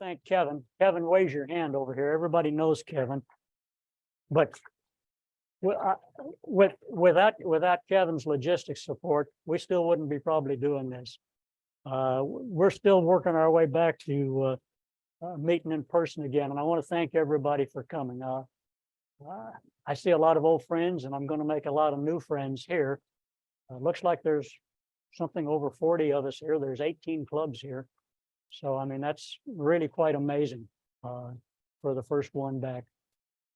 thank Kevin. Kevin, raise your hand over here. Everybody knows Kevin. But without Kevin's logistics support, we still wouldn't be probably doing this. We're still working our way back to meeting in person again. And I want to thank everybody for coming. I see a lot of old friends, and I'm going to make a lot of new friends here. Looks like there's something over 40 of us here. There's 18 clubs here. So, I mean, that's really quite amazing for the first one back.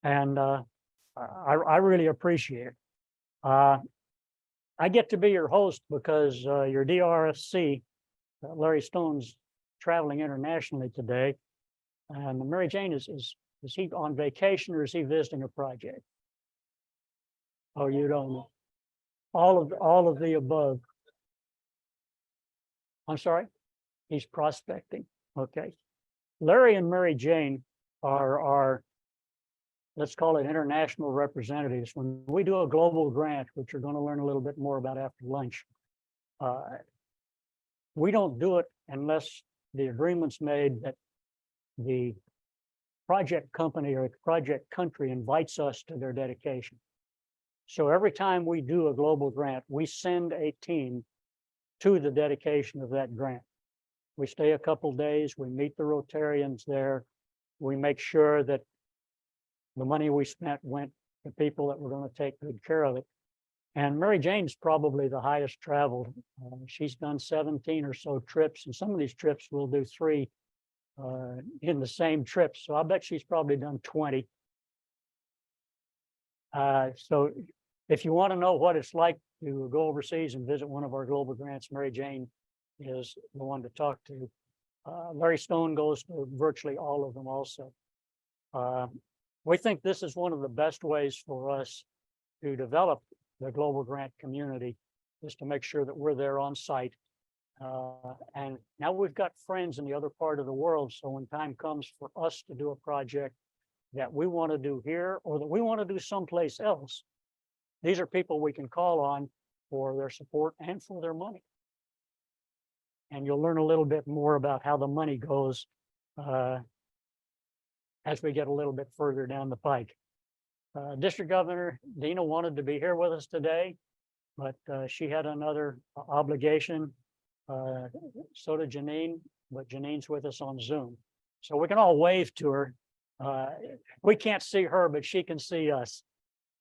And I really appreciate it. I get to be your host because your DRFC, Larry Stone's traveling internationally today. And Mary Jane, is he on vacation or is he visiting a project? Oh, you don't know. All of the above. I'm sorry? He's prospecting. Okay. Larry and Mary Jane are let's call it international representatives. When we do a global grant, which you're going to learn a little bit more about after lunch, we don't do it unless the agreement's made that the project company or project country invites us to their dedication. So every time we do a global grant, we send a team to the dedication of that grant. We stay a couple days, we meet the Rotarians there, we make sure that the money we spent went to people that were going to take good care of it. And Mary Jane's probably the highest traveled. She's done 17 or so trips, and some of these trips we'll do 3 in the same trip. So I bet she's probably done 20. So if you want to know what it's like to go overseas and visit one of our global grants, Mary Jane is the one to talk to. Larry Stone goes to virtually all of them also. We think this is one of the best ways for us to develop the global grant community, is to make sure that we're there on site. And now we've got friends in the other part of the world. So when time comes for us to do a project that we want to do here or that we want to do someplace else, these are people we can call on for their support and for their money. And you'll learn a little bit more about how the money goes as we get a little bit further down the pike. District Governor Dina wanted to be here with us today, but she had another obligation. So did Janine, but Janine's with us on Zoom. So we can all wave to her. We can't see her, but she can see us.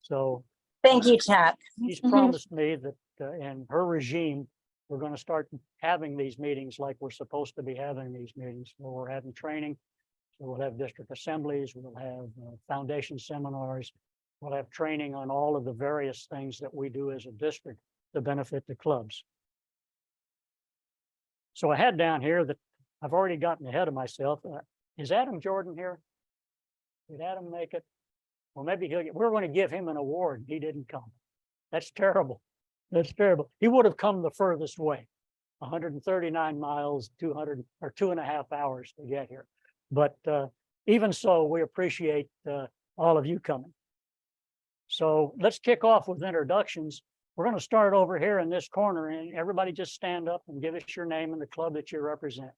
So thank you, Chuck. She's promised me that in her regime, we're going to start having these meetings like we're supposed to be having these meetings, where we're having training. So we'll have district assemblies, we'll have foundation seminars, we'll have training on all of the various things that we do as a district to benefit the clubs. So I had down here that I've already gotten ahead of myself. Is Adam Jordan here? Did Adam make it? Well, maybe we're going to give him an award. He didn't come. That's terrible. That's terrible. He would have come the furthest way, 139 miles, 200 or 2.5 hours to get here. But even so, we appreciate all of you coming. So let's kick off with introductions. We're going to start over here in this corner, and everybody just stand up and give us your name and the club that you represent.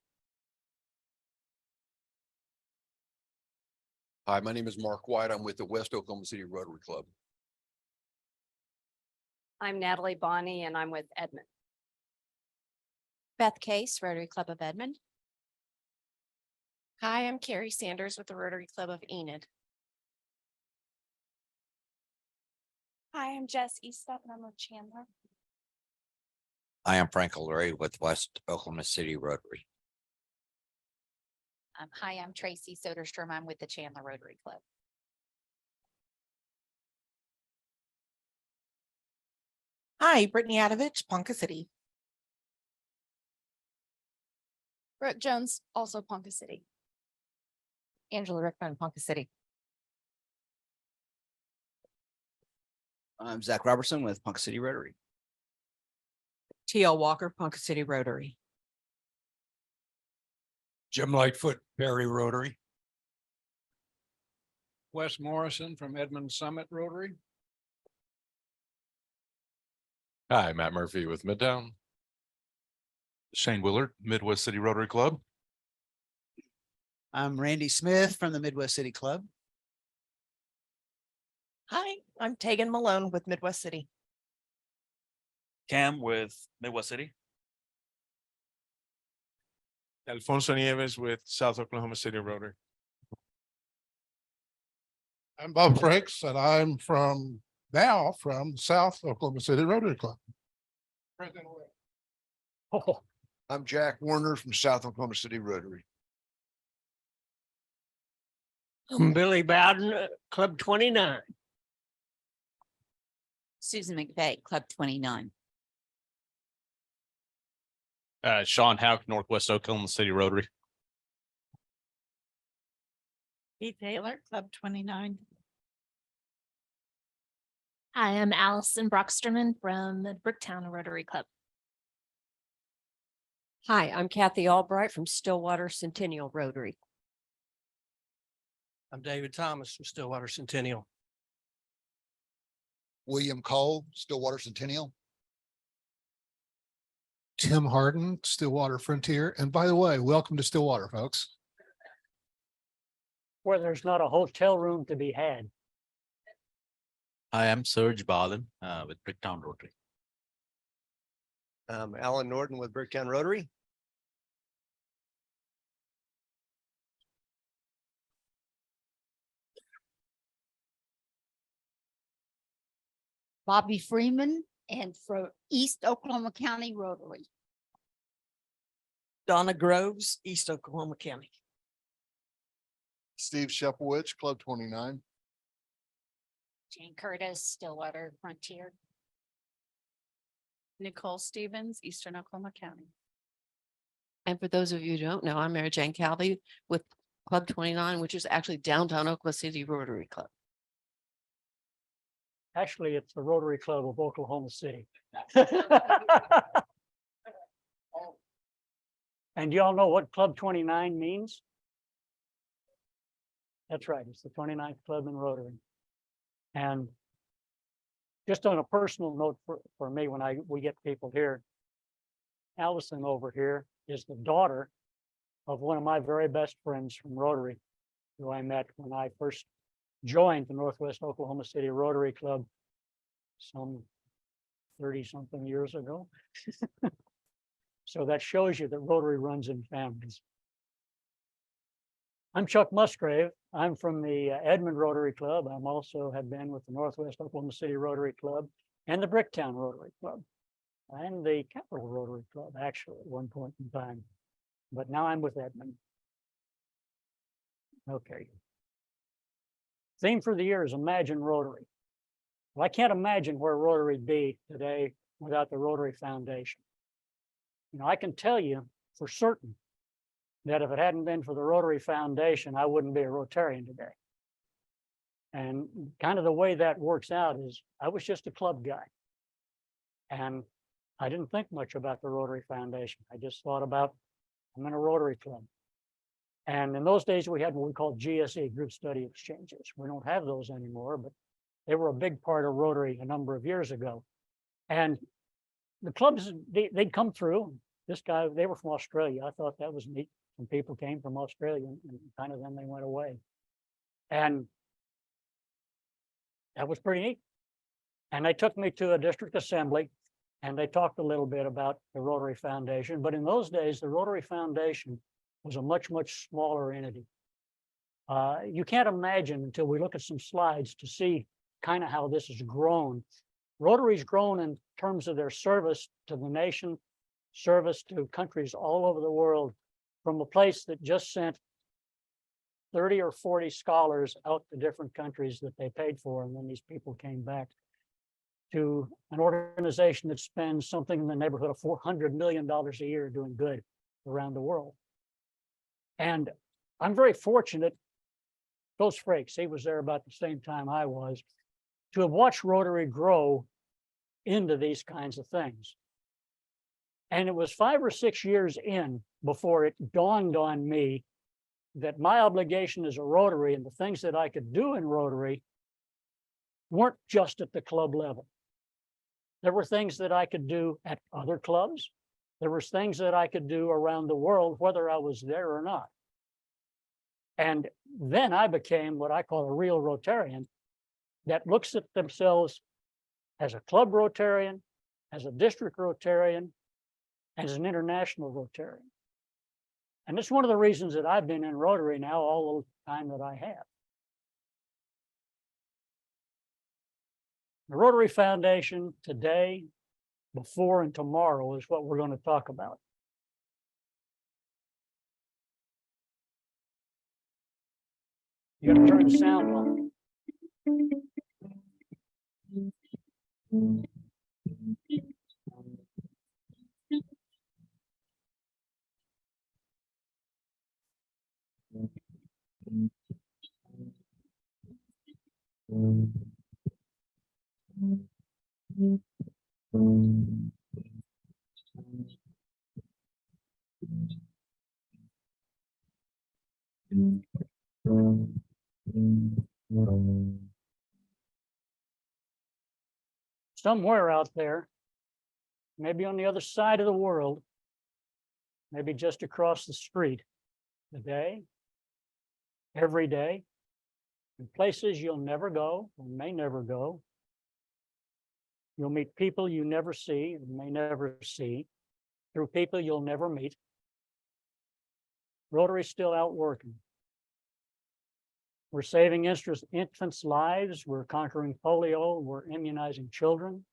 Hi, my name is Mark White. I'm with the West Oklahoma City Rotary Club. I'm Natalie Bonney, and I'm with Edmond. Beth Case, Rotary Club of Edmond. Hi, I'm Carrie Sanders with the Rotary Club of Enid. Hi, I'm Jess Eastop and I'm with Chandler. I am Frank O'Leary with West Oklahoma City Rotary. Hi, I'm Tracy Soderstrom. I'm with the Chandler Rotary Club. Hi, Brittany Adovich, Ponca City. Brooke Jones, also Ponca City. Angela Rickman, Ponca City. I'm Zach Robertson with Ponca City Rotary. TL Walker, Ponca City Rotary. Jim Lightfoot, Perry Rotary. Wes Morrison from Edmond Summit Rotary. Hi, Matt Murphy with Midtown. Shane Willard, Midwest City Rotary Club. I'm Randy Smith from the Midwest City Club. Hi, I'm Tegan Malone with Midwest City. Cam with Midwest City. Alfonso Nieves with South Oklahoma City Rotary. I'm Bob Franks and I'm from South Oklahoma City Rotary Club. Oh, I'm Jack Warner from South Oklahoma City Rotary. I'm Billy Bowden, Club 29. Susan McVeigh, Club 29. Sean Houck, Northwest Oklahoma City Rotary. Pete Taylor, Club 29. Hi, I'm Allison Brocksterman from the Bricktown Rotary Club. Hi, I'm Kathy Albright from Stillwater Centennial Rotary. I'm David Thomas from Stillwater Centennial. William Cole, Stillwater Centennial. Tim Harden, Stillwater Frontier. And by the way, welcome to Stillwater, folks. where there's not a hotel room to be had. I am Serge Balin with Bricktown Rotary. Alan Norton with Bricktown Rotary. Bobby Freeman and for East Oklahoma County Rotary. Donna Groves, East Oklahoma County. Steve Shepowich, Club 29. Jane Curtis, Stillwater Frontier. Nicole Stevens, Eastern Oklahoma County. And for those of you who don't know, I'm Mary Jane Calvi with Club 29, which is actually downtown Oklahoma City Rotary Club. Actually, it's the Rotary Club of Oklahoma City. And y'all know what Club 29 means? That's right. It's the 29th club in Rotary. And just on a personal note for me, when we get people here, Allison over here is the daughter of one of my very best friends from Rotary, who I met when I first joined the Northwest Oklahoma City Rotary Club some 30-something years ago. So that shows you that Rotary runs in families. I'm Chuck Musgrave. I'm from the Edmond Rotary Club. I'm also have been with the Northwest Oklahoma City Rotary Club and the Bricktown Rotary Club and the Capital Rotary Club, actually, at one point in time. But now I'm with Edmond. Okay. Theme for the year is Imagine Rotary. Well, I can't imagine where Rotary would be today without the Rotary Foundation. You know, I can tell you for certain that if it hadn't been for the Rotary Foundation, I wouldn't be a Rotarian today. And kind of the way that works out is I was just a club guy. And I didn't think much about the Rotary Foundation. I just thought about, I'm in a Rotary Club. And in those days, we had what we called GSE, Group Study Exchanges. We don't have those anymore, but they were a big part of Rotary a number of years ago. And the clubs, they'd come through. This guy, they were from Australia. I thought that was neat. Some people came from Australia and kind of then they went away. And that was pretty neat. And they took me to a district assembly and they talked a little bit about the Rotary Foundation. But in those days, the Rotary Foundation was a much, much smaller entity. You can't imagine until we look at some slides to see kind of how this has grown. Rotary's grown in terms of their service to the nation, service to countries all over the world, from a place that just sent 30 or 40 scholars out to different countries that they paid for, and then these people came back, to an organization that spends something in the neighborhood of $400 million a year doing good around the world. And I'm very fortunate, Ghost Frakes, he was there about the same time I was, to have watched Rotary grow into these kinds of things. And it was 5 or 6 years in before it dawned on me that my obligation as a Rotary and the things that I could do in Rotary weren't just at the club level. There were things that I could do at other clubs. There was things that I could do around the world, whether I was there or not. And then I became what I call a real Rotarian that looks at themselves as a club Rotarian, as a district Rotarian, as an international Rotarian. And it's one of the reasons that I've been in Rotary now all the time that I have. The Rotary Foundation today, before, and tomorrow is what we're going to talk about. You got to turn the sound on. Somewhere out there, maybe on the other side of the world, maybe just across the street, today, every day, in places you'll never go or may never go. You'll meet people you never see and may never see through people you'll never meet. Rotary's still out working. We're saving infants' lives. We're conquering polio. We're immunizing children.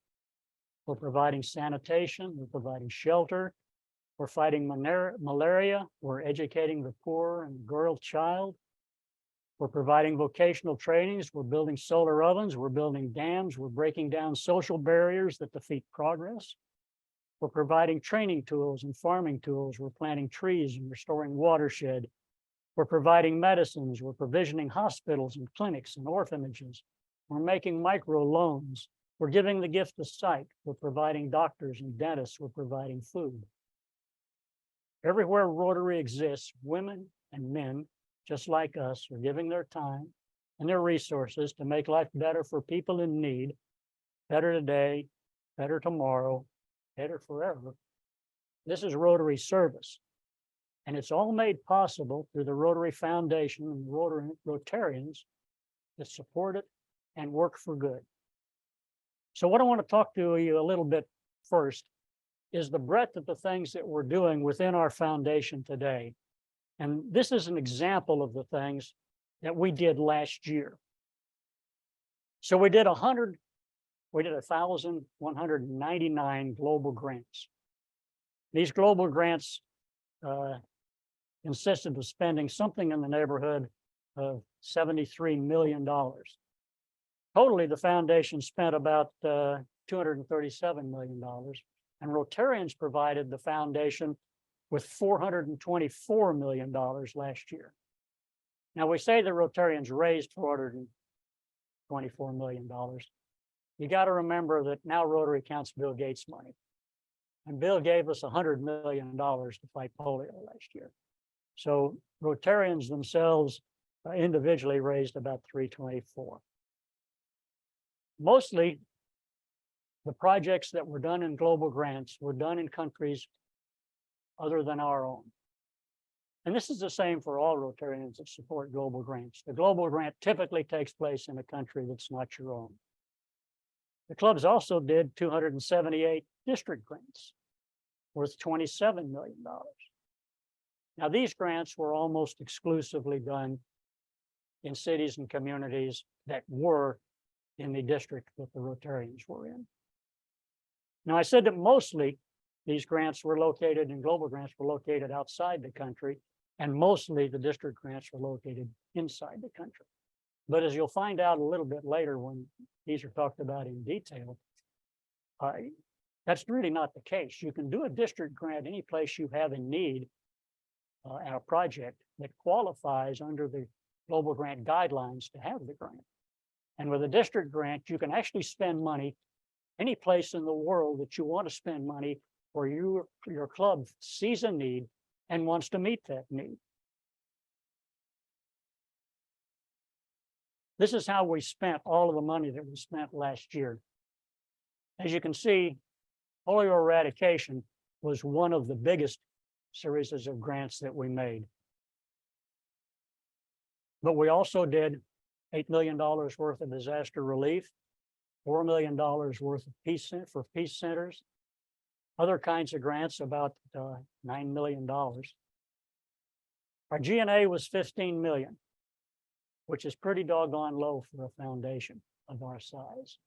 We're providing sanitation. We're providing shelter. We're fighting malaria. We're educating the poor and girl child. We're providing vocational trainings. We're building solar ovens. We're building dams. We're breaking down social barriers that defeat progress. We're providing training tools and farming tools. We're planting trees and restoring watershed. We're providing medicines. We're provisioning hospitals and clinics and orphanages. We're making micro loans. We're giving the gift of sight. We're providing doctors and dentists. We're providing food. Everywhere Rotary exists, women and men, just like us, are giving their time and their resources to make life better for people in need, better today, better tomorrow, better forever. This is Rotary service. And it's all made possible through the Rotary Foundation and Rotarians that support it and work for good. So what I want to talk to you a little bit first is the breadth of the things that we're doing within our foundation today. And this is an example of the things that we did last year. So we did 1,199 global grants. These global grants consisted of spending something in the neighborhood of $73 million. Totally, the foundation spent about $237 million, and Rotarians provided the foundation with $424 million last year. Now, we say the Rotarians raised $424 million. You got to remember that now Rotary counts Bill Gates' money. And Bill gave us $100 million to fight polio last year. So Rotarians themselves individually raised about $324. Mostly, the projects that were done in global grants were done in countries other than our own. And this is the same for all Rotarians that support global grants. The global grant typically takes place in a country that's not your own. The clubs also did 278 district grants worth $27 million. Now, these grants were almost exclusively done in cities and communities that were in the district that the Rotarians were in. Now, I said that mostly these grants were located, and global grants were located outside the country, and mostly the district grants were located inside the country. But as you'll find out a little bit later when these are talked about in detail, that's really not the case. You can do a district grant any place you have a need and a project that qualifies under the global grant guidelines to have the grant. And with a district grant, you can actually spend money any place in the world that you want to spend money, or your club sees a need and wants to meet that need. This is how we spent all of the money that we spent last year. As you can see, polio eradication was one of the biggest series of grants that we made. But we also did $8 million worth of disaster relief, $4 million worth of for peace centers, other kinds of grants, about $9 million. Our G&A was 15 million, which is pretty doggone low for a foundation of our size.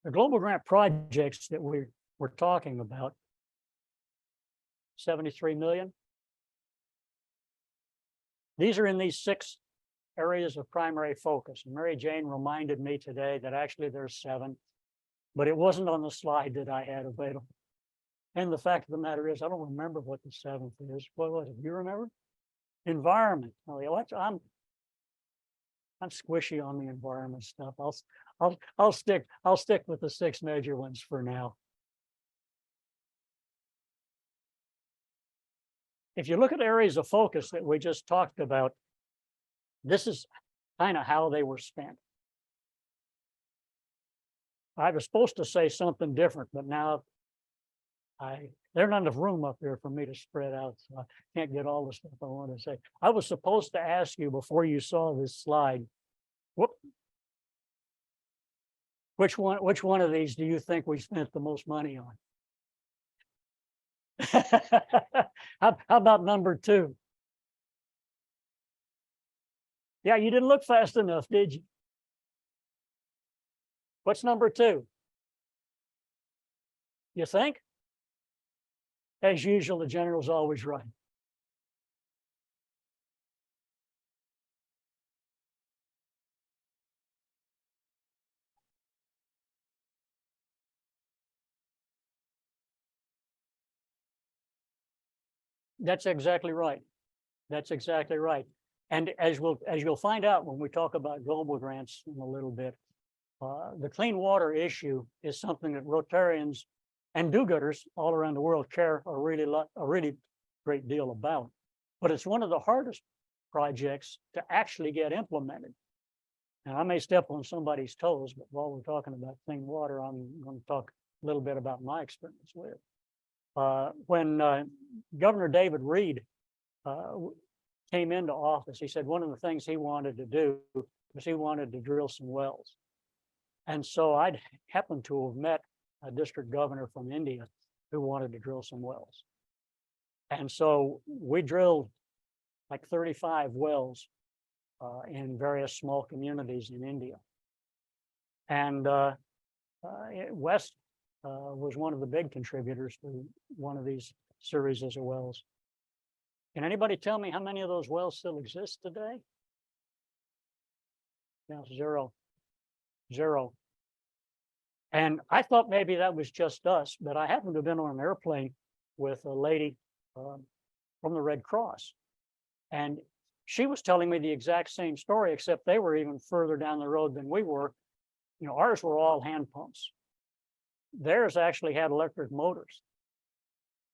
The global grant projects that we're talking about, 73 million. These are in these 6 areas of primary focus. And Mary Jane reminded me today that actually there's 7, but it wasn't on the slide that I had available. And the fact of the matter is, I don't remember what the 7th is. What was it? You remember? Environment. Oh, yeah, I'm squishy on the environment stuff. I'll stick with the 6 major ones for now. If you look at areas of focus that we just talked about, this is kind of how they were spent. I was supposed to say something different, but now there's not enough room up here for me to spread out, so I can't get all the stuff I want to say. I was supposed to ask you before you saw this slide, which one of these do you think we spent the most money on? How about number 2? Yeah, you didn't look fast enough, did you? What's number 2? You think? As usual, the general's always right. That's exactly right. That's exactly right. And as you'll find out when we talk about global grants in a little bit, the clean water issue is something that Rotarians and do-gooders all around the world care a really great deal about. But it's one of the hardest projects to actually get implemented. And I may step on somebody's toes, but while we're talking about clean water, I'm going to talk a little bit about my experience with it. When Governor David Reed came into office, he said one of the things he wanted to do was he wanted to drill some wells. And so I'd happened to have met a district governor from India who wanted to drill some wells. And so we drilled like 35 wells in various small communities in India. And West was one of the big contributors to one of these series of wells. Can anybody tell me how many of those wells still exist today? No, 0. And I thought maybe that was just us, but I happened to have been on an airplane with a lady from the Red Cross. And she was telling me the exact same story, except they were even further down the road than we were. You know, ours were all hand pumps. Theirs actually had electric motors.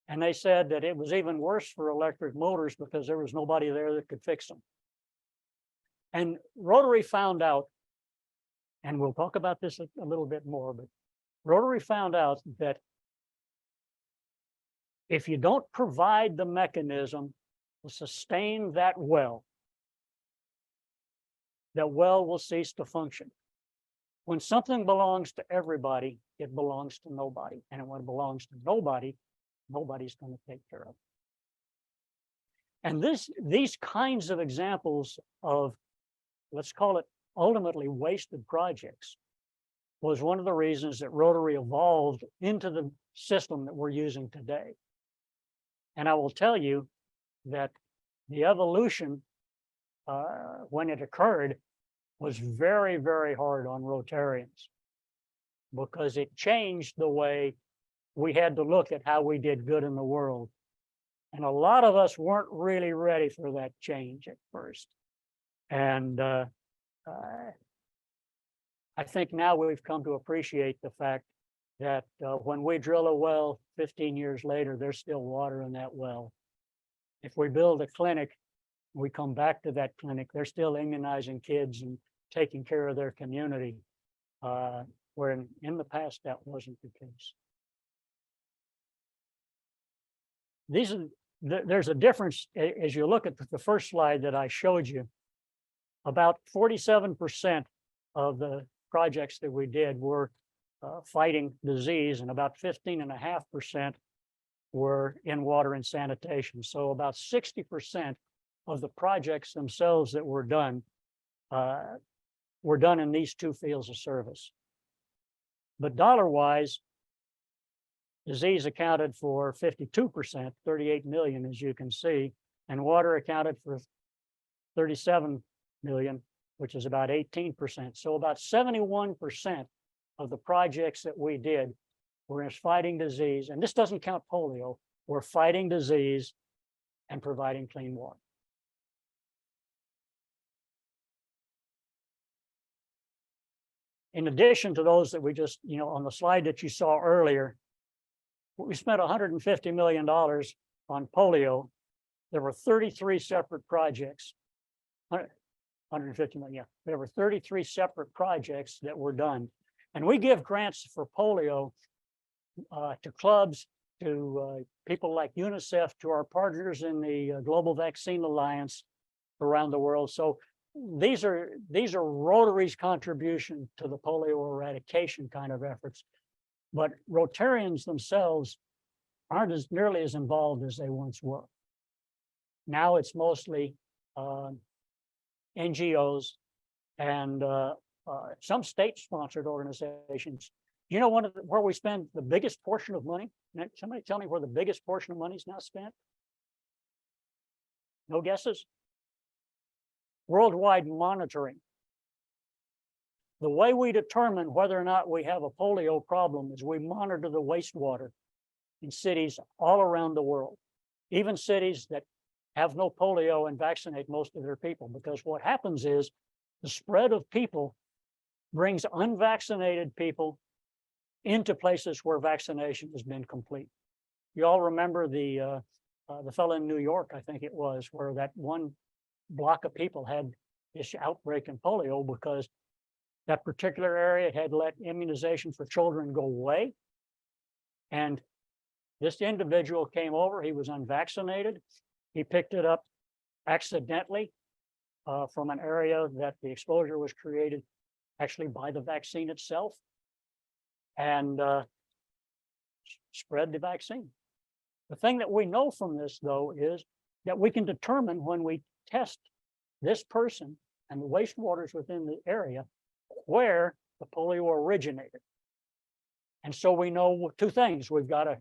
And they said that it was even worse for electric motors because there was nobody there that could fix them. And Rotary found out, and we'll talk about this a little bit more, but Rotary found out that if you don't provide the mechanism to sustain that well will cease to function. When something belongs to everybody, it belongs to nobody. And when it belongs to nobody, nobody's going to take care of it. And these kinds of examples of, let's call it ultimately wasted projects, was one of the reasons that Rotary evolved into the system that we're using today. And I will tell you that the evolution, when it occurred, was very, very hard on Rotarians because it changed the way we had to look at how we did good in the world. And a lot of us weren't really ready for that change at first. And I think now we've come to appreciate the fact that when we drill a well 15 years later, there's still water in that well. If we build a clinic, we come back to that clinic, they're still immunizing kids and taking care of their community, where in the past that wasn't the case. these are, there's a difference as you look at the first slide that I showed you. About 47% of the projects that we did were fighting disease, and about 15.5% were in water and sanitation. So about 60% of the projects themselves that were done in these two fields of service. But dollar-wise, disease accounted for 52%, 38 million, as you can see, and water accounted for 37 million, which is about 18%. So about 71% of the projects that we did were in fighting disease, and this doesn't count polio, we're fighting disease and providing clean water. In addition to those that we just, on the slide that you saw earlier, we spent $150 million on polio. There were 33 separate projects. 150 million, yeah. There were 33 separate projects that were done. And we give grants for polio to clubs, to people like UNICEF, to our partners in the Global Vaccine Alliance around the world. So these are Rotary's contribution to the polio eradication kind of efforts. But Rotarians themselves aren't nearly as involved as they once were. Now it's mostly NGOs and some state-sponsored organizations. You know where we spend the biggest portion of money? Somebody tell me where the biggest portion of money is now spent? No guesses? Worldwide monitoring. The way we determine whether or not we have a polio problem is we monitor the wastewater in cities all around the world, even cities that have no polio and vaccinate most of their people, because what happens is the spread of people brings unvaccinated people into places where vaccination has been complete. You all remember the fellow in New York, I think it was, where that one block of people had this outbreak in polio because that particular area had let immunization for children go away. And this individual came over, he was unvaccinated. He picked it up accidentally from an area that the exposure was created actually by the vaccine itself, and spread the vaccine. The thing that we know from this, though, is that we can determine when we test this person and the wastewaters within the area where the polio originated. And so we know two things. We've got to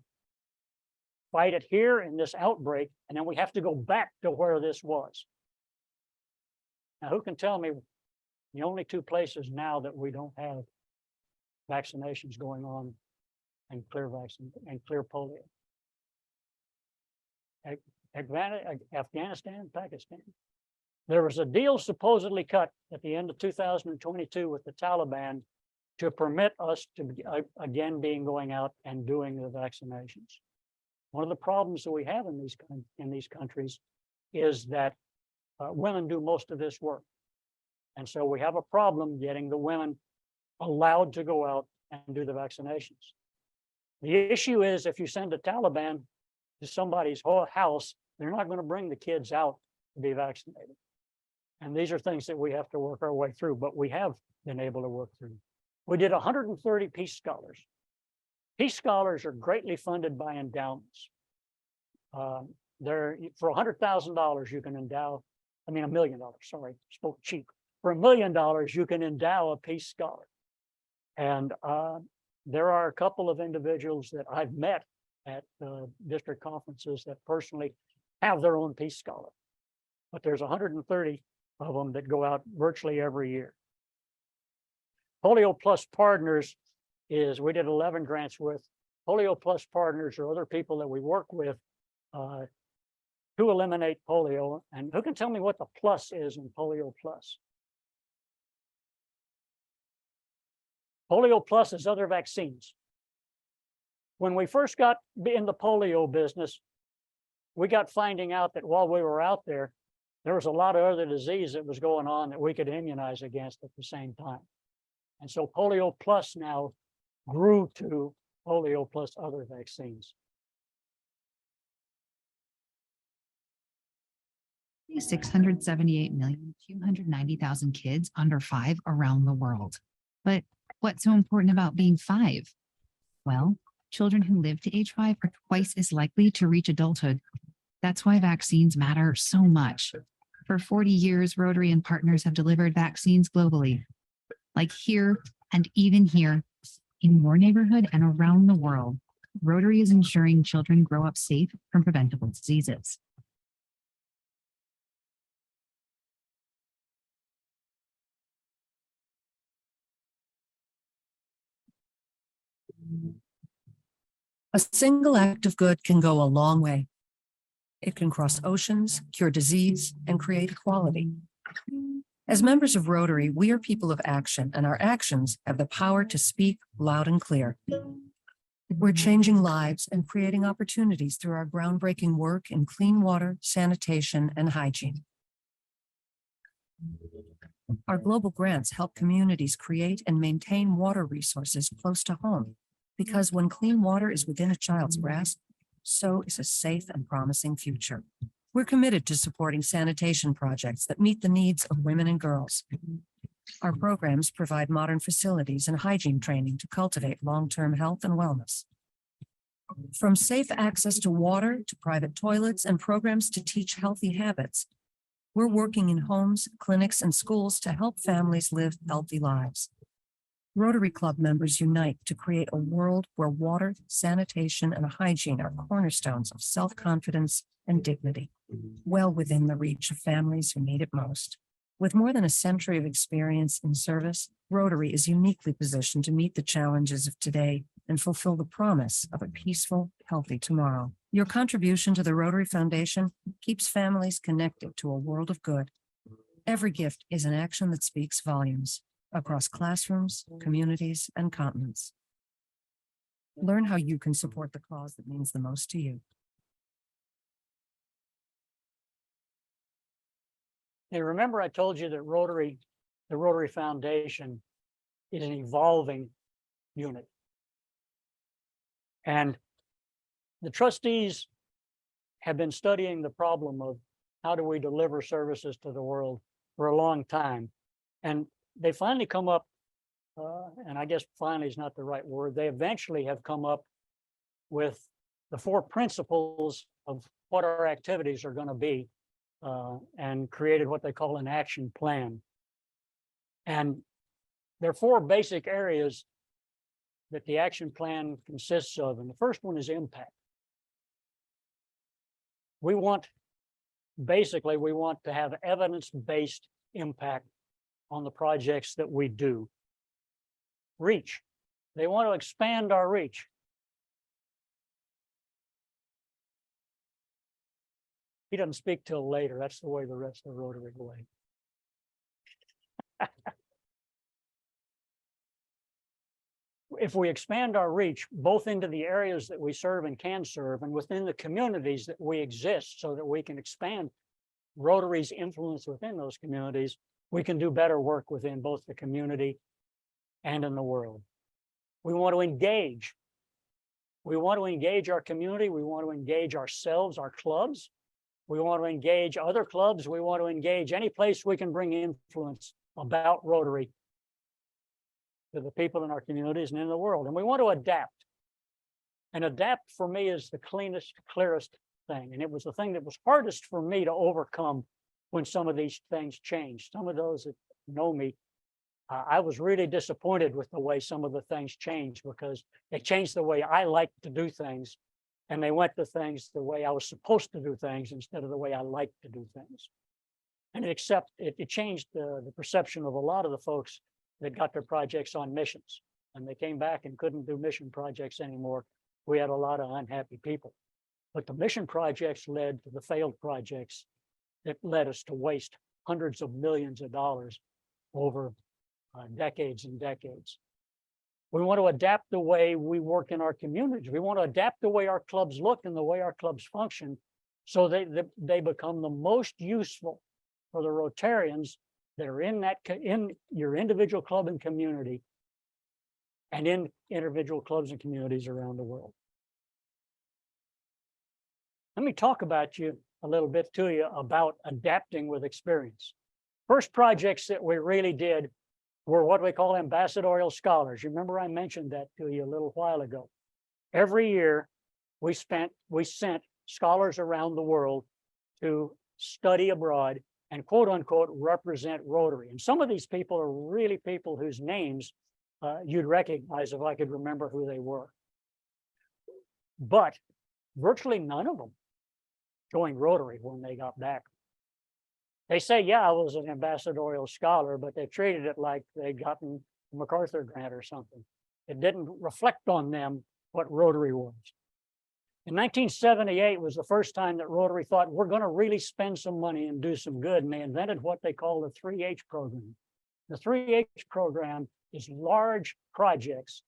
fight it here in this outbreak, and then we have to go back to where this was. Now, who can tell me the only two places now that we don't have vaccinations going on and clear vaccine and clear polio? Afghanistan, Pakistan. There was a deal supposedly cut at the end of 2022 with the Taliban to permit us to again going out and doing the vaccinations. One of the problems that we have in these countries is that women do most of this work. And so we have a problem getting the women allowed to go out and do the vaccinations. The issue is if you send a Taliban to somebody's house, they're not going to bring the kids out to be vaccinated. And these are things that we have to work our way through, but we have been able to work through. We did 130 Peace Scholars. Peace Scholars are greatly funded by endowments. They're for $100,000 you can endow, $1 million, sorry, spoke cheap. For $1 million, you can endow a Peace Scholar. And there are a couple of individuals that I've met at district conferences that personally have their own Peace Scholar. But there's 130 of them that go out virtually every year. Polio Plus Partners is, we did 11 grants with. Polio Plus Partners or other people that we work with to eliminate polio. And who can tell me what the plus is in Polio Plus? Polio Plus is other vaccines. When we first got in the polio business, we got finding out that while we were out there, there was a lot of other disease that was going on that we could immunize against at the same time. And so Polio Plus now grew to Polio Plus other vaccines. 678,290,000 kids under 5 around the world. But what's so important about being 5? Well, children who live to age 5 are twice as likely to reach adulthood. That's why vaccines matter so much. For 40 years, Rotary and partners have delivered vaccines globally, like here and even here in your neighborhood and around the world. Rotary is ensuring children grow up safe from preventable diseases. A single act of good can go a long way. It can cross oceans, cure disease, and create equality. As members of Rotary, we are people of action, and our actions have the power to speak loud and clear. We're changing lives and creating opportunities through our groundbreaking work in clean water, sanitation, and hygiene. Our global grants help communities create and maintain water resources close to home, because when clean water is within a child's grasp, so is a safe and promising future. We're committed to supporting sanitation projects that meet the needs of women and girls. Our programs provide modern facilities and hygiene training to cultivate long-term health and wellness. From safe access to water to private toilets and programs to teach healthy habits, we're working in homes, clinics, and schools to help families live healthy lives. Rotary Club members unite to create a world where water, sanitation, and hygiene are cornerstones of self-confidence and dignity, well within the reach of families who need it most. With more than a century of experience in service, Rotary is uniquely positioned to meet the challenges of today and fulfill the promise of a peaceful, healthy tomorrow. Your contribution to the Rotary Foundation keeps families connected to a world of good. Every gift is an action that speaks volumes across classrooms, communities, and continents. Learn how you can support the cause that means the most to you. Hey, remember I told you that the Rotary Foundation is an evolving unit. And the trustees have been studying the problem of how do we deliver services to the world for a long time. And they finally come up, and I guess finally is not the right word, they eventually have come up with the 4 principles of what our activities are going to be, and created what they call an action plan. And there are 4 basic areas that the action plan consists of. And the first one is impact. We want to have evidence-based impact on the projects that we do. Reach. They want to expand our reach. He doesn't speak till later. That's the way the rest of the Rotary way. If we expand our reach, both into the areas that we serve and can serve, and within the communities that we exist, so that we can expand Rotary's influence within those communities, we can do better work within both the community and in the world. We want to engage. We want to engage our community. We want to engage ourselves, our clubs. We want to engage other clubs. We want to engage any place we can bring influence about Rotary to the people in our communities and in the world. And we want to adapt. And adapt for me is the cleanest, clearest thing. And it was the thing that was hardest for me to overcome when some of these things changed. Some of those that know me, I was really disappointed with the way some of the things changed, because they changed the way I like to do things. And they went to things the way I was supposed to do things instead of the way I like to do things. And it changed the perception of a lot of the folks that got their projects on missions. And they came back and couldn't do mission projects anymore. We had a lot of unhappy people. But the mission projects led to the failed projects that led us to waste hundreds of millions of dollars over decades and decades. We want to adapt the way we work in our communities. We want to adapt the way our clubs look and the way our clubs function, so they become the most useful for the Rotarians that are in your individual club and community, and in individual clubs and communities around the world. Let me talk about you a little bit to you about adapting with experience. First projects that we really did were what we call ambassadorial scholars. You remember I mentioned that to you a little while ago. Every year we sent scholars around the world to study abroad and quote unquote represent Rotary. And some of these people are really people whose names you'd recognize if I could remember who they were. But virtually none of them joined Rotary when they got back. They say, yeah, I was an ambassadorial scholar, but they treated it like they'd gotten a MacArthur grant or something. It didn't reflect on them what Rotary was. In 1978 was the first time that Rotary thought, we're going to really spend some money and do some good. And they invented what they call the 3H program. The 3H program is large projects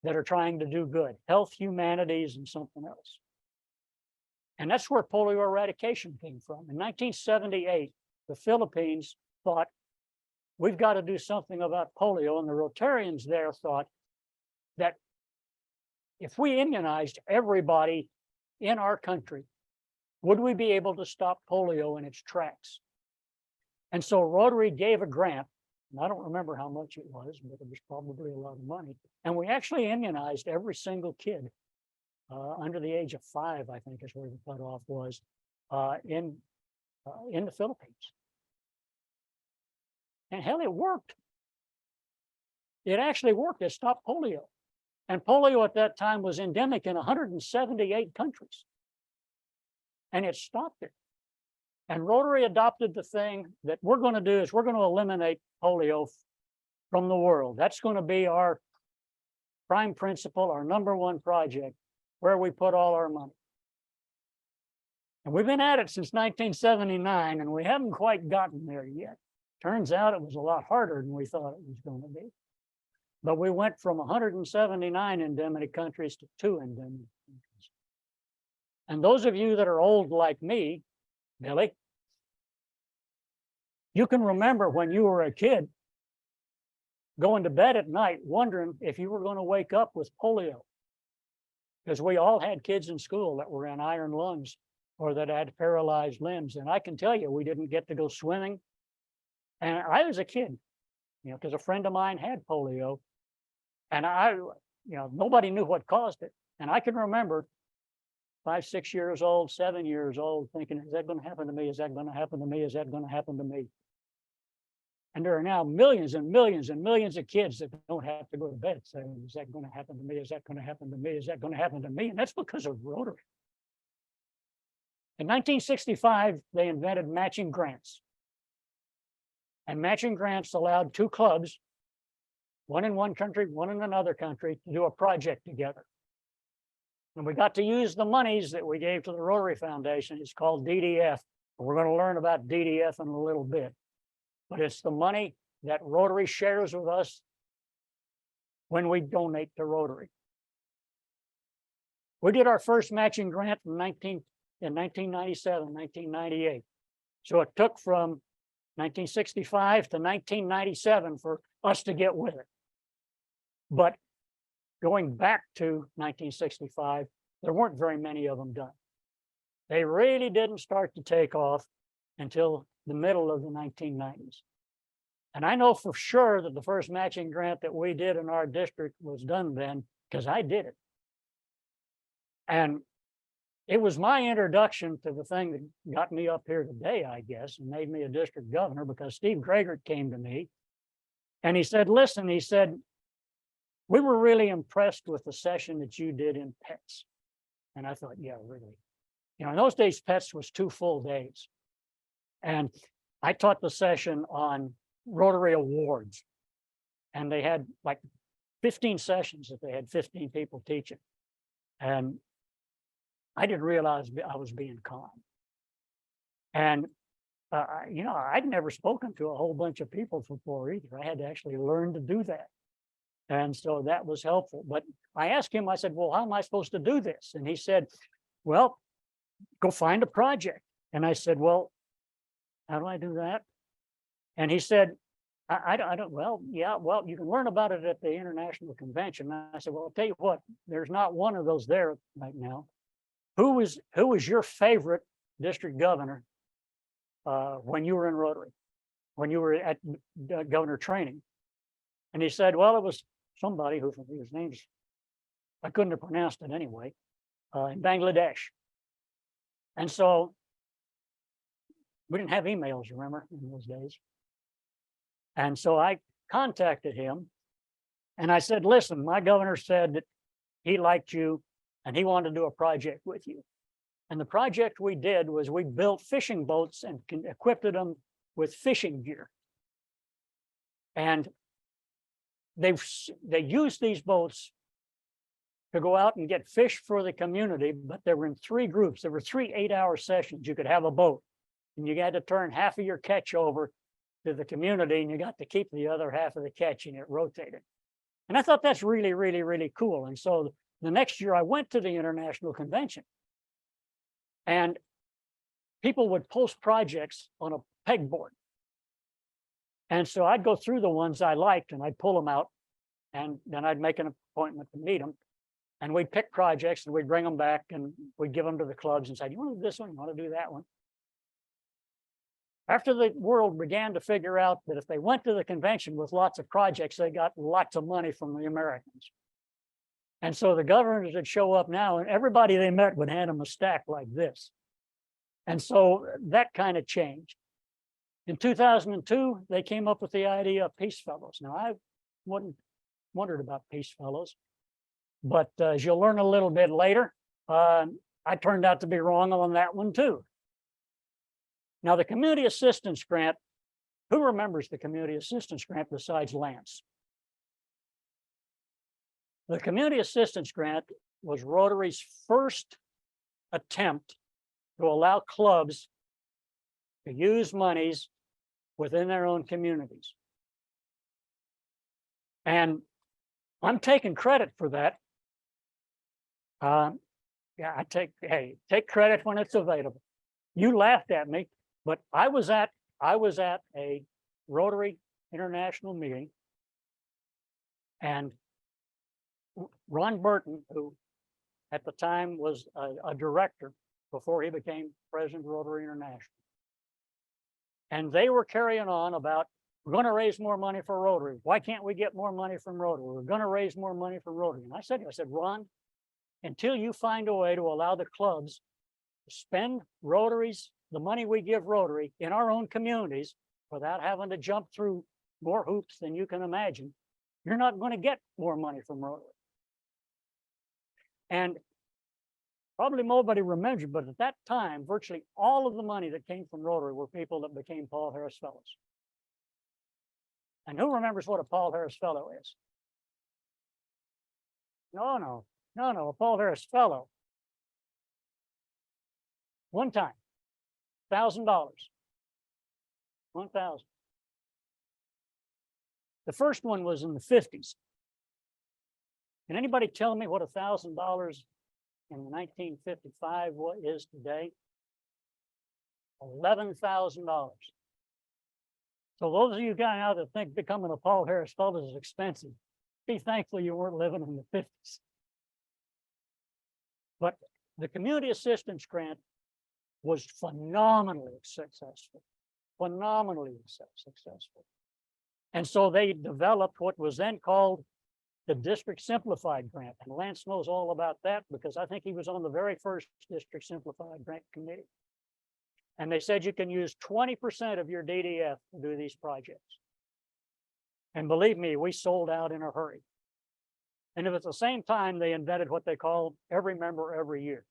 that are trying to do good, health, humanities, and something else. And that's where polio eradication came from. In 1978, the Philippines thought, we've got to do something about polio. And the Rotarians there thought that if we immunized everybody in our country, would we be able to stop polio in its tracks? And so Rotary gave a grant, and I don't remember how much it was, but it was probably a lot of money. And we actually immunized every single kid under the age of 5, I think is where the cutoff was, in the Philippines. And hell, it worked. It actually worked. It stopped polio. And polio at that time was endemic in 178 countries. And it stopped it. And Rotary adopted the thing that we're going to do is we're going to eliminate polio from the world. That's going to be our prime principle, our #1 project, where we put all our money. And we've been at it since 1979, and we haven't quite gotten there yet. Turns out it was a lot harder than we thought it was going to be. But we went from 179 endemic countries to 2 endemic countries. And those of you that are old like me, Billy, you can remember when you were a kid going to bed at night wondering if you were going to wake up with polio. Because we all had kids in school that were in iron lungs or that had paralyzed limbs. And I can tell you, we didn't get to go swimming. And I was a kid, you know, because a friend of mine had polio. And nobody knew what caused it. And I can remember 5, 6 years old, 7 years old, thinking, is that going to happen to me? Is that going to happen to me? Is that going to happen to me? And there are now millions and millions and millions of kids that don't have to go to bed saying, is that going to happen to me? Is that going to happen to me? Is that going to happen to me? And that's because of Rotary. In 1965, they invented matching grants. And matching grants allowed 2 clubs, one in one country, one in another country, to do a project together. And we got to use the monies that we gave to the Rotary Foundation. It's called DDF. We're going to learn about DDF in a little bit. But it's the money that Rotary shares with us when we donate to Rotary. We did our first matching grant in 1997, 1998. So it took from 1965 to 1997 for us to get with it. But going back to 1965, there weren't very many of them done. They really didn't start to take off until the middle of the 1990s. And I know for sure that the first matching grant that we did in our district was done then because I did it. And it was my introduction to the thing that got me up here today, I guess, and made me a district governor, because Steve Gregert came to me and he said, listen, he said, we were really impressed with the session that you did in PETS. And I thought, yeah, really. You know, in those days, PETS was 2 full days. And I taught the session on Rotary Awards. And they had like 15 sessions that they had 15 people teaching. And I didn't realize I was being conned. And, I'd never spoken to a whole bunch of people before either. I had to actually learn to do that. And so that was helpful. But I asked him, I said, well, how am I supposed to do this? And he said, well, go find a project. And I said, well, how do I do that? And he said, I don't, well, yeah, well, you can learn about it at the International Convention. And I said, well, I'll tell you what, there's not one of those there right now. Who is your favorite district governor when you were in Rotary, when you were at governor training? And he said, well, it was somebody whose name's, I couldn't have pronounced it anyway, in Bangladesh. And so we didn't have emails, remember, in those days. And so I contacted him and I said, listen, my governor said that he liked you and he wanted to do a project with you. And the project we did was we built fishing boats and equipped them with fishing gear. And they used these boats to go out and get fish for the community, but they were in 3 groups. There were 3 8-hour sessions. You could have a boat and you had to turn half of your catch over to the community and you got to keep the other half of the catch and it rotated. And I thought that's really, really, really cool. And so the next year I went to the international convention and people would post projects on a pegboard. And so I'd go through the ones I liked and I'd pull them out and then I'd make an appointment to meet them. And we'd pick projects and we'd bring them back and we'd give them to the clubs and say, you want to do this one? You want to do that one? After the world began to figure out that if they went to the convention with lots of projects, they got lots of money from the Americans. And so the governors would show up now and everybody they met would hand them a stack like this. And so that kind of changed. In 2002, they came up with the idea of Peace Fellows. Now, I wondered about Peace Fellows, but as you'll learn a little bit later, I turned out to be wrong on that one too. Now, the Community Assistance Grant, who remembers the Community Assistance Grant besides Lance? The Community Assistance Grant was Rotary's first attempt to allow clubs to use monies within their own communities. And I'm taking credit for that. Yeah, take credit when it's available. You laughed at me, but I was at a Rotary International meeting, and Ron Burton, who at the time was a director before he became president of Rotary International, and they were carrying on about, we're going to raise more money for Rotary. Why can't we get more money from Rotary? We're going to raise more money from Rotary. And I said, Ron, until you find a way to allow the clubs to spend Rotary's, the money we give Rotary in our own communities without having to jump through more hoops than you can imagine, you're not going to get more money from Rotary. And probably nobody remembers, but at that time, virtually all of the money that came from Rotary were people that became Paul Harris Fellows. And who remembers what a Paul Harris Fellow is? No, a Paul Harris Fellow. One time, $1,000. 1,000. The first one was in the 50s. Can anybody tell me what $1,000 in 1955 what is today? $11,000. So those of you guys out that think becoming a Paul Harris Fellow is expensive, be thankful you weren't living in the 50s. But the Community Assistance Grant was phenomenally successful, And so they developed what was then called the District Simplified Grant. And Lance knows all about that because I think he was on the very first District Simplified Grant Committee. And they said you can use 20% of your DDF to do these projects. And believe me, we sold out in a hurry. And at the same time, they invented what they call every member every year.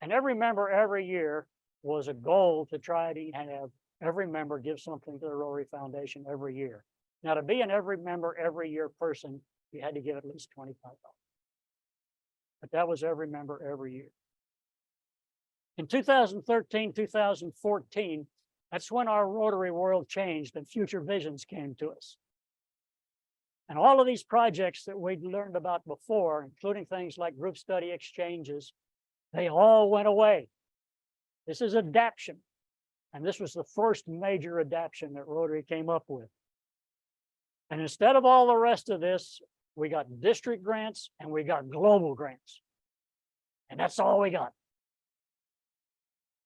And every member every year was a goal to try to have every member give something to the Rotary Foundation every year. Now, to be an every member every year person, you had to give at least $25. But that was every member every year. In 2013, 2014, that's when our Rotary world changed and Future Visions came to us. And all of these projects that we'd learned about before, including things like group study exchanges, they all went away. This is adaption. And this was the first major adaption that Rotary came up with. And instead of all the rest of this, we got district grants and we got global grants. And that's all we got.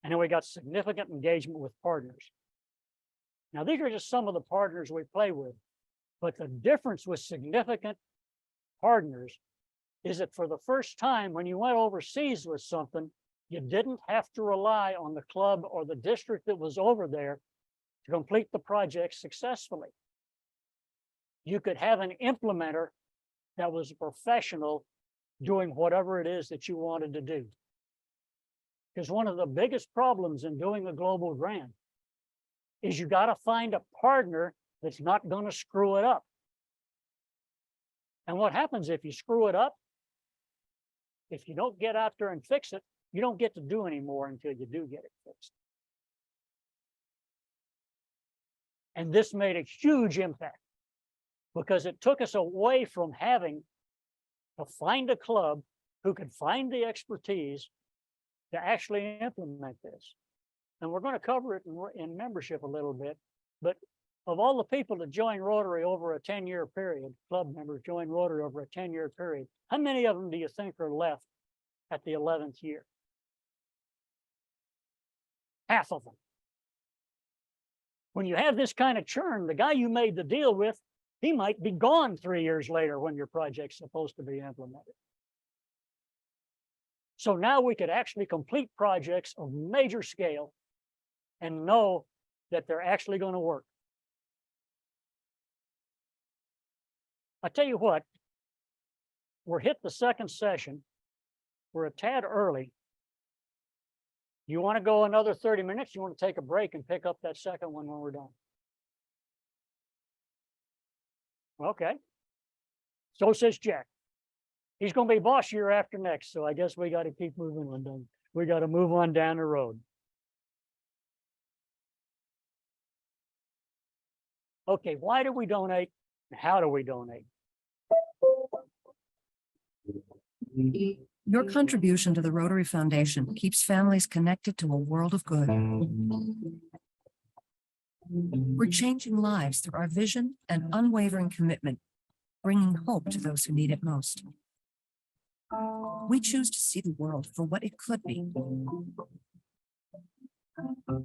And then we got significant engagement with partners. Now, these are just some of the partners we play with, but the difference with significant partners is that for the first time, when you went overseas with something, you didn't have to rely on the club or the district that was over there to complete the project successfully. You could have an implementer that was a professional doing whatever it is that you wanted to do. Because one of the biggest problems in doing a global grant is you got to find a partner that's not going to screw it up. And what happens if you screw it up? If you don't get out there and fix it, you don't get to do any more until you do get it fixed. And this made a huge impact because it took us away from having to find a club who could find the expertise to actually implement this. And we're going to cover it in membership a little bit, but of all the people that join Rotary over a 10-year period, club members join Rotary over a 10-year period, how many of them do you think are left at the 11th year? Half of them. When you have this kind of churn, the guy you made the deal with, he might be gone 3 years later when your project's supposed to be implemented. So now we could actually complete projects of major scale and know that they're actually going to work. I tell you what, we're hit the second session. We're a tad early. You want to go another 30 minutes? You want to take a break and pick up that second one when we're done? Okay. So says Jack. He's going to be boss year after next, so I guess we got to keep moving on down. We got to move on down the road. Okay, why do we donate and how do we donate? Your contribution to the Rotary Foundation keeps families connected to a world of good. We're changing lives through our vision and unwavering commitment, bringing hope to those who need it most. We choose to see the world for what it could be.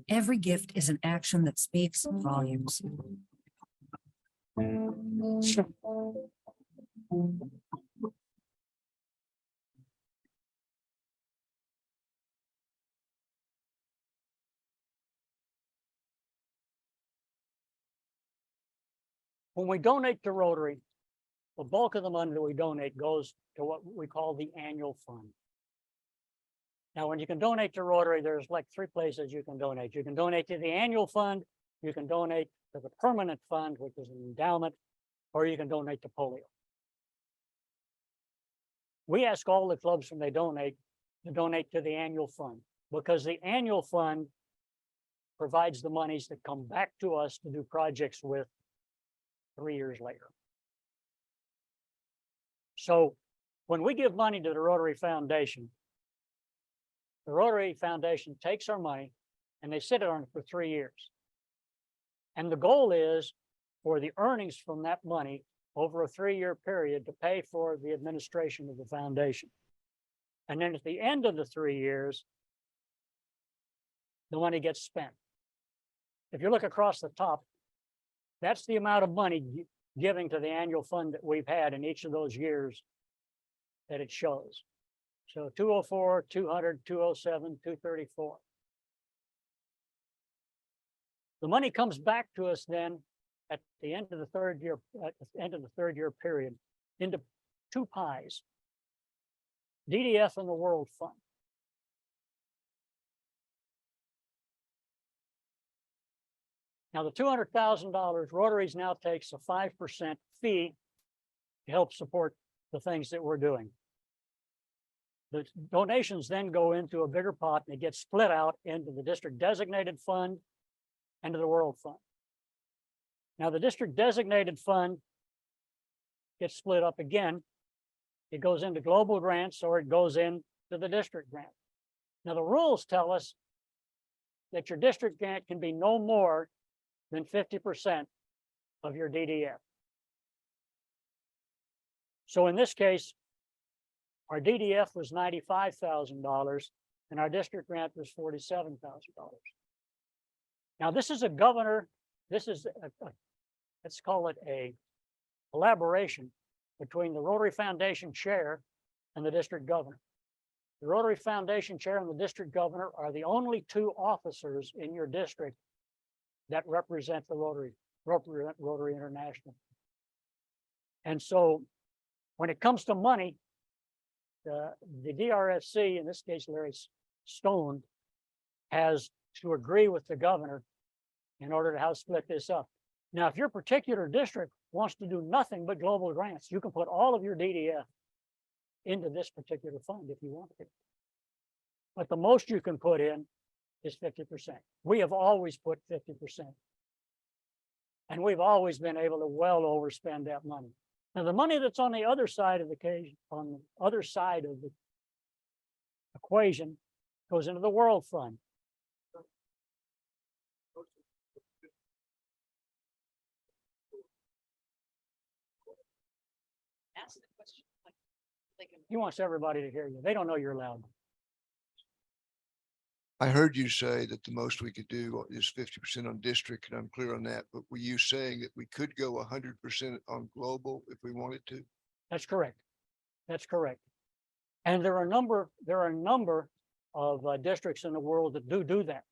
Every gift is an action that speaks volumes. When we donate to Rotary, the bulk of the money that we donate goes to what we call the annual fund. Now, when you can donate to Rotary, there's like 3 places you can donate. You can donate to the annual fund, you can donate to the permanent fund, which is an endowment, or you can donate to polio. We ask all the clubs when they donate to donate to the annual fund because the annual fund provides the monies that come back to us to do projects with 3 years later. So when we give money to the Rotary Foundation takes our money and they sit on it for 3 years. And the goal is for the earnings from that money over a 3-year period to pay for the administration of the foundation. And then at the end of the 3 years, the money gets spent. If you look across the top, that's the amount of money giving to the annual fund that we've had in each of those years that it shows. So 204, 200, 207, 234. The money comes back to us then at the end of the third year period into 2 pies, DDF and the World Fund. Now, the $200,000, Rotary's now takes a 5% fee to help support the things that we're doing. The donations then go into a bigger pot and it gets split out into the district designated fund and to the World Fund. Now, the district designated fund gets split up again. It goes into global grants or it goes into the district grant. Now, the rules tell us that your district grant can be no more than 50% of your DDF. So in this case, our DDF was $95,000 and our district grant was $47,000. Now, this is a governor, this is let's call it a collaboration between the Rotary Foundation chair and the district governor. The Rotary Foundation chair and the district governor are the only two officers in your district that represent the Rotary International. And so when it comes to money, the DRFC, in this case, Larry Stone, has to agree with the governor in order to how to split this up. Now, if your particular district wants to do nothing but global grants, you can put all of your DDF into this particular fund if you want to. But the most you can put in is 50%. We have always put 50%. And we've always been able to well overspend that money. Now, the money that's on the other side of the case, on the other side of the equation, goes into the World Fund. Ask the question. He wants everybody to hear you. They don't know you're loud. I heard you say that the most we could do is 50% on district, and I'm clear on that, but were you saying that we could go 100% on global if we wanted to? That's correct. That's correct. And there are a number of districts in the world that do that.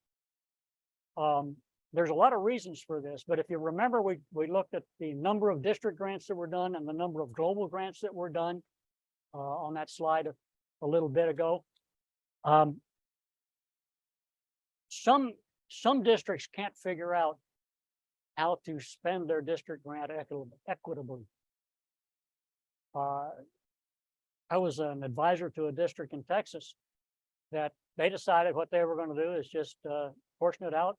There's a lot of reasons for this, but if you remember, we looked at the number of district grants that were done and the number of global grants that were done on that slide a little bit ago. Some districts can't figure out how to spend their district grant equitably. I was an advisor to a district in Texas that they decided what they were going to do is just portion it out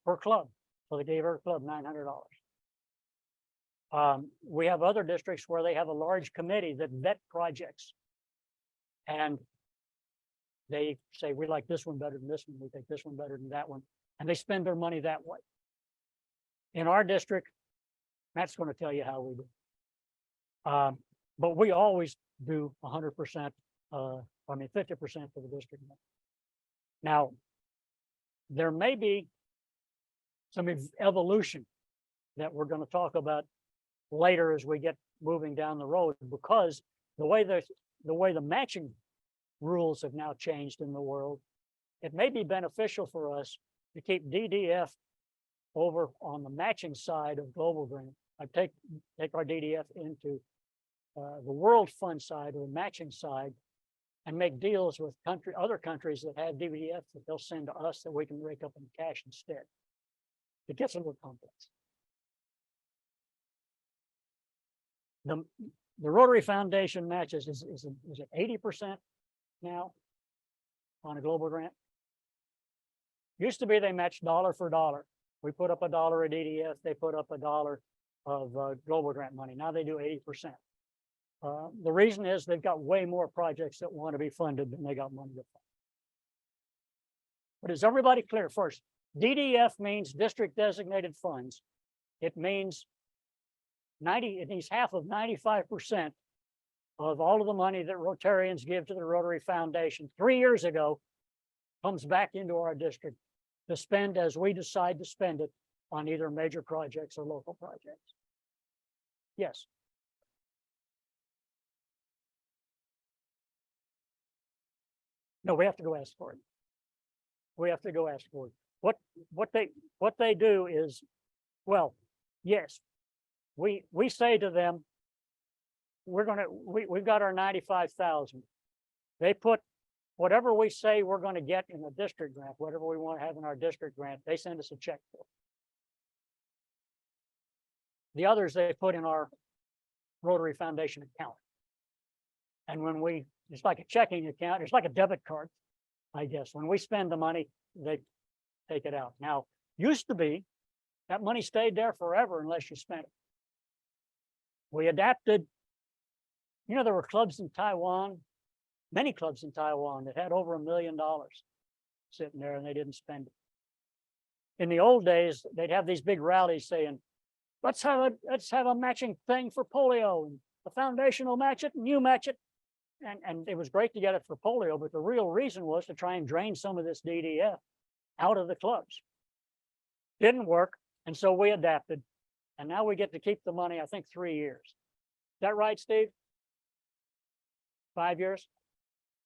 per club. So they gave every club $900. We have other districts where they have a large committee that vet projects. And they say, we like this one better than this one. We think this one better than that one. And they spend their money that way. In our district, Matt's going to tell you how we do. But we always do 100%, 50% for the district. Now, there may be some evolution that we're going to talk about later as we get moving down the road, because the way the matching rules have now changed in the world, it may be beneficial for us to keep DDF over on the matching side of global grant. I take our DDF into the World Fund side or the matching side and make deals with other countries that have DDF that they'll send to us that we can rake up in cash instead. It gets a little complex. The Rotary Foundation matches is it 80% now on a global grant? Used to be they matched dollar for dollar. We put up $1 at DDF, they put up $1 of global grant money. Now they do 80%. The reason is they've got way more projects that want to be funded than they got money to fund. But is everybody clear? First, DDF means district designated funds. It means half of 95% of all of the money that Rotarians give to the Rotary Foundation 3 years ago comes back into our district to spend as we decide to spend it on either major projects or local projects. Yes. No, we have to go ask for it. We have to go ask for it. What they do is, well, yes, we say to them, we've got our 95,000. They put whatever we say we're going to get in the district grant, whatever we want to have in our district grant, they send us a check for. The others they put in our Rotary Foundation account. And when it's like a checking account, it's like a debit card, I guess. When we spend the money, they take it out. Now, used to be that money stayed there forever unless you spent it. We adapted. You know, there were clubs in Taiwan, many clubs in Taiwan that had over $1 million sitting there and they didn't spend it. In the old days, they'd have these big rallies saying, let's have a matching thing for polio, and the foundation will match it and you match it. and it was great to get it for polio, but the real reason was to try and drain some of this DDF out of the clubs. Didn't work, and so we adapted, and now we get to keep the money, I think, 3 years. Is that right, Steve? 5 years?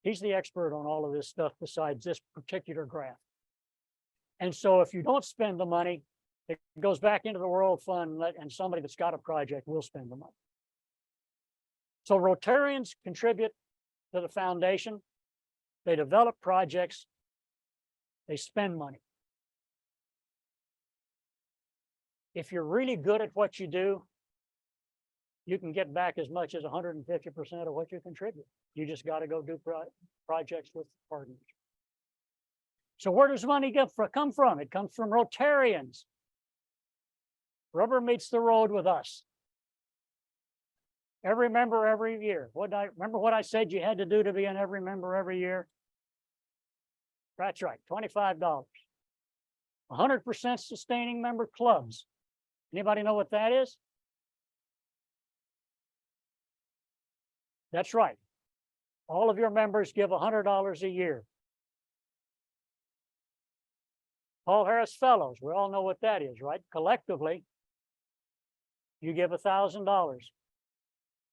He's the expert on all of this stuff besides this particular graph. And so if you don't spend the money, it goes back into the World Fund, and somebody that's got a project will spend the money. So Rotarians contribute to the foundation. They develop projects. They spend money. If you're really good at what you do, you can get back as much as 150% of what you contribute. You just got to go do projects with partners. So where does money come from? It comes from Rotarians. Rubber meets the road with us. Every member every year. Remember what I said you had to do to be an every member every year? That's right, $25. 100% sustaining member clubs. Anybody know what that is? That's right. All of your members give $100 a year. Paul Harris Fellows, we all know what that is, right? Collectively, you give $1,000.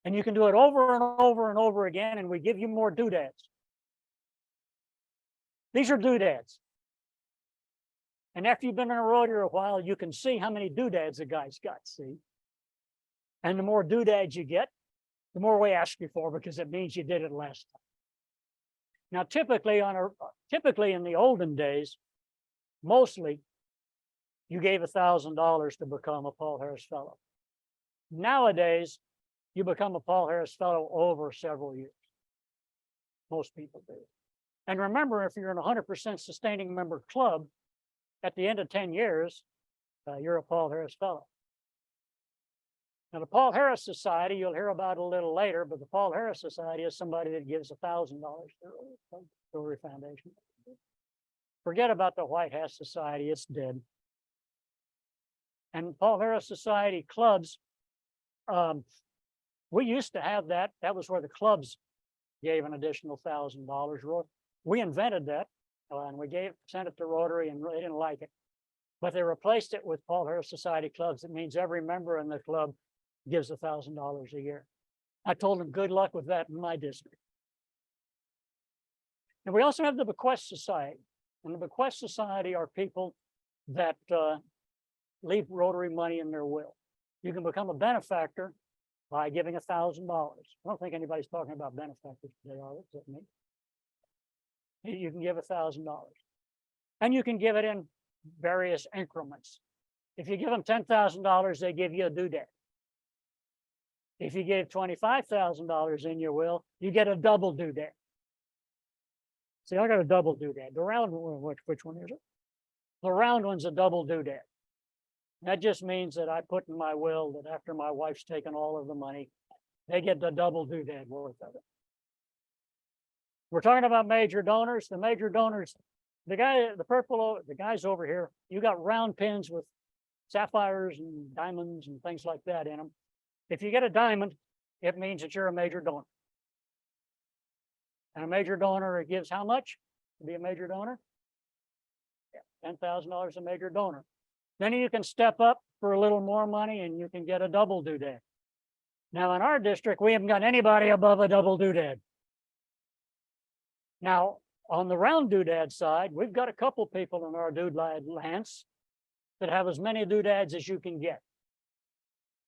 And you can do it over and over and over again, and we give you more doodads. These are doodads. And after you've been in a Rotary a while, you can see how many doodads a guy's got, see? And the more doodads you get, the more we ask you for, because it means you did it last time. Now, typically in the olden days, mostly you gave $1,000 to become a Paul Harris Fellow. Nowadays, you become a Paul Harris Fellow over several years. Most people do. And remember, if you're in a 100% sustaining member club, at the end of 10 years, you're a Paul Harris Fellow. Now, the Paul Harris Society, you'll hear about it a little later, but the Paul Harris Society is somebody that gives $1,000 to the Rotary Foundation. Forget about the White Hat Society, it's dead. And Paul Harris Society clubs, we used to have that. That was where the clubs gave an additional $1,000. We invented that, and we sent it to Rotary, and they didn't like it. But they replaced it with Paul Harris Society clubs. It means every member in the club gives $1,000 a year. I told them good luck with that in my district. And we also have the Bequest Society. And the Bequest Society are people that leave Rotary money in their will. You can become a benefactor by giving $1,000. I don't think anybody's talking about benefactors today, are they? Except me. You can give $1,000. And you can give it in various increments. If you give them $10,000, they give you a doodad. If you give $25,000 in your will, you get a double doodad. See, I got a double doodad. The round one, which one is it? The round one's a double doodad. That just means that I put in my will that after my wife's taken all of the money, they get the double doodad worth of it. We're talking about major donors. The major donors, the guys over here, you got round pins with sapphires and diamonds and things like that in them. If you get a diamond, it means that you're a major donor. And a major donor, it gives how much to be a major donor? Yeah, $10,000 a major donor. Then you can step up for a little more money and you can get a double doodad. Now in our district, we haven't got anybody above a double doodad. Now, on the round doodad side, we've got a couple people in our doodad lance that have as many doodads as you can get.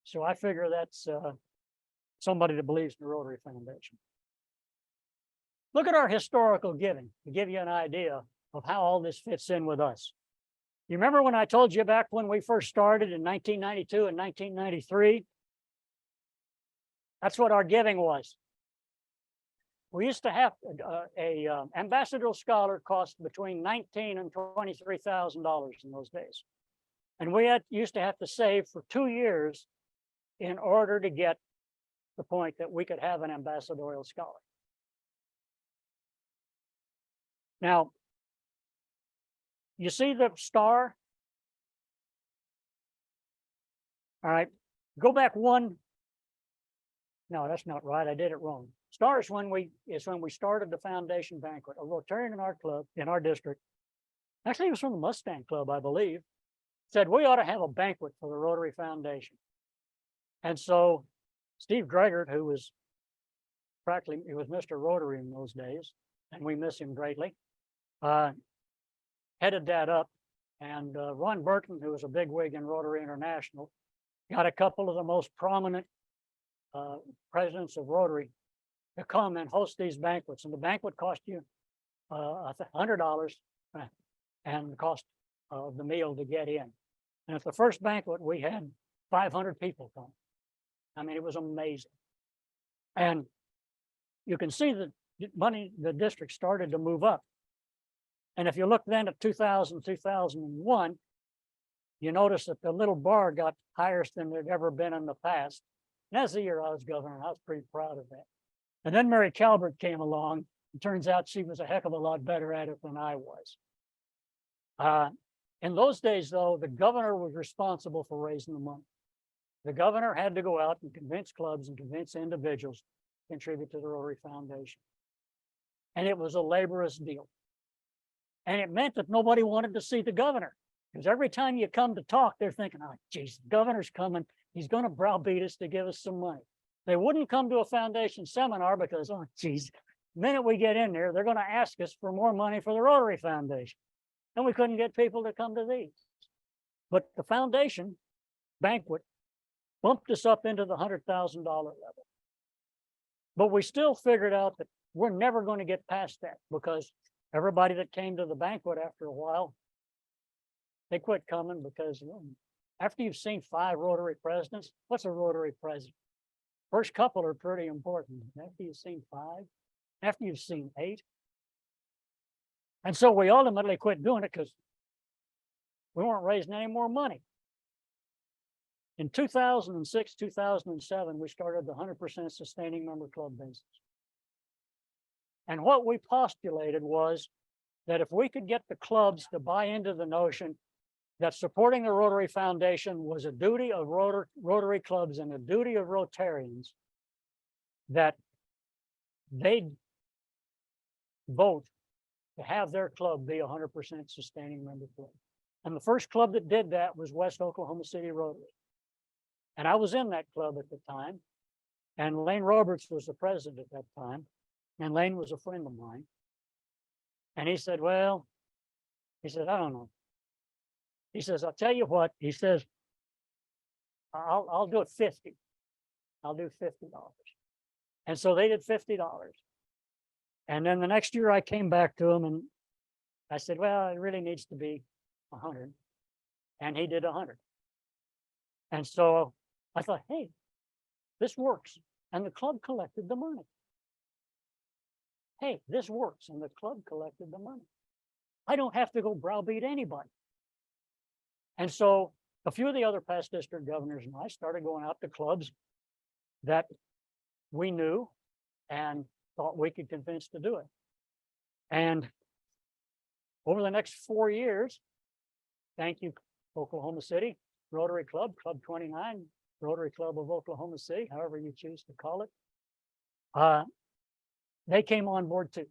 So I figure that's somebody that believes in the Rotary Foundation. Look at our historical giving to give you an idea of how all this fits in with us. You remember when I told you back when we first started in 1992 and 1993? That's what our giving was. We used to have a ambassadorial scholar cost between $19,000 and $23,000 in those days. And we used to have to save for 2 years in order to get the point that we could have an ambassadorial scholar. Now, you see the star? All right, go back one. No, that's not right. I did it wrong. Starts when we started the foundation banquet. A Rotarian in our club, in our district, actually, it was from the Mustang Club, I believe, said we ought to have a banquet for the Rotary Foundation. And so Steve Dregert, who was practically, he was Mr. Rotary in those days, and we miss him greatly, headed that up. And Ron Burton, who was a bigwig in Rotary International, got a couple of the most prominent presidents of Rotary to come and host these banquets. And the banquet cost you $100 and the cost of the meal to get in. And at the first banquet, we had 500 people come. I mean, it was amazing. And you can see that the district started to move up. And if you look then at 2000, 2001, you notice that the little bar got higher than it had ever been in the past. And that's the year I was governor, and I was pretty proud of that. And then Mary Calvert came along. It turns out she was a heck of a lot better at it than I was. In those days, though, the governor was responsible for raising the money. The governor had to go out and convince clubs and convince individuals to contribute to the Rotary Foundation. And it was a laborious deal. And it meant that nobody wanted to see the governor, because every time you come to talk, they're thinking, oh, geez, the governor's coming. He's going to browbeat us to give us some money. They wouldn't come to a foundation seminar because, oh, geez, the minute we get in there, they're going to ask us for more money for the Rotary Foundation. And we couldn't get people to come to these. But the foundation banquet bumped us up into the $100,000 level. But we still figured out that we're never going to get past that, because everybody that came to the banquet after a while, they quit coming, because after you've seen 5 Rotary presidents, what's a Rotary president? First couple are pretty important. After you've seen 5, after you've seen 8. And so we ultimately quit doing it because we weren't raising any more money. In 2006, 2007, we started the 100% sustaining member club basis. And what we postulated was that if we could get the clubs to buy into the notion that supporting the Rotary Foundation was a duty of Rotary clubs and a duty of Rotarians, that they'd vote to have their club be a 100% sustaining member club. And the first club that did that was West Oklahoma City Rotary. And I was in that club at the time. And Lane Roberts was the president at that time. And Lane was a friend of mine. And he said, well, he said, I don't know. He says, I'll tell you what, he says, I'll do it 50. I'll do $50. And so they did $50. And then the next year I came back to him and I said, well, it really needs to be 100. And he did 100. And so I thought, hey, this works. And the club collected the money. Hey, this works. And the club collected the money. I don't have to go browbeat anybody. And so a few of the other past district governors and I started going out to clubs that we knew and thought we could convince to do it. And over the next 4 years, thank you, Oklahoma City Rotary Club, Club 29, Rotary Club of Oklahoma City, however you choose to call it, they came on board too.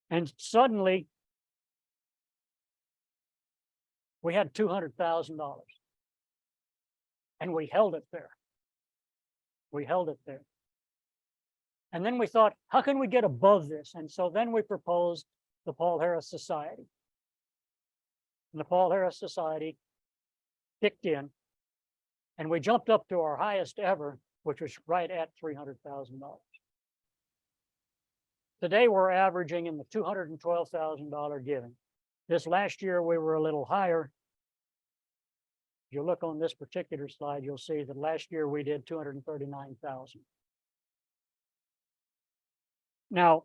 And suddenly, we had $200,000. And we held it there. We held it there. And then we thought, how can we get above this? And so then we proposed the Paul Harris Society. And the Paul Harris Society kicked in, and we jumped up to our highest ever, which was right at $300,000. Today, we're averaging in the $212,000 giving. This last year, we were a little higher. If you look on this particular slide, you'll see that last year we did $239,000. Now,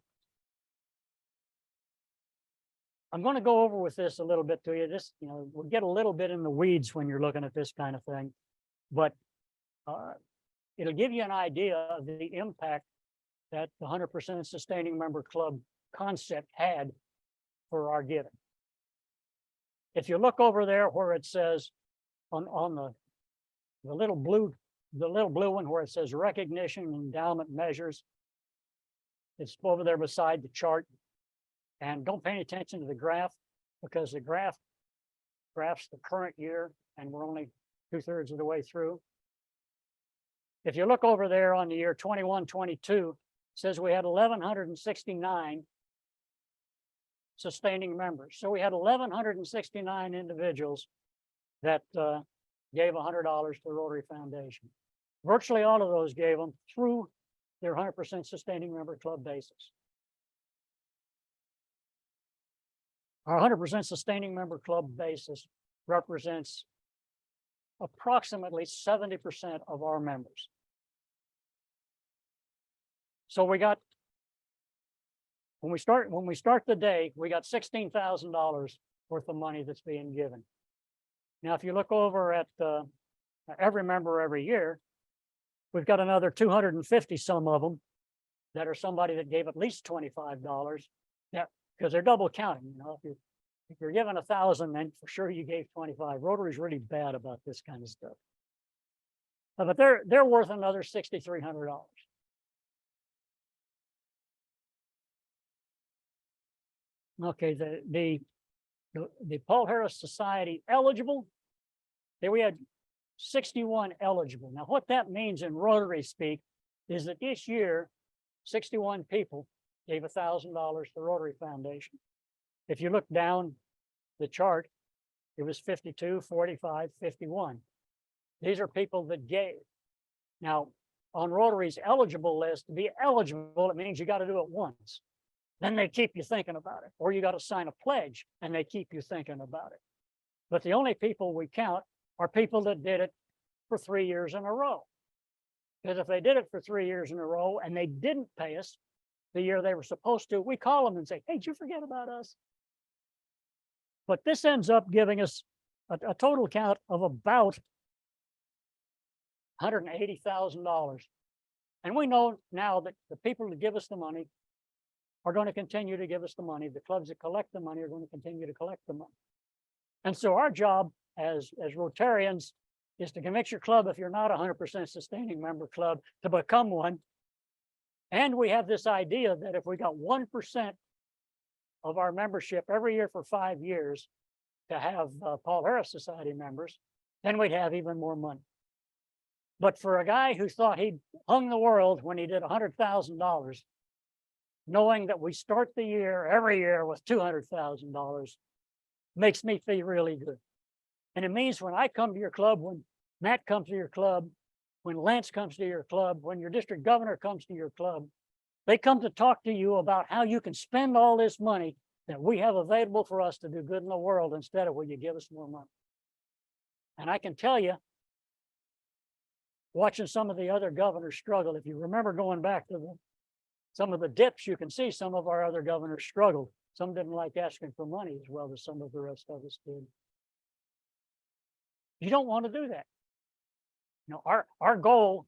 I'm going to go over with this a little bit to you. This, we'll get a little bit in the weeds when you're looking at this kind of thing, but it'll give you an idea of the impact that the 100% sustaining member club concept had for our giving. If you look over there where it says on the little blue the little blue one where it says recognition and endowment measures. It's over there beside the chart. And don't pay any attention to the graph because the graphs the current year and we're only 2/3 of the way through. If you look over there on the year 21-22, it says we had 1,169 sustaining members. So we had 1,169 individuals that gave $100 to the Rotary Foundation. Virtually all of those gave them through their 100% sustaining member club basis. Our 100% sustaining member club basis represents approximately 70% of our members. So we got, when we start the day, we got $16,000 worth of money that's being given. Now, if you look over at every member every year, we've got another 250 some of them that are somebody that gave at least $25. That because they're double counting. You know, if you're given 1,000, then for sure you gave 25. Rotary's really bad about this kind of stuff. But they're worth another $6,300. Okay, the Paul Harris Society eligible, there we had 61 eligible. Now, what that means in Rotary speak is that this year, 61 people gave $1,000 to the Rotary Foundation. If you look down the chart, it was 52, 45, 51. These are people that gave. Now, on Rotary's eligible list, to be eligible, it means you got to do it once. Then they keep you thinking about it. Or you got to sign a pledge and they keep you thinking about it. But the only people we count are people that did it for 3 years in a row. Because if they did it for 3 years in a row and they didn't pay us the year they were supposed to, we call them and say, hey, did you forget about us? But this ends up giving us a total count of about $180,000. And we know now that the people that give us the money are going to continue to give us the money. The clubs that collect the money are going to continue to collect the money. And so our job as Rotarians is to convince your club, if you're not a 100% sustaining member club, to become one. And we have this idea that if we got 1% of our membership every year for 5 years to have Paul Harris Society members, then we'd have even more money. But for a guy who thought he'd hung the world when he did $100,000, knowing that we start the year every year with $200,000 makes me feel really good. And it means when I come to your club, when Matt comes to your club, when Lance comes to your club, when your district governor comes to your club, they come to talk to you about how you can spend all this money that we have available for us to do good in the world instead of will you give us more money. And I can tell you, watching some of the other governors struggle, if you remember going back to some of the dips, you can see some of our other governors struggled. Some didn't like asking for money as well as some of the rest of us did. You don't want to do that. You know, our goal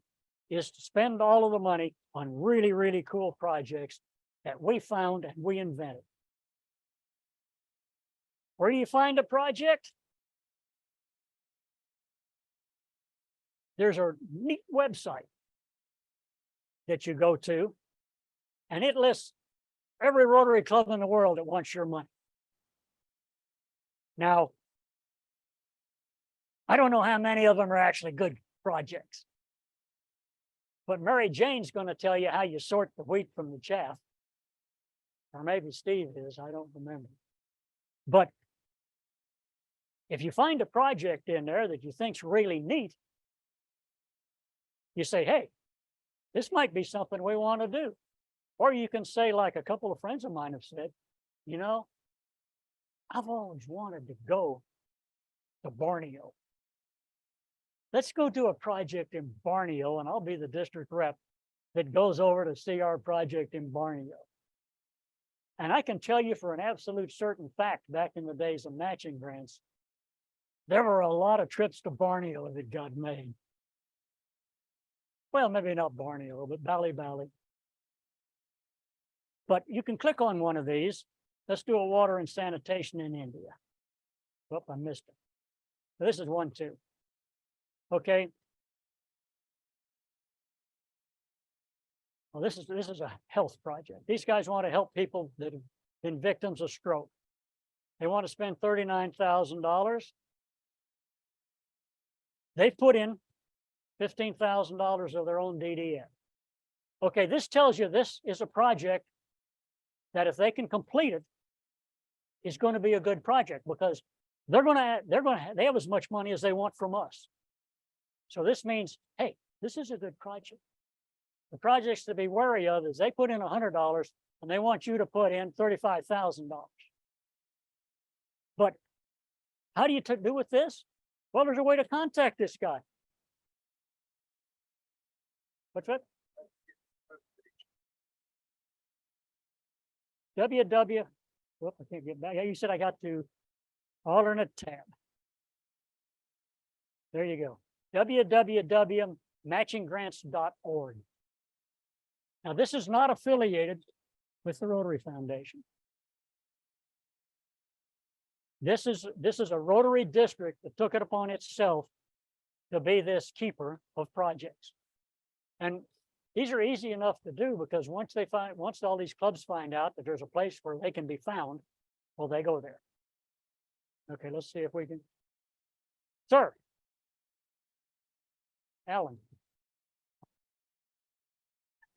is to spend all of the money on really, really cool projects that we found and we invented. Where do you find a project? There's a neat website that you go to, and it lists every Rotary club in the world that wants your money. Now, I don't know how many of them are actually good projects, but Mary Jane's going to tell you how you sort the wheat from the chaff, or maybe Steve is, I don't remember. But if you find a project in there that you think's really neat, you say, hey, this might be something we want to do. Or you can say, like a couple of friends of mine have said, you know, I've always wanted to go to Borneo. Let's go do a project in Borneo, and I'll be the district rep that goes over to see our project in Borneo. And I can tell you for an absolute certain fact, back in the days of matching grants, there were a lot of trips to Borneo that got made. Well, maybe not Borneo, but Bali Bali. But you can click on one of these. Let's do a water and sanitation in India. Oh, I missed it. This is one too. Okay. Well, this is a health project. These guys want to help people that have been victims of stroke. They want to spend $39,000. They put in $15,000 of their own DDF. Okay, this tells you this is a project that if they can complete it, is going to be a good project because they have as much money as they want from us. So this means, hey, this is a good project. The projects to be wary of is they put in $100 and they want you to put in $35,000. But how do you do with this? Well, there's a way to contact this guy. What's that? Whoop, I can't get back. Yeah, you said I got to alternate tab. There you go. www.matchinggrants.org. Now, this is not affiliated with the Rotary Foundation. This is a Rotary district that took it upon itself to be this keeper of projects. And these are easy enough to do because once all these clubs find out that there's a place where they can be found, well, they go there. Okay, let's see if we can. Sir. Alan.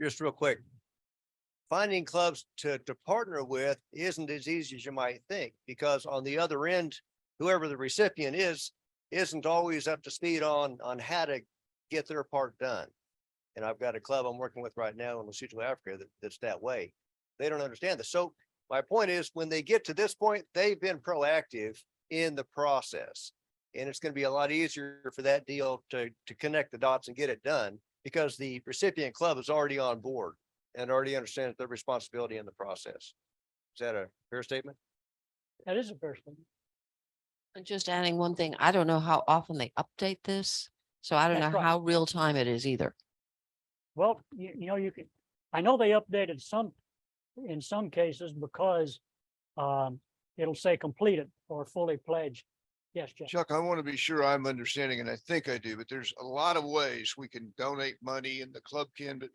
Just real quick. Finding clubs to partner with isn't as easy as you might think, because on the other end, whoever the recipient isn't always up to speed on how to get their part done. And I've got a club I'm working with right now in Lesotho, Africa, that's that way. They don't understand this. So my point is, when they get to this point, they've been proactive in the process. And it's going to be a lot easier for that deal to connect the dots and get it done because the recipient club is already on board and already understands their responsibility in the process. Is that a fair statement? That is a fair statement. And just adding one thing, I don't know how often they update this, so I don't That's know right. how real time it is either. Well, you know, you can, I know they updated in some cases because it'll say completed or fully pledged. Yes, Jeff. Chuck, I want to be sure I'm understanding, and I think I do, but there's a lot of ways we can donate money and the club can, but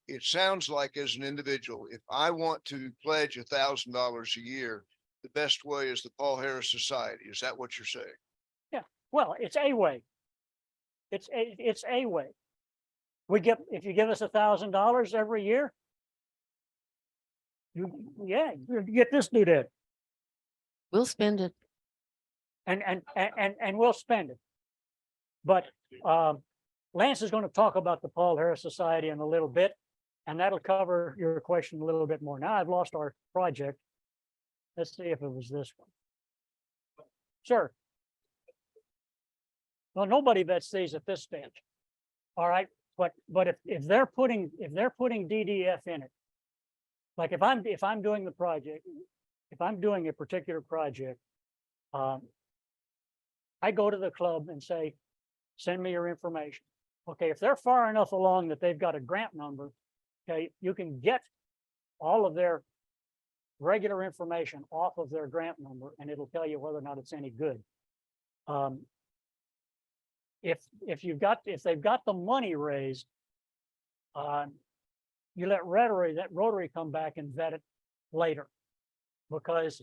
it sounds like as an individual, if I want to pledge $1,000 a year, the best way is the Paul Harris Society. Is that what you're saying? Yeah, well, it's a way. It's a way. If you give us $1,000 every year, you get this doodad. We'll spend it. And we'll spend it. But Lance is going to talk about the Paul Harris Society in a little bit, and that'll cover your question a little bit more. Now I've lost our project. Let's see if it was this one. Sure. Well, nobody vets these at this stage. All right, but if they're putting DDF in it, like if I'm doing the project, if I'm doing a particular project, I go to the club and say, send me your information. Okay, if they're far enough along that they've got a grant number, okay, you can get all of their regular information off of their grant number and it'll tell you whether or not it's any good. If they've got the money raised, you let Rotary come back and vet it later, because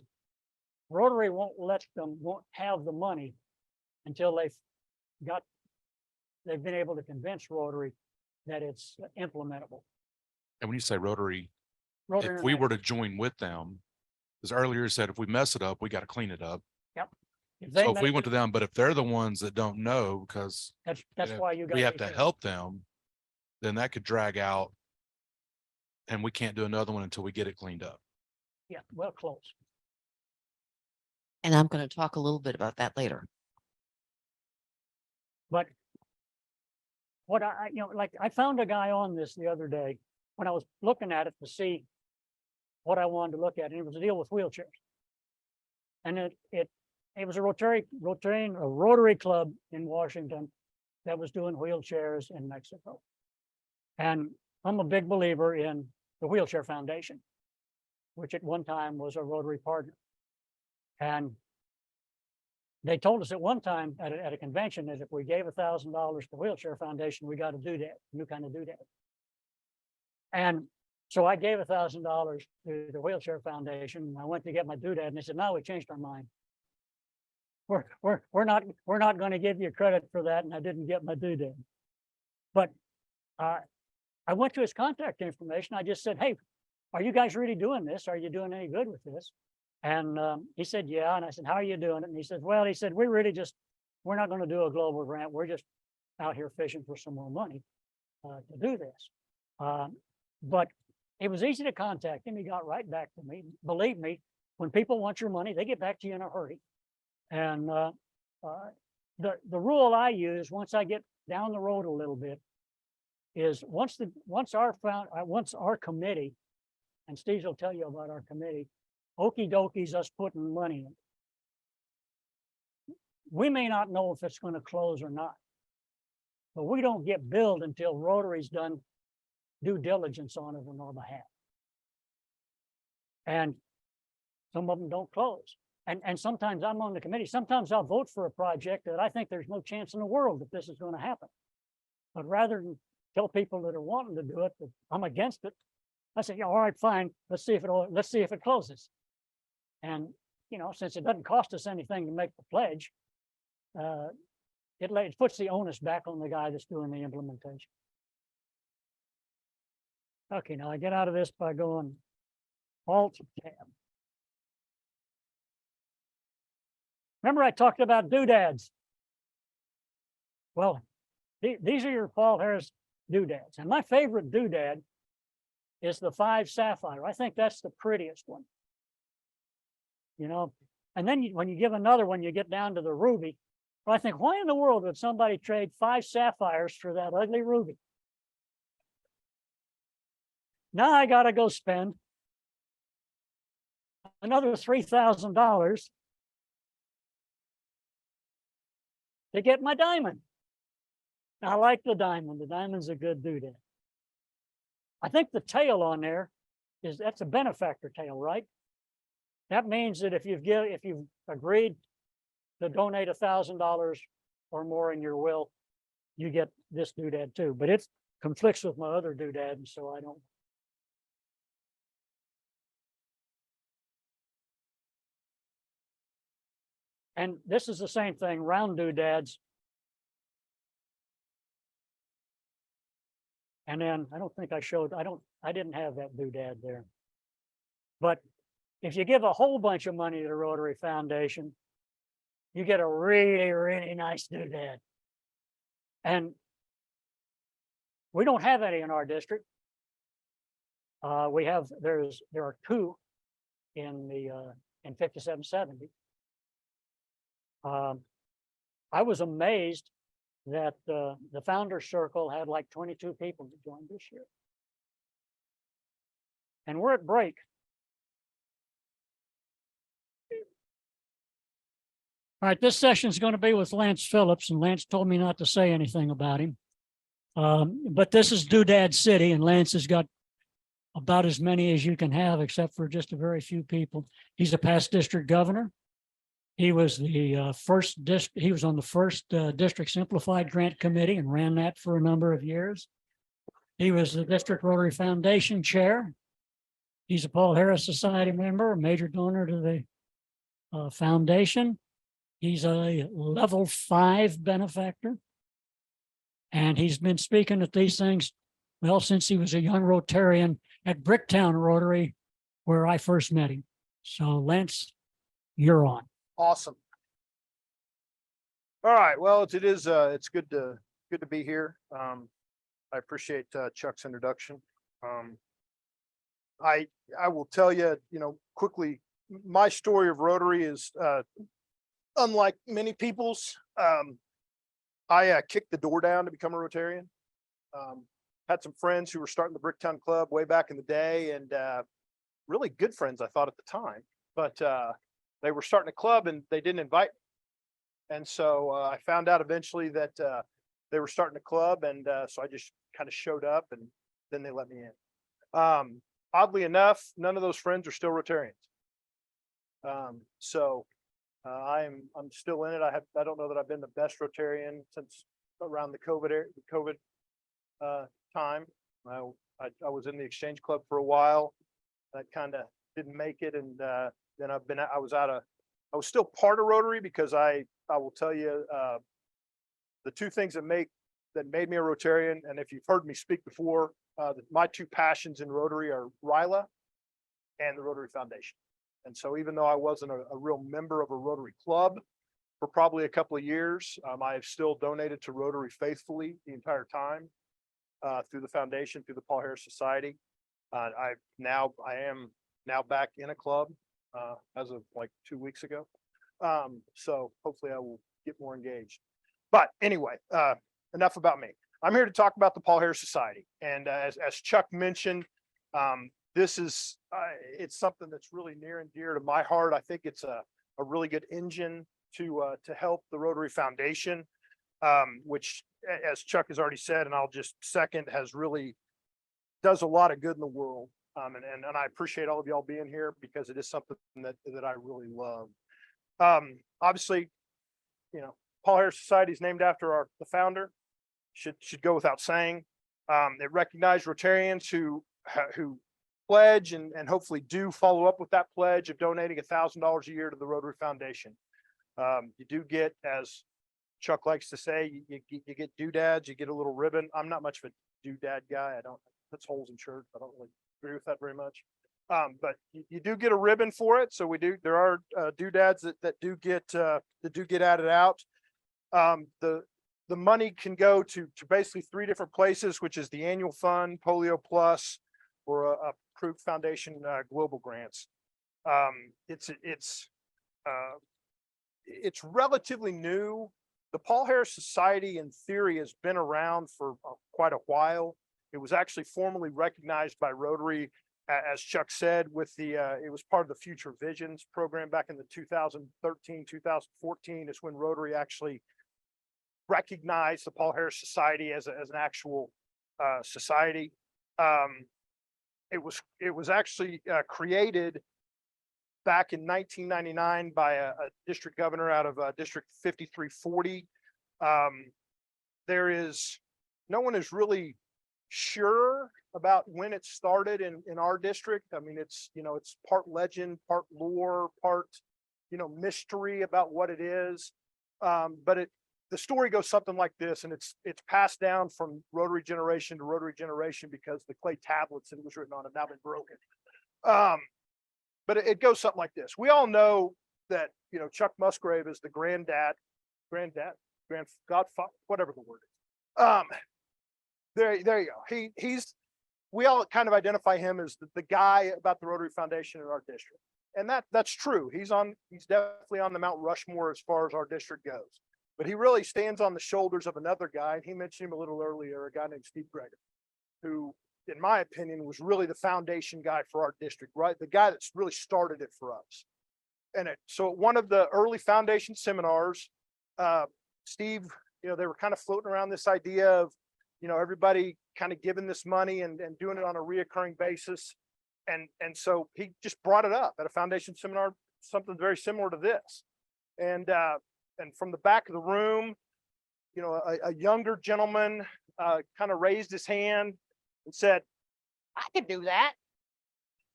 Rotary won't have the money until they've been able to convince Rotary that it's implementable. And when you say Rotary, Rotary if we were to join with them, as earlier said, if we mess it up, we got to clein it up. Yep. So if we went to them, but if they're the ones that don't know, because that's why you got. we have to help them, then that could drag out. And we can't do another one until we get it cleaned up. Yeah, well, close. And I'm going to talk a little bit about that later. But what I found a guy on this the other day when I was looking at it to see what I wanted to look at, and it was a deal with wheelchairs. And it was a Rotary club in Washington that was doing wheelchairs in Mexico. And I'm a big believer in the Wheelchair Foundation, which at one time was a Rotary partner. And they told us at one time at a convention that if we gave $1,000 to Wheelchair Foundation, we got to do that, new kind of do that. And So I gave $1,000 to the Wheelchair Foundation, and I went to get my doodad, and they said, no, we changed our mind. We're not going to give you credit for that, and I didn't get my doodad. But I went to his contact information. I just said, hey, are you guys really doing this? Are you doing any good with this? And he said, yeah. And I said, how are you doing it? And he said, well, we're not going to do a global grant. We're just out here fishing for some more money to do this. But it was easy to contact him. He got right back to me. Believe me, when people want your money, they get back to you in a hurry. And the rule I use once I get down the road a little bit is once our committee, and Steve will tell you about our committee, okie dokies us putting money in. We may not know if it's going to close or not, but we don't get billed until Rotary's done due diligence on it on our behalf. And some of them don't close. And sometimes I'm on the committee. Sometimes I'll vote for a project that I think there's no chance in the world that this is going to happen. But rather than tell people that are wanting to do it that I'm against it, I say, yeah, all right, fine. Let's see if it closes. And since it doesn't cost us anything to make the pledge, it puts the onus back on the guy that's doing the implementation. Okay, now I get out of this by going Alt Tab. Remember I talked about doodads. Well, these are your Paul Harris doodads. And my favorite doodad is the 5 sapphire. I think that's the prettiest one. And then when you give another one, you get down to the ruby. Well, I think, why in the world would somebody trade 5 sapphires for that ugly ruby? Now I got to go spend another $3,000 to get my diamond. I like the diamond. The diamond's a good doodad. I think the tail on there that's a benefactor tail, right? That means that if you've agreed to donate $1,000 or more in your will, you get this doodad too. But it conflicts with my other doodad, and so I don't. And this is the same thing, round doodads. And then I don't think I didn't have that doodad there. But if you give a whole bunch of money to the Rotary Foundation, you get a really, really nice doodad. And we don't have any in our district. There are 2 in 5770. I was amazed that the Founders Circle had like 22 people that joined this year. And we're at break. All right, this session is going to be with Lance Phillips, and Lance told me not to say anything about him. But this is Doodad City, and Lance has got about as many as you can have, except for just a very few people. He's a past district governor. He was on the first district simplified grant committee and ran that for a number of years. He was the District Rotary Foundation chair. He's a Paul Harris Society member, a major donor to the foundation. He's a level 5 benefactor. And he's been speaking at these things, well, since he was a young Rotarian at Bricktown Rotary, where I first met him. So Lance, you're on. Awesome. All right. Well, it's good to be here. I appreciate Chuck's introduction. I will tell you, quickly, my story of Rotary is unlike many people's. I kicked the door down to become a Rotarian. Had some friends who were starting the Bricktown Club way back in the day, and really good friends, I thought at the time, but they were starting a club and they didn't invite me. And so I found out eventually that they were starting a club, and so I just kind of showed up, and then they let me in. Oddly enough, none of those friends are still Rotarians. So I'm still in it. I don't know that I've been the best Rotarian since around the COVID time. I was in the Exchange Club for a while. I kind of didn't make it, and then I was still part of Rotary because I will tell you, the two things that made me a Rotarian, and if you've heard me speak before, my two passions in Rotary are RILA and the Rotary Foundation. And so even though I wasn't a real member of a Rotary club for probably a couple of years, I have still donated to Rotary faithfully the entire time through the foundation, through the Paul Harris Society. I am now back in a club as of like 2 weeks ago. So hopefully I will get more engaged. But anyway, enough about me. I'm here to talk about the Paul Harris Society. And as Chuck mentioned, this is it's something that's really near and dear to my heart. I think it's a really good engine to help the Rotary Foundation, which, as Chuck has already said, and I'll just second, does a lot of good in the world. And I appreciate all of y'all being here because it is something that I really love. Obviously, Paul Harris Society is named after the founder. Should go without saying. It recognized Rotarians who pledge and hopefully do follow up with that pledge of donating $1,000 a year to the Rotary Foundation. You do get, as Chuck likes to say, you get doodads, you get a little ribbon. I'm not much of a doodad guy. I don't put holes in shirts. I don't really agree with that very much. But you do get a ribbon for it. So there are doodads that do get added out. The money can go to basically 3 different places, which is the annual fund, Polio Plus, or a Krug Foundation global grants. It's relatively new. The Paul Harris Society, in theory, has been around for quite a while. It was actually formally recognized by Rotary, as Chuck said, it was part of the Future Visions program back in the 2013, 2014 is when Rotary actually recognized the Paul Harris Society as an actual society. It was actually created back in 1999 by a district governor out of District 5340. No one is really sure about when it started in our district. I mean, it's part legend, part lore, part mystery about what it is. But the story goes something like this, and it's passed down from Rotary generation to Rotary generation because the clay tablets that it was written on have now been broken. But it goes something like this. We all know that Chuck Musgrave is the godfather, whatever the word is. There you go. We all kind of identify him as the guy about the Rotary Foundation in our district, and that's true. He's definitely on the Mount Rushmore as far as our district goes. But he really stands on the shoulders of another guy, and he mentioned him a little earlier, a guy named Steve Greger, who, in my opinion, was really the foundation guy for our district, right? The guy that's really started it for us. And so at one of the early foundation seminars, Steve, they were kind of floating around this idea of, everybody kind of giving this money and doing it on a reoccurring basis. And so he just brought it up at a foundation seminar, something very similar to this. And from the back of the room, a younger gentleman kind of raised his hand and said, "I can do that."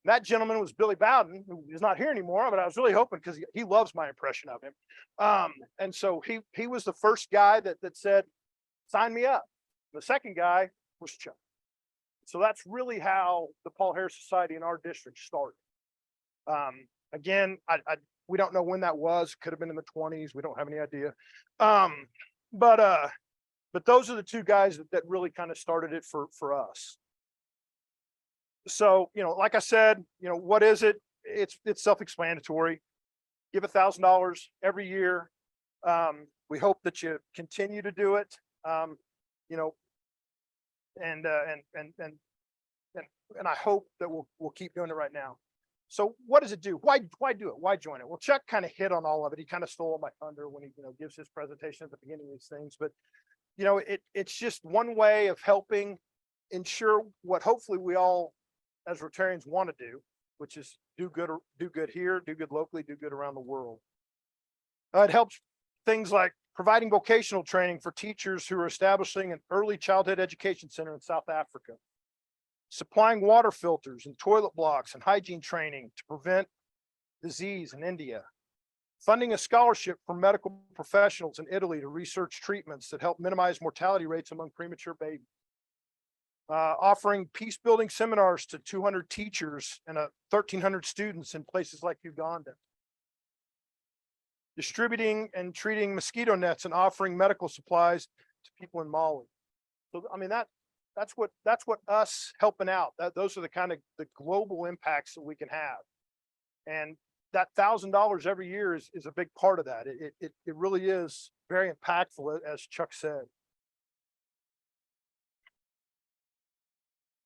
And that gentleman was Billy Bowden, who is not here anymore, but I was really hoping because he loves my impression of him. And so he was the first guy that said, "Sign me up." The second guy was Chuck. So that's really how the Paul Harris Society in our district started. Again, we don't know when that was. Could have been in the 20s. We don't have any idea. But those are the two guys that really kind of started it for us. So, like I said, what is it? It's self-explanatory. Give $1,000 every year. We hope that you continue to do it. And I hope that we'll keep doing it right now. So what does it do? Why do it? Why join it? Well, Chuck kind of hit on all of it. He kind of stole my thunder when he, gives his presentation at the beginning of these things. But, it's just one way of helping ensure what hopefully we all as Rotarians want to do, which is do good here, do good locally, do good around the world. It helps things like providing vocational training for teachers who are establishing an early childhood education center in South Africa. supplying water filters and toilet blocks and hygiene training to prevent disease in India, funding a scholarship for medical professionals in Italy to research treatments that help minimize mortality rates among premature babies, offering peace building seminars to 200 teachers and 1,300 students in places like Uganda, distributing and treating mosquito nets and offering medical supplies to people in Mali. So, I mean, that's what us helping out, those are the kind of the global impacts that we can have. And that $1,000 every year is a big part of that. It really is very impactful, as Chuck said.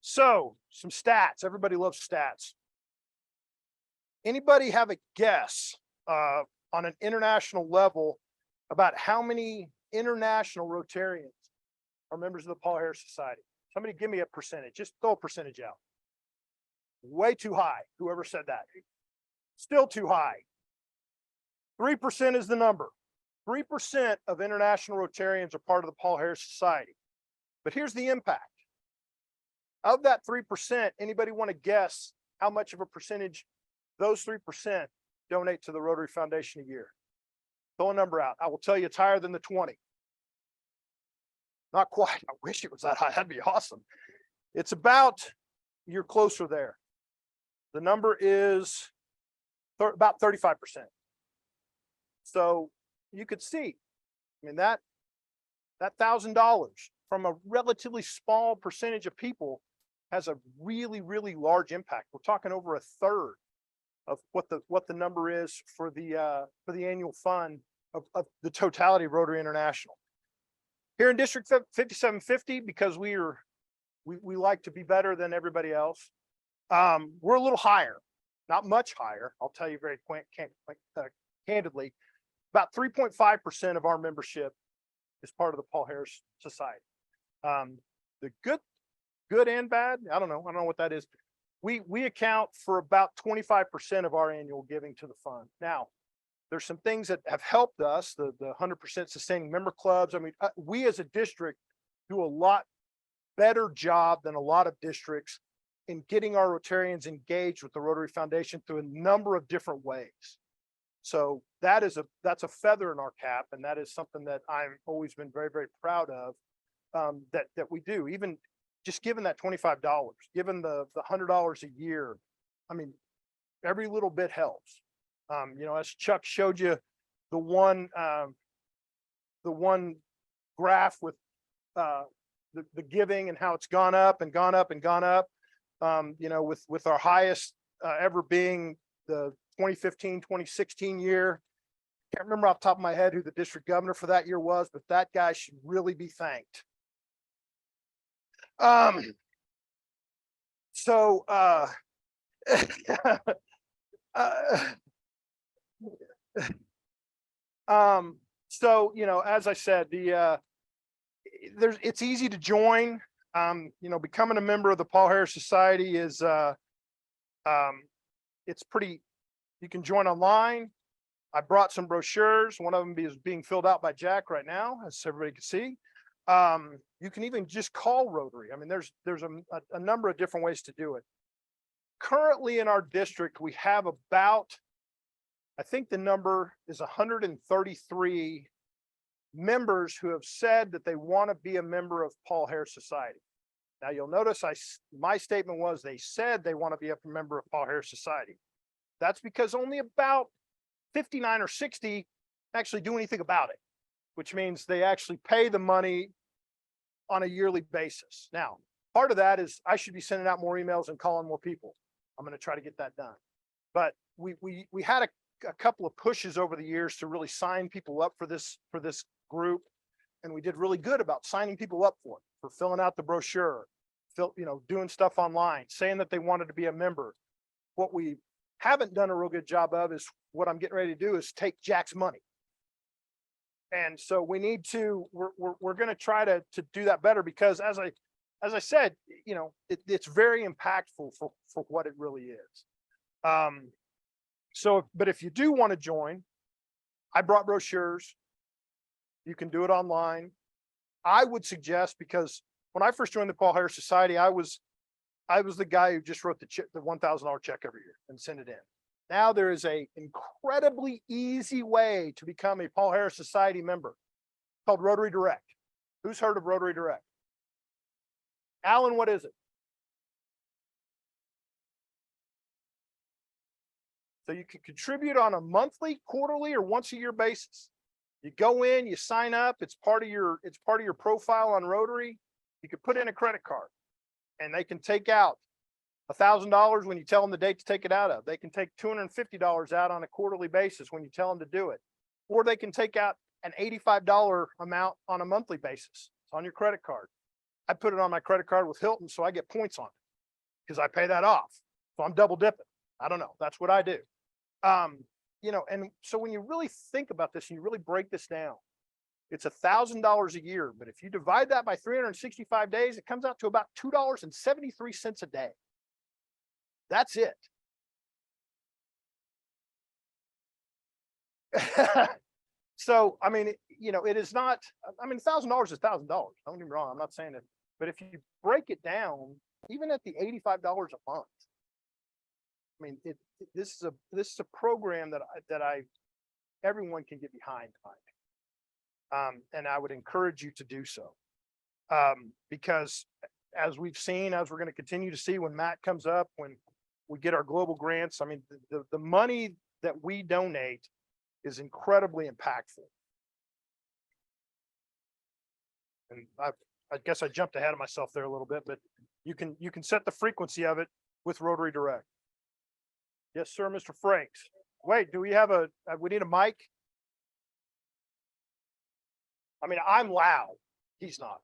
So some stats, everybody loves stats. Anybody have a guess on an international level about how many international Rotarians are members of the Paul Harris Society? Somebody give me a percentage, just throw a percentage out. Way too high, whoever said that. Still too high. 3% is the number. 3% of international Rotarians are part of the Paul Harris Society. But here's the impact. Of that 3%, anybody want to guess how much of a percentage those 3% donate to the Rotary Foundation a year? Throw a number out. I will tell you it's higher than the 20. Not quite. I wish it was that high. That'd be awesome. It's about, you're closer there. The number is about 35%. So you could see, I mean, that $1,000 from a relatively small percentage of people has a really, really large impact. We're talking over a third of what the number is for the annual fund of the totality of Rotary International. Here in District 5750, because we like to be better than everybody else, we're a little higher, not much higher. I'll tell you very candidly, about 3.5% of our membership is part of the Paul Harris Society. The good and bad, I don't know what that is. We account for about 25% of our annual giving to the fund. Now, there's some things that have helped us, the 100% sustaining member clubs. I mean, we as a district do a lot better job than a lot of districts in getting our Rotarians engaged with the Rotary Foundation through a number of different ways. So that's a feather in our cap, and that is something that I've always been very, very proud of, that we do. Even just given that $25, given the $100 a year, I mean, every little bit helps. You know, as Chuck showed you, the one graph with the giving and how it's gone up and gone up and gone up. You know, with our highest ever being the 2015, 2016 year. Can't remember off the top of my head who the district governor for that year was, but that guy should really be thanked. So, you know, as I said, it's easy to join. You know, becoming a member of the Paul Harris Society is, it's pretty, you can join online. I brought some brochures. One of them is being filled out by Jack right now, as everybody can see. You can even just call Rotary. I mean, there's a number of different ways to do it. Currently in our district, we have about, I think the number is 133 members who have said that they want to be a member of Paul Harris Society. Now you'll notice my statement was they said they want to be a member of Paul Harris Society. That's because only about 59 or 60 actually do anything about it, which means they actually pay the money on a yearly basis. Now, part of that is I should be sending out more emails and calling more people. I'm going to try to get that done. But we had a couple of pushes over the years to really sign people up for this group. And we did really good about signing people up for filling out the brochure, doing stuff online, saying that they wanted to be a member. What we haven't done a real good job of is what I'm getting ready to do is take Jack's money. And so we need to, we're going to try to do that better, because as I said, you know, it's very impactful for what it really is. But if you do want to join, I brought brochures. You can do it online. I would suggest, because when I first joined the Paul Harris Society, I was I was the guy who just wrote the check, the $1,000 check every year and sent it in. Now there is a incredibly easy way to become a Paul Harris Society member called Rotary Direct. Who's heard of Rotary Direct? Alan, what is it? So you can contribute on a monthly, quarterly, or once a year basis. You go in, you sign up, it's part of your profile on Rotary. You can put in a credit card and they can take out $1,000 when you tell them the date to take it out of. They can take $250 out on a quarterly basis when you tell them to do it. Or they can take out an $85 amount on a monthly basis. It's on your credit card. I put it on my credit card with Hilton, so I get points on it because I pay that off. So I'm double dipping. I don't know. That's what I do. You know, and so when you really think about this and you really break this down, it's $1,000 a year. But if you divide that by 365 days, it comes out to about $2.73 a day. That's it. So, I mean, you know, it is not, I mean, $1,000 is $1,000. Don't get me wrong. I'm not saying it, but if you break it down, even at the $85 a month, I mean, this is a program that everyone can get behind. And I would encourage you to do so. Because as we've seen, as we're going to continue to see when Matt comes up, when we get our global grants, I mean, the money that we donate is incredibly impactful. And I guess I jumped ahead of myself there a little bit, but you can set the frequency of it with Rotary Direct. Yes, sir, Mr. Franks. Wait, do we have we need a mic? I mean, I'm loud. He's not.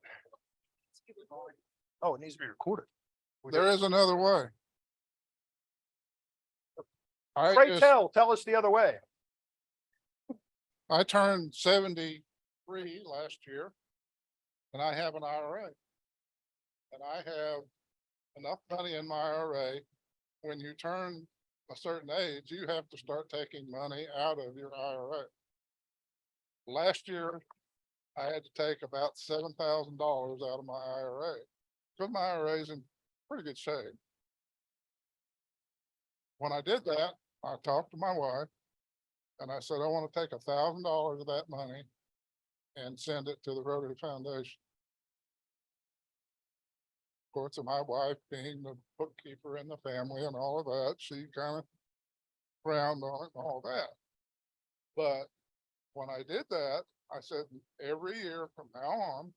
Oh, it needs to be recorded. There is another way. Pray tell us the other way. I turned 73 last year and I have an IRA. And I have enough money in my IRA. When you turn a certain age, you have to start taking money out of your IRA. Last year, I had to take about $7,000 out of my IRA. Because my IRA is in pretty good shape. When I did that, I talked to my wife and I said, I want to take $1,000 of that money and send it to the Rotary Foundation. Of course, my wife being the bookkeeper in the family and all of that, she kind of frowned on it and all that. But when I did that, I said, every year from now on,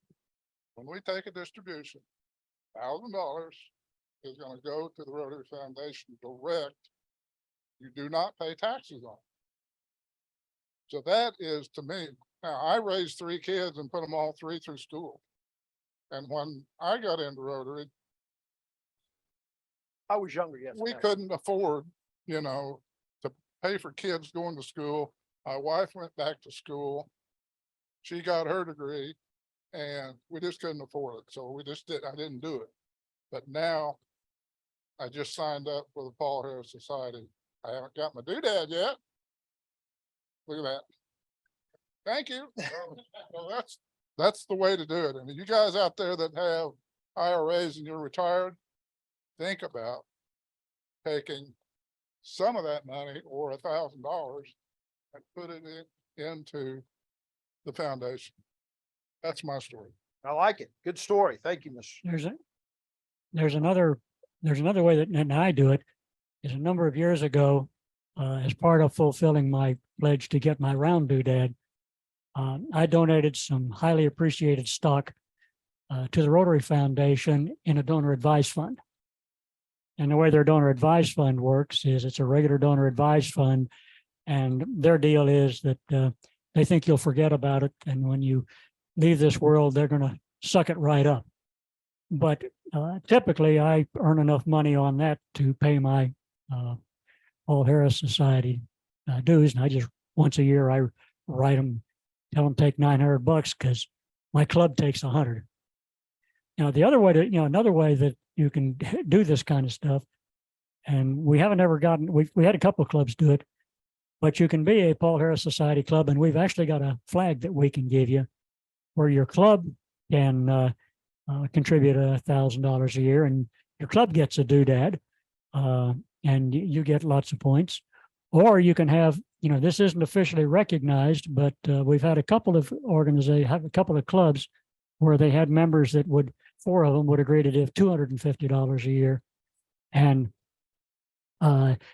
when we take a distribution, $1,000 is going to go to the Rotary Foundation direct. You do not pay taxes on it. So that is, to me, now I raised 3 kids and put them all 3 through school. And when I got into Rotary, I was younger, yes. we couldn't afford, you know, to pay for kids going to school. My wife went back to school. She got her degree and we just couldn't afford it. So I didn't do it. But now I just signed up for the Paul Harris Society. I haven't got my doodad yet. Look at that. Thank you. Well, that's the way to do it. And you guys out there that have IRAs and you're retired, think about taking some of that money or $1,000 and put it into the foundation. That's my story. I like it. Good story. Thank you, Mr. There's another way that and I do it is a number of years ago, as part of fulfilling my pledge to get my round doodad, I donated some highly appreciated stock to the Rotary Foundation in a donor advised fund. And the way their donor advised fund works is it's a regular donor advised fund. And their deal is that they think you'll forget about it. And when you leave this world, they're going to suck it right up. But typically I earn enough money on that to pay my Paul Harris Society dues. And I just once a year, I write them, tell them take $900 because my club takes 100. Now, the other way to, another way that you can do this kind of stuff, and we haven't ever gotten, we had a couple of clubs do it, but you can be a Paul Harris Society club, and we've actually got a flag that we can give you where your club can contribute $1,000 a year, and your club gets a doodad, and you get lots of points. Or you can have, this isn't officially recognized, but we've had a couple of have a couple of clubs where they had members that would, 4 of them would agree to give $250 a year. And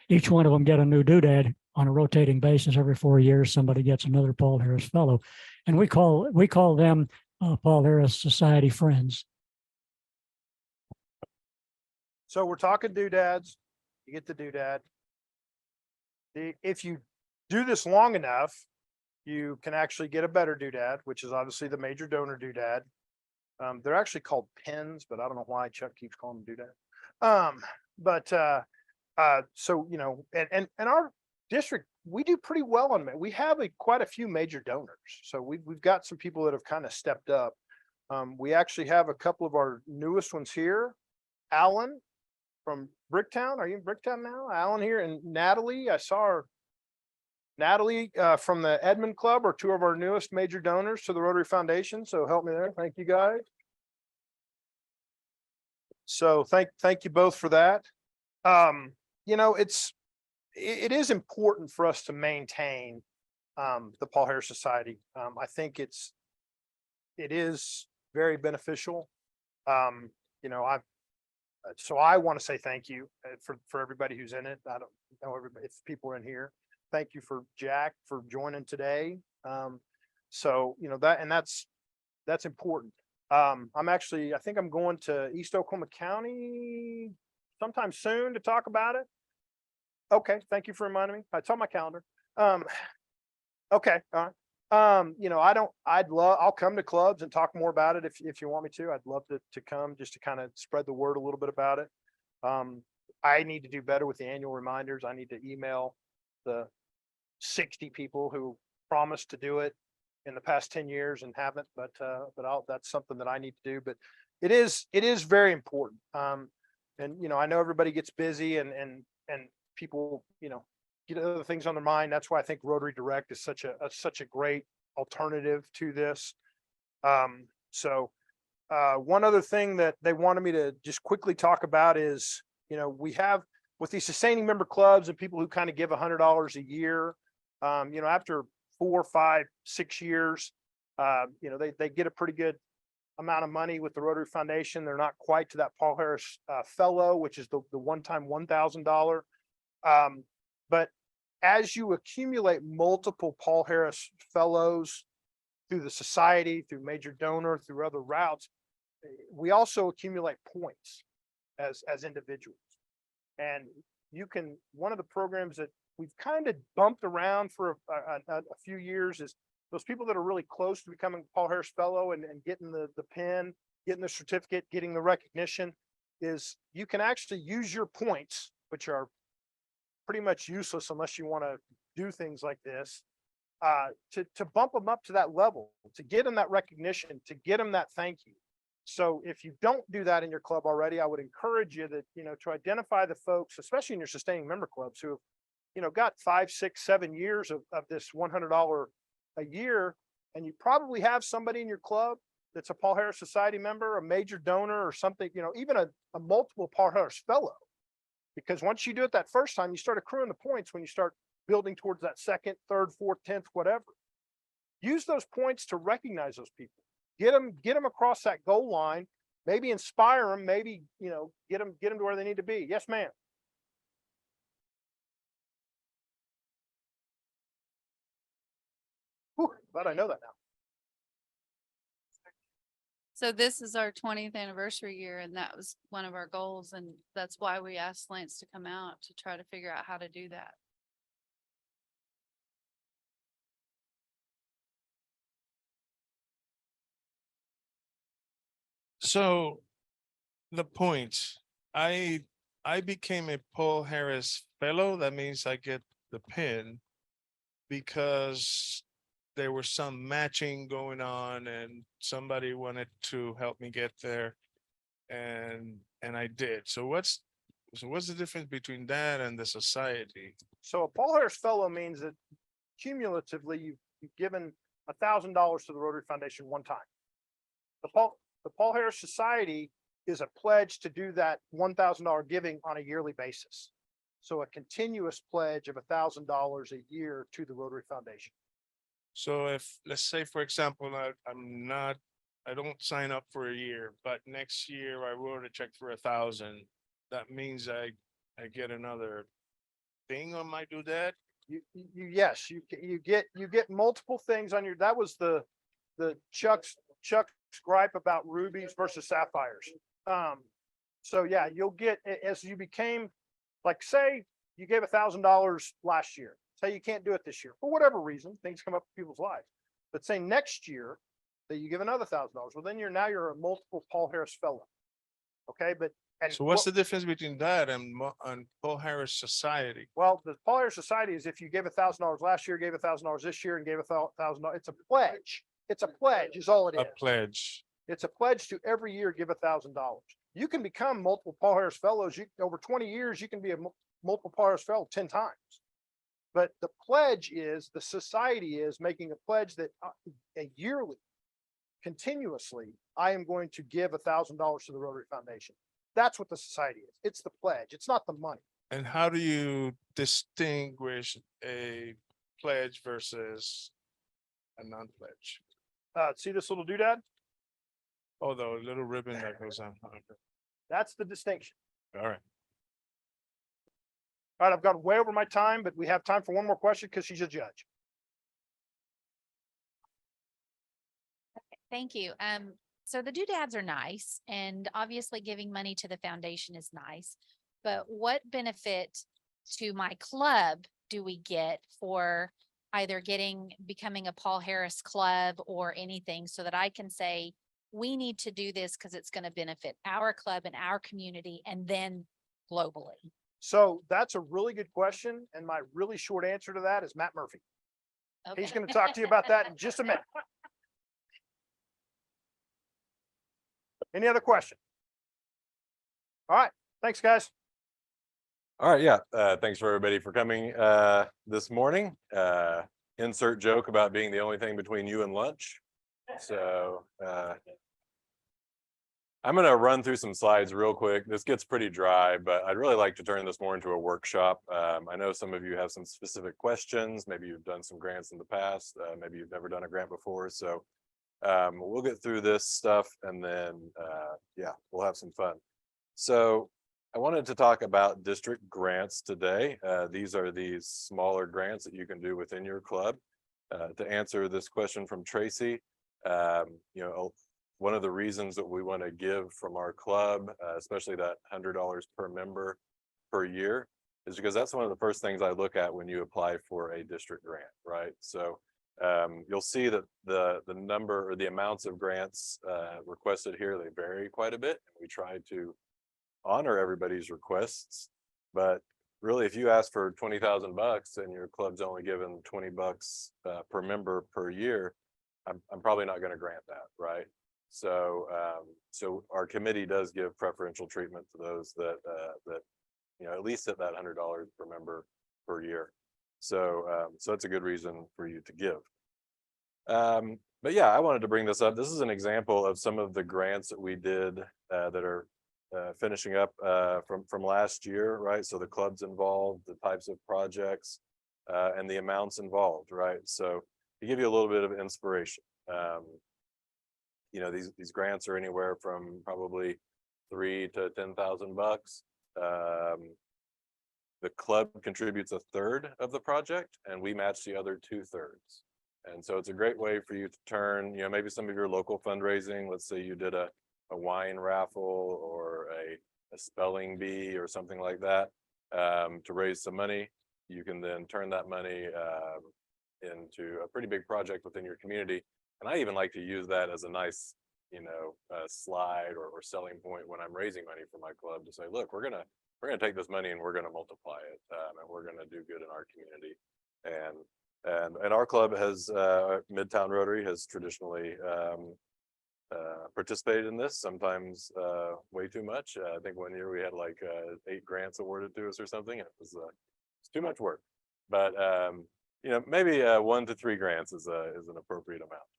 each one of them get a new doodad on a rotating basis. Every 4 years, somebody gets another Paul Harris Fellow. And we call them Paul Harris Society Friends. So we're talking doodads. You get the doodad. If you do this long enough, you can actually get a better doodad, which is obviously the major donor doodad. They're actually called pins, but I don't know why Chuck keeps calling them doodad. So, and our district, we do pretty well on it. We have quite a few major donors. So we've got some people that have kind of stepped up. We actually have a couple of our newest ones here. Alan from Bricktown. Are you in Bricktown now? Alan here, and Natalie. I saw her. Natalie from the Edmond Club are 2 of our newest major donors to the Rotary Foundation. So help me there. Thank you guys. So thank you both for that. It is important for us to maintain the Paul Harris Society. I think it is very beneficial. So I want to say thank you for everybody who's in it. I don't know everybody, if people are in here. Thank you for Jack for joining today. That's important. I think I'm going to East Oklahoma County sometime soon to talk about it. Okay, thank you for reminding me. It's on my calendar. Okay, all right. I'll come to clubs and talk more about it if you want me to. I'd love to come just to kind of spread the word a little bit about it. I need to do better with the annual reminders. I need to email the 60 people who promised to do it in the past 10 years and haven't, but that's something that I need to do. But it is very important. And I know everybody gets busy and people, get other things on their mind. That's why I think Rotary Direct is such a great alternative to this. One other thing that they wanted me to just quickly talk about is, we have with these sustaining member clubs and people who kind of give $100 a year, after 4, 5, 6 years, they get a pretty good amount of money with the Rotary Foundation. They're not quite to that Paul Harris Fellow, which is the one-time $1,000. But as you accumulate multiple Paul Harris Fellows through the society, through major donor, through other routes, we also accumulate points as individuals. And one of the programs that we've kind of bumped around for a few years is those people that are really close to becoming Paul Harris Fellow and getting the pin, getting the certificate, getting the recognition, is you can actually use your points, which are pretty much useless unless you want to do things like this, to bump them up to that level, to get them that recognition, to get them that thank you. So if you don't do that in your club already, I would encourage you that, to identify the folks, especially in your sustaining member clubs, who have, got 5, 6, 7 years of this $100 a year. And you probably have somebody in your club that's a Paul Harris Society member, a major donor or something, even a multiple Paul Harris Fellow. Because once you do it that first time, you start accruing the points when you start building towards that 2nd, 3rd, 4th, 10th, whatever. Use those points to recognize those people. Get them across that goal line, maybe inspire them, maybe, get them to where they need to be. Yes, ma'am. Whew, glad I know that now. So this is our 20th anniversary year, and that was one of our goals. And that's why we asked Lance to come out to try to figure out how to do that. So the points, I became a Paul Harris Fellow. That means I get the pin because there was some matching going on and somebody wanted to help me get there. And I did. So what's the difference between that and the society? So a Paul Harris Fellow means that cumulatively you've given $1,000 to the Rotary Foundation one time. The Paul Harris Society is a pledge to do that $1,000 giving on a yearly basis. So a continuous pledge of $1,000 a year to the Rotary Foundation. So if, let's say, for example, I don't sign up for a year, but next year I wrote a check for 1,000. That means I get another thing on my doodad? Yes, you get multiple things on your, that was the Chuck's gripe about rubies versus sapphires. So yeah, you'll get, as you became, like, say you gave $1,000 last year, say you can't do it this year for whatever reason, things come up in people's lives. But say next year that you give another $1,000, well, then you're a multiple Paul Harris fellow. Okay, but So what's the difference between that and Paul Harris Society? Well, the Paul Harris Society is if you gave $1,000 last year, gave $1,000 this year, and gave $1,000, it's a pledge. It's a pledge is all it is. A pledge. It's a pledge to every year give $1,000. You can become multiple Paul Harris fellows. Over 20 years, you can be a multiple Paul Harris fellow 10 times. But the pledge is, the society is making a pledge that a yearly, continuously, I am going to give $1,000 to the Rotary Foundation. That's what the society is. It's the pledge. It's not the money. And how do you distinguish a pledge versus a non-pledge? See this little doodad? Oh, the little ribbon that goes on. Okay. That's the distinction. All right. All right, I've gone way over my time, but we have time for one more question because she's a judge. Thank you. So the doodads are nice, and obviously giving money to the foundation is nice. But what benefit to my club do we get for either becoming a Paul Harris club or anything, so that I can say, we need to do this because it's going to benefit our club and our community and then globally? So that's a really good question. And my really short answer to that is Matt Murphy. He's Okay. going to talk to you about that in just a minute. Any other question? All right. Thanks, guys. All right, yeah. Thanks for everybody for coming this morning. Insert joke about being the only thing between you and lunch. So I'm going to run through some slides real quick. This gets pretty dry, but I'd really like to turn this more into a workshop. I know some of you have some specific questions. Maybe you've done some grants in the past. Maybe you've never done a grant before. So we'll get through this stuff and then, yeah, we'll have some fun. So I wanted to talk about district grants today. These are these smaller grants that you can do within your club. To answer this question from Tracy, you know, one of the reasons that we want to give from our club, especially that $100 per member per year, is because that's one of the first things I look at when you apply for a district grant, right? So you'll see that the number or the amounts of grants requested here, they vary quite a bit. We try to honor everybody's requests, but really, if you ask for 20,000 bucks and your club's only given 20 bucks per member per year, I'm probably not going to grant that, right? So so our committee does give preferential treatment to those that you know, at least at that $100 per member per year. So so that's a good reason for you to give. But yeah, I wanted to bring this up. This is an example of some of the grants that we did that are finishing up from last year, right? So the clubs involved, the types of projects, and the amounts involved, right? So to give you a little bit of inspiration, you know, these grants are anywhere from probably $3,000 to $10,000. The club contributes 1/3 of the project, and we match the other 2/3. And so it's a great way for you to turn, you know, maybe some of your local fundraising. Let's say you did a wine raffle or a spelling bee or something like that to raise some money. You can then turn that money into a pretty big project within your community. And I even like to use that as a nice, you know, slide or selling point when I'm raising money for my club to say, look, we're gonna take this money and we're gonna multiply it, and we're gonna do good in our community. And our club has Midtown Rotary has traditionally participated in this, sometimes way too much. I think one year we had like 8 grants awarded to us or something. It was it's too much work, but you know, maybe 1 to 3 grants is an appropriate amount.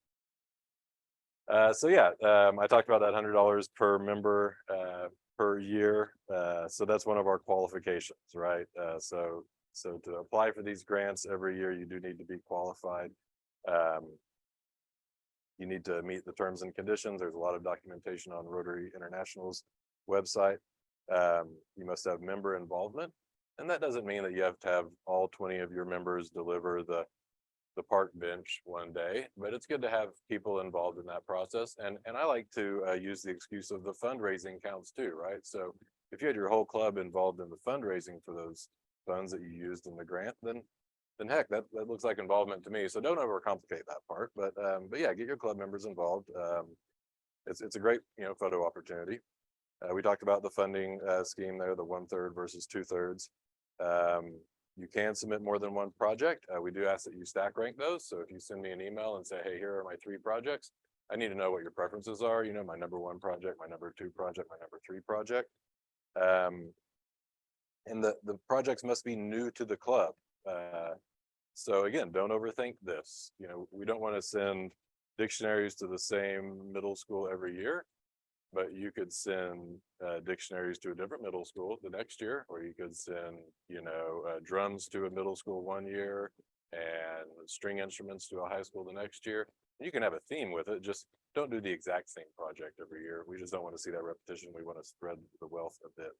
So yeah, I talked about that $100 per member per year. So that's one of our qualifications, right? So to apply for these grants every year, you do need to be qualified. You need to meet the terms and conditions. There's a lot of documentation on Rotary International's website. You must have member involvement. And that doesn't mean that you have to have all 20 of your members deliver the park bench one day, but it's good to have people involved in that process. And I like to use the excuse of the fundraising counts too, right? So if you had your whole club involved in the fundraising for those funds that you used in the grant, then heck, that looks like involvement to me. So don't overcomplicate that part, but yeah, get your club members involved. It's a great, photo opportunity. We talked about the funding scheme there, the 1/3 versus 2/3. You can submit more than one project. We do ask that you stack rank those. So if you send me an email and say, hey, here are my 3 projects, I need to know what your preferences are. My number 1 project, my number 2 project, my number 3 project. And the projects must be new to the club. So again, don't overthink this. We don't want to send dictionaries to the same middle school every year, but you could send dictionaries to a different middle school the next year, or you could send, drums to a middle school one year and string instruments to a high school the next year. You can have a theme with it, just don't do the exact same project every year. We just don't want to see that repetition. We want to spread the wealth a bit.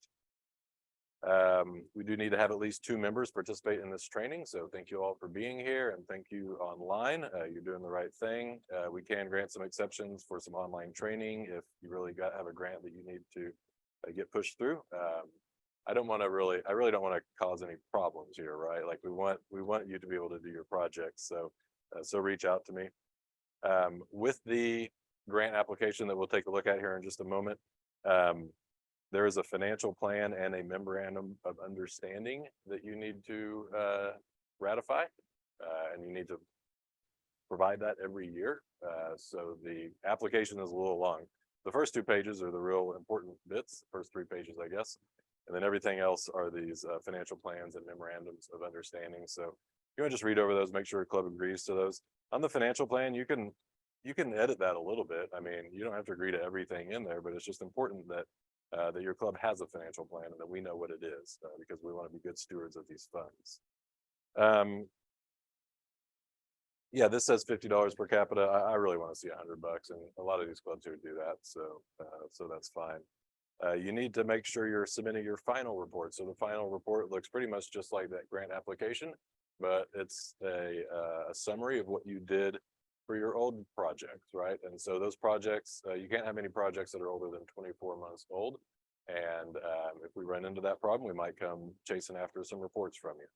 We do need to have at least 2 members participate in this training. So thank you all for being here, and thank you online. You're doing the right thing. We can grant some exceptions for some online training if you really have a grant that you need to get pushed through. I really don't want to cause any problems here, right? Like we want you to be able to do your projects. So reach out to me. With the grant application that we'll take a look at here in just a moment, there is a financial plan and a memorandum of understanding that you need to ratify, and you need to provide that every year. So the application is a little long. The first 2 pages are the real important bits, first 3 pages, I guess. And then everything else are these financial plans and memorandums of understanding. So you want to just read over those, make sure your club agrees to those. On the financial plan, you can edit that a little bit. I mean, you don't have to agree to everything in there, but it's just important that your club has a financial plan and that we know what it is, because we want to be good stewards of these funds. Yeah, this says $50 per capita. I really want to see $100, and a lot of these clubs here do that. So that's fine. You need to make sure you're submitting your final report. So the final report looks pretty much just like that grant application, but it's a summary of what you did for your old projects, right? And so those projects, you can't have any projects that are older than 24 months old. And if we run into that problem, we might come chasing after some reports from you.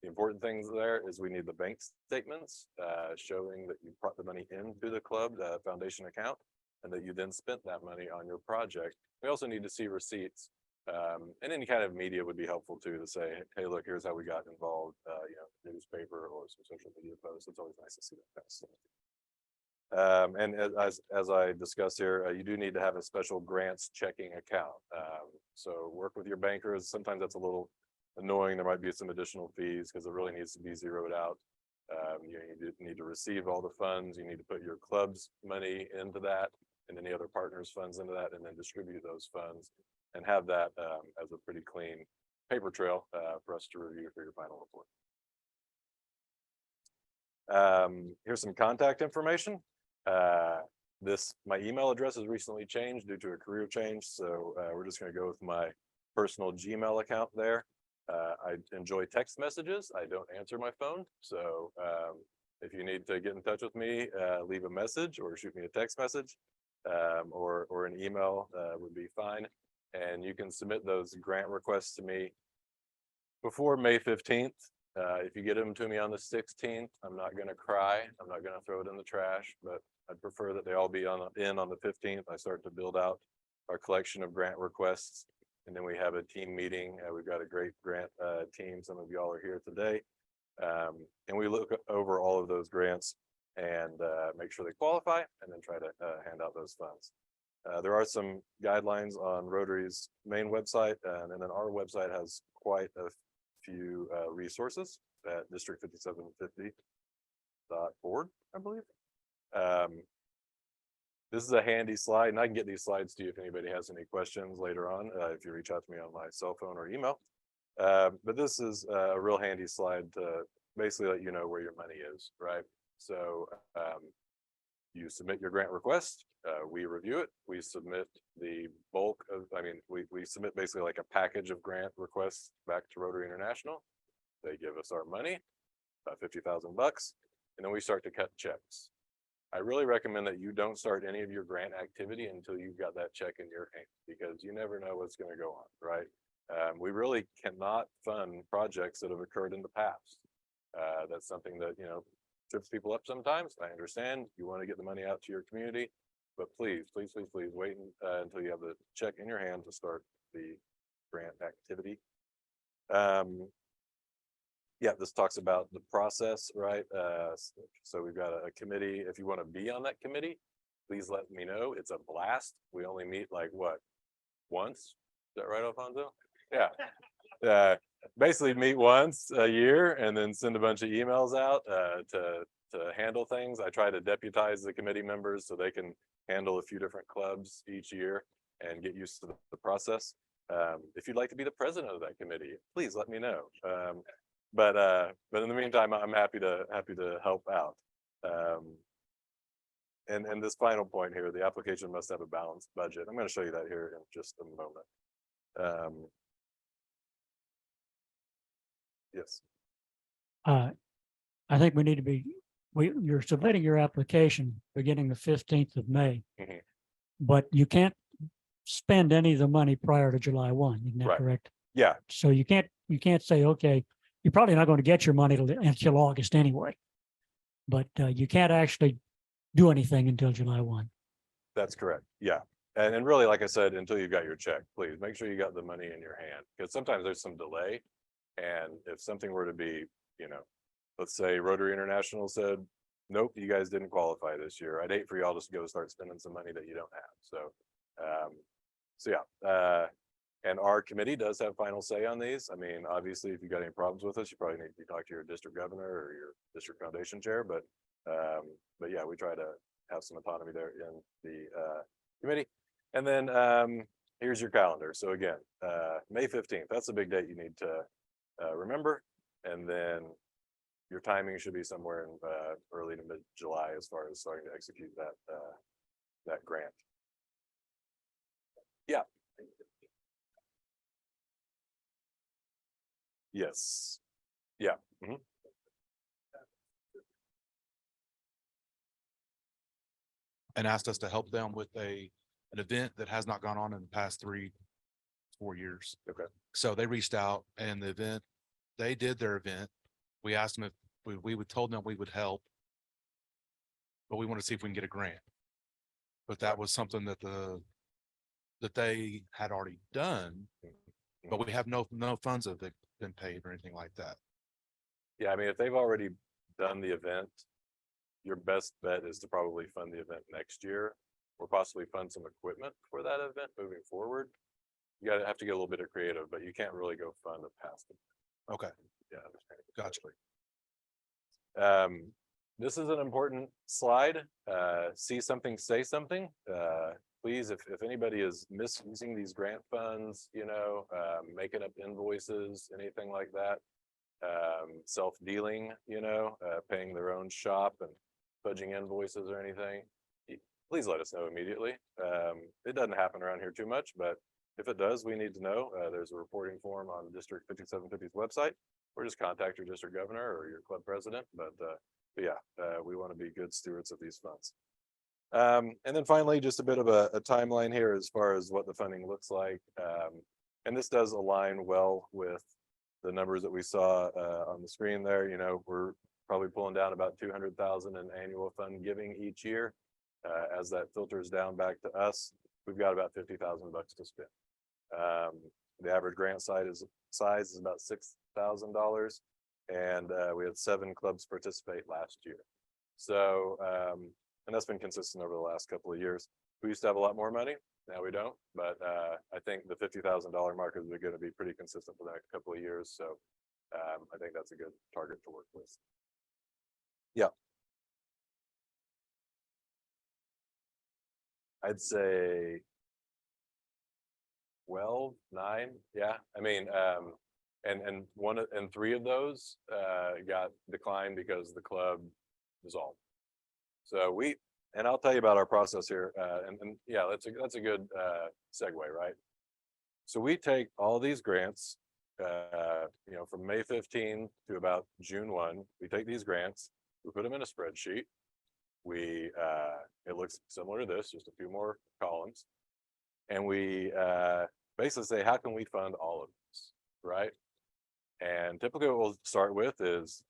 The important things there is we need the bank statements showing that you brought the money into the club, the foundation account, and that you then spent that money on your project. We also need to see receipts. And any kind of media would be helpful too, to say, hey, look, here's how we got involved, newspaper or some social media posts. It's always nice to see that kind of stuff. And as I discussed here, you do need to have a special grants checking account. So work with your bankers. Sometimes that's a little annoying. There might be some additional fees because it really needs to be zeroed out. You need to receive all the funds. You need to put your club's money into that and any other partners' funds into that, and then distribute those funds and have that as a pretty clean paper trail for us to review for your final report. Here's some contact information. My email address has recently changed due to a career change. So we're just going to go with my personal Gmail account there. I enjoy text messages. I don't answer my phone. So if you need to get in touch with me, leave a message or shoot me a text message, or an email would be fine. And you can submit those grant requests to me before May 15th. If you get them to me on the 16th, I'm not going to cry. I'm not going to throw it in the trash, but I'd prefer that they all be on the 15th. I start to build out our collection of grant requests, and then we have a team meeting. We've got a great grant team. Some of y'all are here today. And we look over all of those grants and make sure they qualify, and then try to hand out those funds. There are some guidelines on Rotary's main website, and then our website has quite a few resources at district5750.org, I believe. This is a handy slide, and I can get these slides to you if anybody has any questions later on, if you reach out to me on my cell phone or email. But this is a real handy slide to basically let you know where your money is, right? So you submit your grant request, we review it, we submit the bulk of, we submit basically like a package of grant requests back to Rotary International. They give us our money, about 50,000 bucks, and then we start to cut checks. I really recommend that you don't start any of your grant activity until you've got that check in your hand, because you never know what's going to go on, right? We really cannot fund projects that have occurred in the past. That's something that, trips people up sometimes. I understand you want to get the money out to your community, but please, please, please, please wait until you have the check in your hand to start the grant activity. Yeah, this talks about the process, right? So we've got a committee. If you want to be on that committee, please let me know. It's a blast. We only meet like what, once? Is that right, Alfonso? Yeah. Basically meet once a year and then send a bunch of emails out to handle things. I try to deputize the committee members so they can handle a few different clubs each year and get used to the process. If you'd like to be the president of that committee, please let me know. But in the meantime, I'm happy to help out. And this final point here, the application must have a balanced budget. I'm going to show you that here in just a moment. Yes. I think we need to be, you're submitting your application beginning the 15th of May. Mhm. But you can't spend any of the money prior to July 1, isn't that Right. correct? Yeah, So you can't say, okay, you're probably not going to get your money until August anyway. But you can't actually do anything until July 1. that's correct. Yeah. And really, like I said, until you got your check, please make sure you got the money in your hand, because sometimes there's some delay. And if something were to be, let's say Rotary International said, nope, you guys didn't qualify this year. I'd hate for y'all just to go start spending some money that you don't have. So yeah. And our committee does have final say on these. I mean, obviously, if you got any problems with us, you probably need to talk to your district governor or your district foundation chair. But yeah, we try to have some autonomy there in the committee. And then here's your calendar. So again, May 15th, that's a big date you need to remember. And then your timing should be somewhere in early to mid July as far as starting to execute that grant. Yeah. Yes. Yeah. Mhm. And asked us to help them with an event that has not gone on in the past 3-4 years. Okay. So they reached out, and the event, they did their event. We asked them if we would told them we would help, but we want to see if we can get a grant. But that was something that they had already done, but we have no funds have been paid or anything like that. Yeah, I mean, if they've already done the event, your best bet is to probably fund the event next year, or possibly fund some equipment for that event moving forward. You have to get a little bit of creative, but you can't really go fund a past event. Okay, Yeah, gotcha. This is an important slide. See something, say something. Please, if anybody is misusing these grant funds, making up invoices, anything like that, self-dealing, paying their own shop and fudging invoices or anything, please let us know immediately. It doesn't happen around here too much, but if it does, we need to know. There's a reporting form on District 5750's website, or just contact your district governor or your club president. But yeah, we want to be good stewards of these funds. And then finally, just a bit of a timeline here as far as what the funding looks like. And this does align well with the numbers that we saw on the screen there. We're probably pulling down about 200,000 in annual fund giving each year. As that filters down back to us, we've got about 50,000 bucks to spend. The average grant size is about $6,000, and we had 7 clubs participate last year. So, and that's been consistent over the last couple of years. We used to have a lot more money. Now we don't, but I think the $50,000 mark is going to be pretty consistent for the next couple of years. So I think that's a good target to work with. Yeah. I'd say 12, 9, yeah, I mean, and and 3 of those, got declined because the club dissolved. So and I'll tell you about our process here, and yeah, that's a good, segue, right? So we take all these grants, from May 15 to about June 1, we take these grants, we put them in a spreadsheet. It looks similar to this, just a few more columns. And we basically say, how can we fund all of this, right? And typically what we'll start with is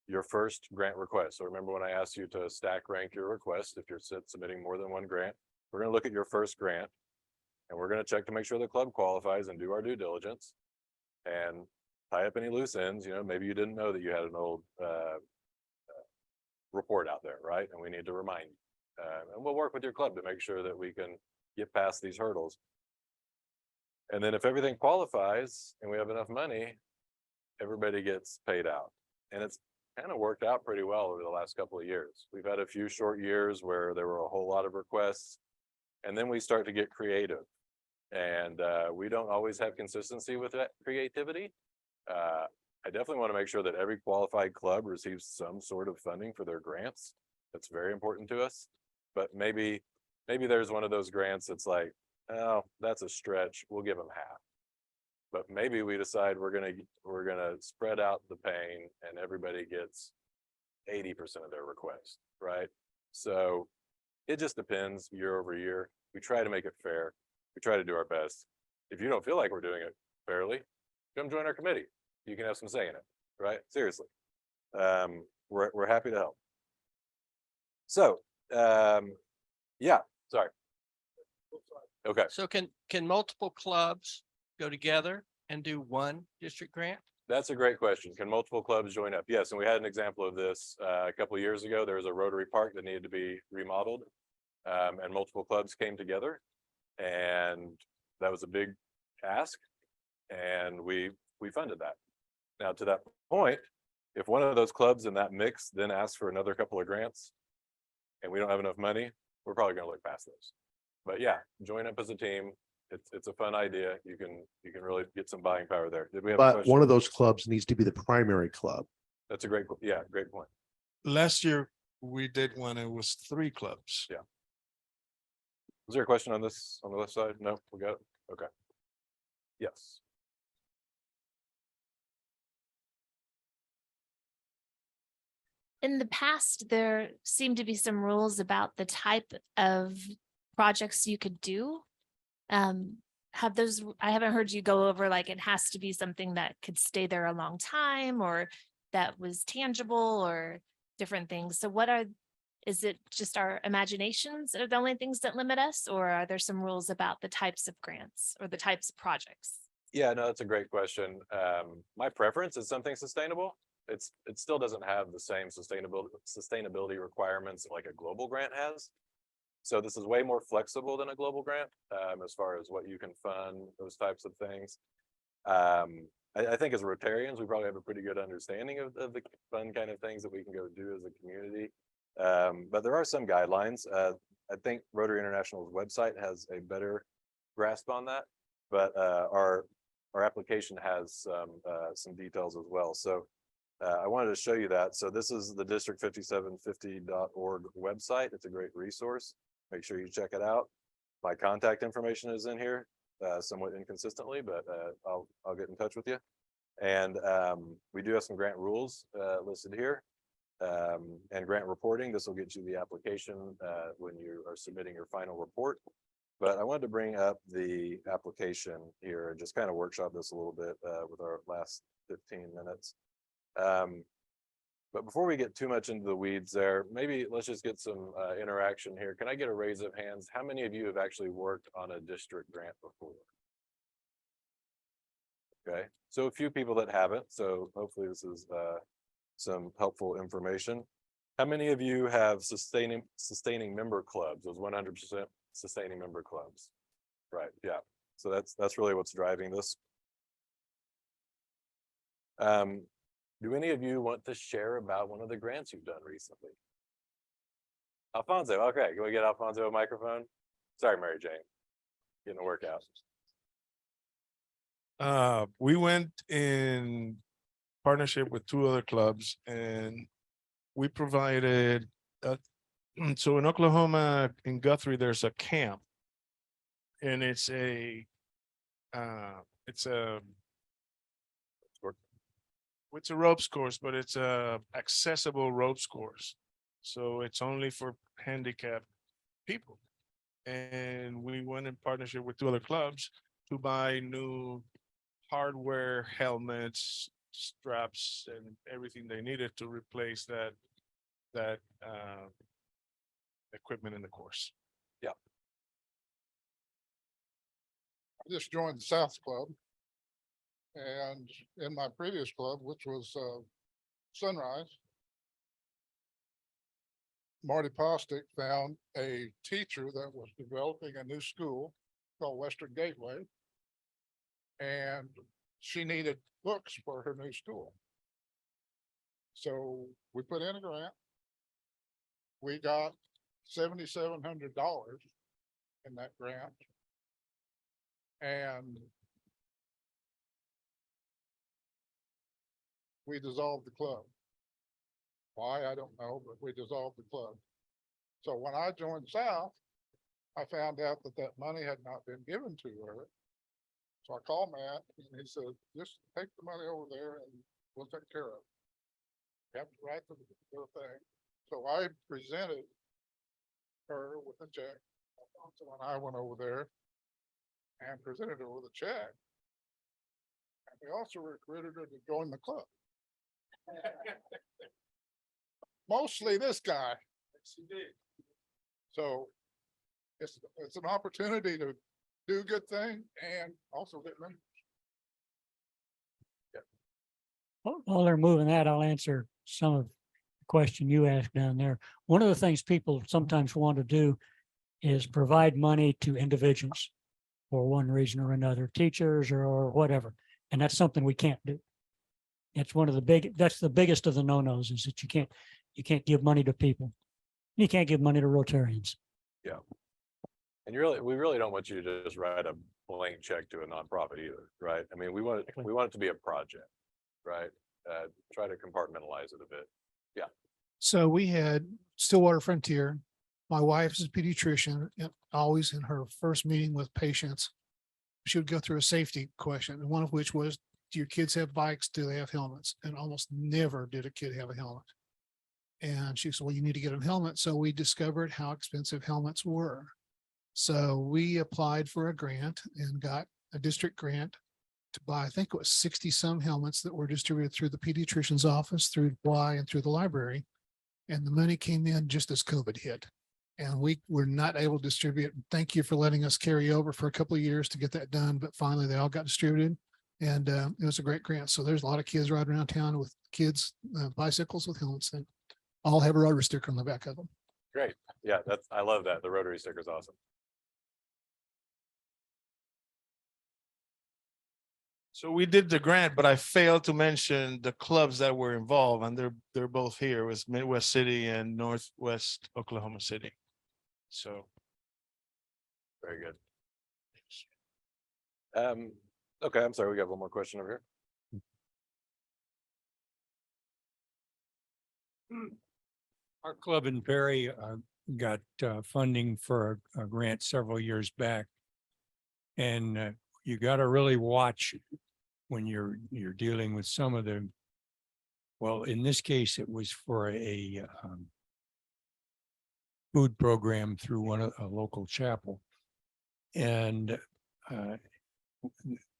your first grant request. So remember when I asked you to stack rank your request, if you're submitting more than one grant, we're gonna look at your first grant and we're gonna check to make sure the club qualifies and do our due diligence and tie up any loose ends. Maybe you didn't know that you had an old report out there, right? And we need to remind you. And we'll work with your club to make sure that we can get past these hurdles. And then if everything qualifies and we have enough money, everybody gets paid out. And it's kind of worked out pretty well over the last couple of years. We've had a few short years where there were a whole lot of requests, and then we start to get creative. And we don't always have consistency with that creativity. I definitely want to make sure that every qualified club receives some sort of funding for their grants. That's very important to us. But maybe there's one of those grants that's like, oh, that's a stretch, we'll give them half. But maybe we decide we're gonna spread out the pain and everybody gets 80% of their request, right? So it just depends year over year. We try to make it fair. We try to do our best. If you don't feel like we're doing it fairly, come join our committee. You can have some say in it, right? Seriously. We're happy to help. So, yeah, sorry. Okay. So can multiple clubs go together and do one district grant? That's a great question. Can multiple clubs join up? Yes, and we had an example of this a couple of years ago. There was a Rotary Park that needed to be remodeled, and multiple clubs came together, and that was a big ask, and we funded that. Now, to that point, if one of those clubs in that mix then asks for another couple of grants, and we don't have enough money, we're probably going to look past those. But yeah, join up as a team. It's a fun idea. You can really get some buying power there. Did we have a But question? one of those clubs needs to be the primary club. That's a great point. Last year, we did one, it was 3 clubs. Yeah. Was there a question on this, on the left side? No, we got it. Okay. Yes. In the past, there seemed to be some rules about the type of projects you could do. Have those, I haven't heard you go over like it has to be something that could stay there a long time or that was tangible or different things. So is it just our imaginations are the only things that limit us, or are there some rules about the types of grants or the types of projects? Yeah, no, that's a great question. My preference is something sustainable. It still doesn't have the same sustainability requirements like a global grant has. So this is way more flexible than a global grant, as far as what you can fund, those types of things. I think as Rotarians, we probably have a pretty good understanding of the fun kind of things that we can go do as a community. But there are some guidelines. I think Rotary International's website has a better grasp on that, but our application has some details as well. So I wanted to show you that. So this is the district5750.org website. It's a great resource. Make sure you check it out. My contact information is in here, somewhat inconsistently, but I'll get in touch with you. And we do have some grant rules listed here, and grant reporting. This will get you the application when you are submitting your final report. But I wanted to bring up the application here and just kind of workshop this a little bit with our last 15 minutes. But before we get too much into the weeds there, maybe let's just get some interaction here. Can I get a raise of hands? How many of you have actually worked on a district grant before? Okay, so a few people that haven't, so hopefully this is some helpful information. How many of you have sustaining member clubs, those 100% sustaining member clubs? Right, yeah, so that's really what's driving this. Do any of you want to share about one of the grants you've done recently? Alfonso, okay, can we get Alfonso a microphone? Sorry, Mary Jane. Getting a workout. We went in partnership with two other clubs and we provided, so in Oklahoma, in Guthrie, there's a camp. And it's a ropes course, but it's a accessible ropes course. So it's only for handicapped people. And we went in partnership with two other clubs to buy new hardware, helmets, straps, and everything they needed to replace that equipment in the course. Yeah. I just joined the South Club. And in my previous club, which was Sunrise, Marty Postic found a teacher that was developing a new school called Western Gateway. And she needed books for her new school. So we put in a grant. We got $7,700 in that grant. And we dissolved the club. Why, I don't know, but we dissolved the club. So when I joined South, I found out that that money had not been given to her. So I called Matt and he said, just take the money over there and we'll take care of it. You have to write the thing. So I presented her with a check. So when I went over there and presented her with a check, and we also recruited her to join the club. Mostly this guy. So it's an opportunity to do a good thing and also get members. While they're moving that, I'll answer some of the question you asked down there. One of the things people sometimes want to do is provide money to individuals for one reason or another, teachers or whatever. And that's something we can't do. It's one of the that's the biggest of the no-nos, is that you can't give money to people. You can't give money to Rotarians. Yeah. And we really don't want you to just write a blank check to a nonprofit either, right? I mean, we want it to be a project, right? Try to compartmentalize it a bit. Yeah. So we had Stillwater Frontier. My wife is a pediatrician, and always in her first meeting with patients, she would go through a safety question, and one of which was, do your kids have bikes? Do they have helmets? And almost never did a kid have a helmet. And she said, well, you need to get a helmet. So we discovered how expensive helmets were. So we applied for a grant and got a district grant to buy, I think it was 60 some helmets that were distributed through the pediatrician's office, through Y and through the library. And the money came in just as COVID hit. And we were not able to distribute. Thank you for letting us carry over for a couple of years to get that done. But finally they all got distributed. And it was a great grant. So there's a lot of kids riding around town with kids, bicycles with helmets, and all have a Rotary sticker on the back of them. Great. Yeah, I love that. The Rotary sticker is awesome. So we did the grant, but I failed to mention the clubs that were involved, and they're both here. It was Midwest City and Northwest Oklahoma City. So. Very good. Okay, I'm sorry, we got one more question over here. Our club in Perry got funding for a grant several years back. And you got to really watch when you're dealing with some of the, well, in this case, it was for a food program through a local chapel. And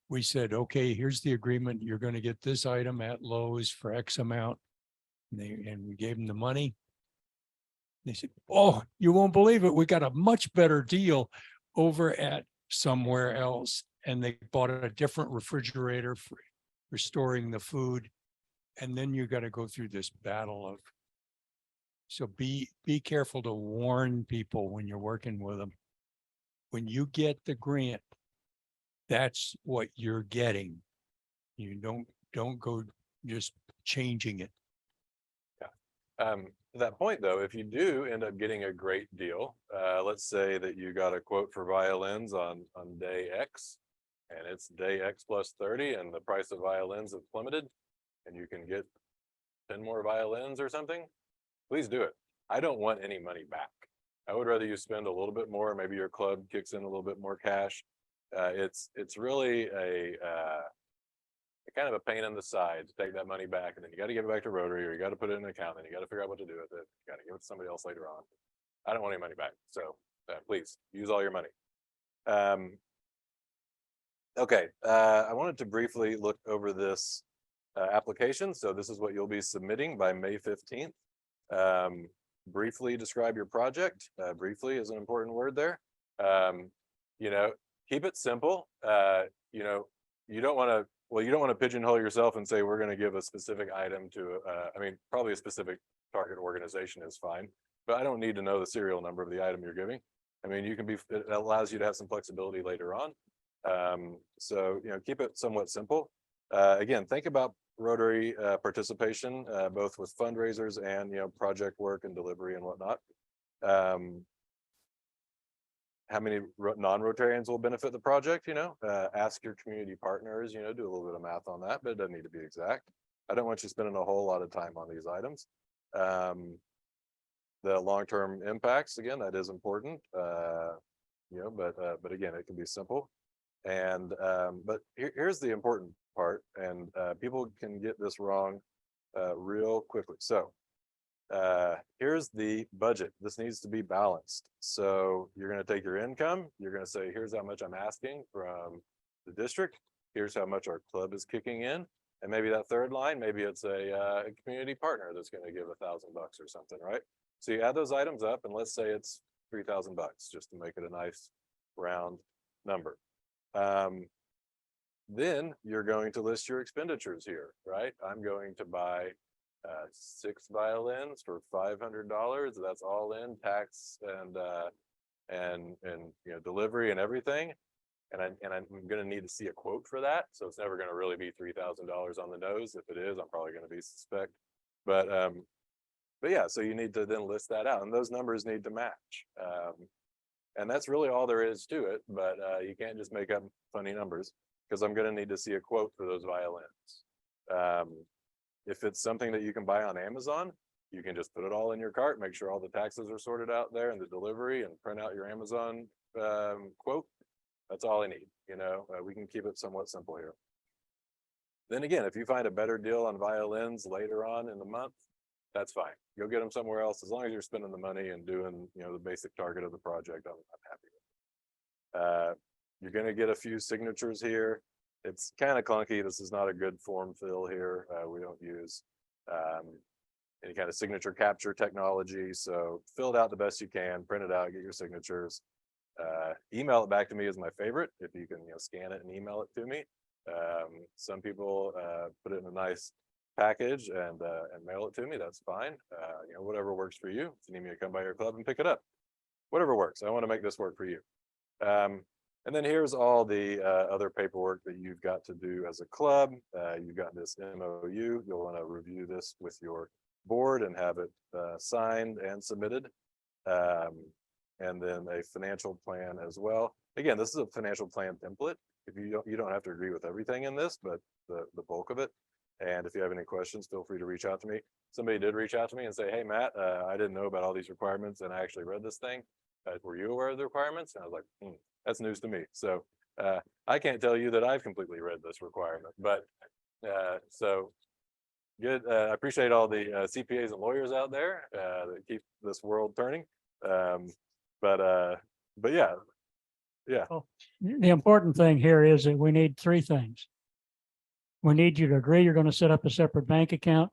we said, okay, here's the agreement. You're going to get this item at Lowe's for X amount. And we gave them the money. They said, oh, you won't believe it. We got a much better deal over at somewhere else. And they bought a different refrigerator for storing the food. And then you got to go through this battle of, so be careful to warn people when you're working with them. When you get the grant, that's what you're getting. You don't go just changing it. Yeah. To that point, though, if you do end up getting a great deal, let's say that you got a quote for violins on day X, and it's day X plus 30, and the price of violins have plummeted, and you can get 10 more violins or something, please do it. I don't want any money back. I would rather you spend a little bit more. Maybe your club kicks in a little bit more cash. It's really a kind of a pain in the side to take that money back, and then you got to give it back to Rotary, or you got to put it in an account, and you got to figure out what to do with it. You got to give it to somebody else later on. I don't want any money back, so please use all your money. Okay, I wanted to briefly look over this application. So this is what you'll be submitting by May 15th. Briefly describe your project. Briefly is an important word there. You know, keep it simple. You know, you don't want to pigeonhole yourself and say we're going to give a specific item to I mean, probably a specific target organization is fine, but I don't need to know the serial number of the item you're giving. I mean, you can be, it allows you to have some flexibility later on. So, you know, keep it somewhat simple. Again, think about Rotary participation, both with fundraisers and, you know, project work and delivery and whatnot. How many non-Rotarians will benefit the project, you know? Ask your community partners, you know, do a little bit of math on that, but it doesn't need to be exact. I don't want you spending a whole lot of time on these items. The long-term impacts, again, that is important, you know, but again, it can be simple. And but here's the important part, and people can get this wrong real quickly. So here's the budget. This needs to be balanced. So you're going to take your income, you're going to say, here's how much I'm asking from the district, here's how much our club is kicking in, and maybe that third line, maybe it's a community partner that's going to give $1,000 or something, right? So you add those items up, and let's say it's $3,000, just to make it a nice round number. Then you're going to list your expenditures here, right? I'm going to buy 6 violins for $500. That's all in tax and you know, delivery and everything. And I'm going to need to see a quote for that. So it's never going to really be $3,000 on the nose. If it is, I'm probably going to be suspect. But yeah, so you need to then list that out, and those numbers need to match. And that's really all there is to it, but you can't just make up funny numbers, because I'm going to need to see a quote for those violins. If it's something that you can buy on Amazon, you can just put it all in your cart, make sure all the taxes are sorted out there and the delivery, and print out your Amazon quote. That's all I need. You know, we can keep it somewhat simple here. Then again, if you find a better deal on violins later on in the month, that's fine. Go get them somewhere else. As long as you're spending the money and doing, you know, the basic target of the project, I'm happy with it. You're going to get a few signatures here. It's kind of clunky. This is not a good form fill here. We don't use any kind of signature capture technology. So fill it out the best you can, print it out, get your signatures. Email it back to me is my favorite. If you can, you know, scan it and email it to me. Some people put it in a nice package and mail it to me. That's fine. You know, whatever works for you. If you need me to come by your club and pick it up, whatever works. I want to make this work for you. And then here's all the other paperwork that you've got to do as a club. You've got this MOU. You'll want to review this with your board and have it signed and submitted. And then a financial plan as well. Again, this is a financial plan template. If you don't have to agree with everything in this, but the bulk of it. And if you have any questions, feel free to reach out to me. Somebody did reach out to me and say, hey, Matt, I didn't know about all these requirements, and I actually read this thing. Were you aware of the requirements? And I was like, that's news to me. So I can't tell you that I've completely read this requirement, but so good. I appreciate all the CPAs and lawyers out there that keep this world turning. But yeah. Well, the important thing here is that we need 3 things. We need you to agree you're going to set up a separate bank account,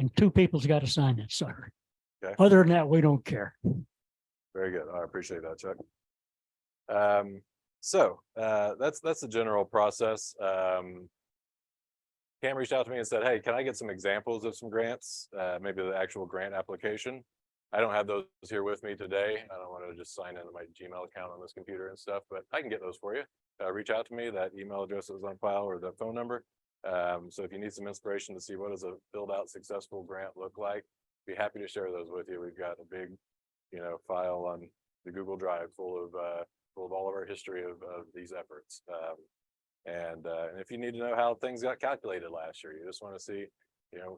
and 2 people's got to sign that sucker. Okay. Other than that, we don't care. Very good. I appreciate that, Chuck. So that's the general process. Cam reached out to me and said, hey, can I get some examples of some grants? Maybe the actual grant application. I don't have those here with me today. I don't want to just sign into my Gmail account on this computer and stuff, but I can get those for you. Reach out to me. That email address is on file, or the phone number. So if you need some inspiration to see what does a filled out successful grant look like, be happy to share those with you. We've got a big, file on the Google Drive full of all of our history of these efforts. And if you need to know how things got calculated last year, you just want to see,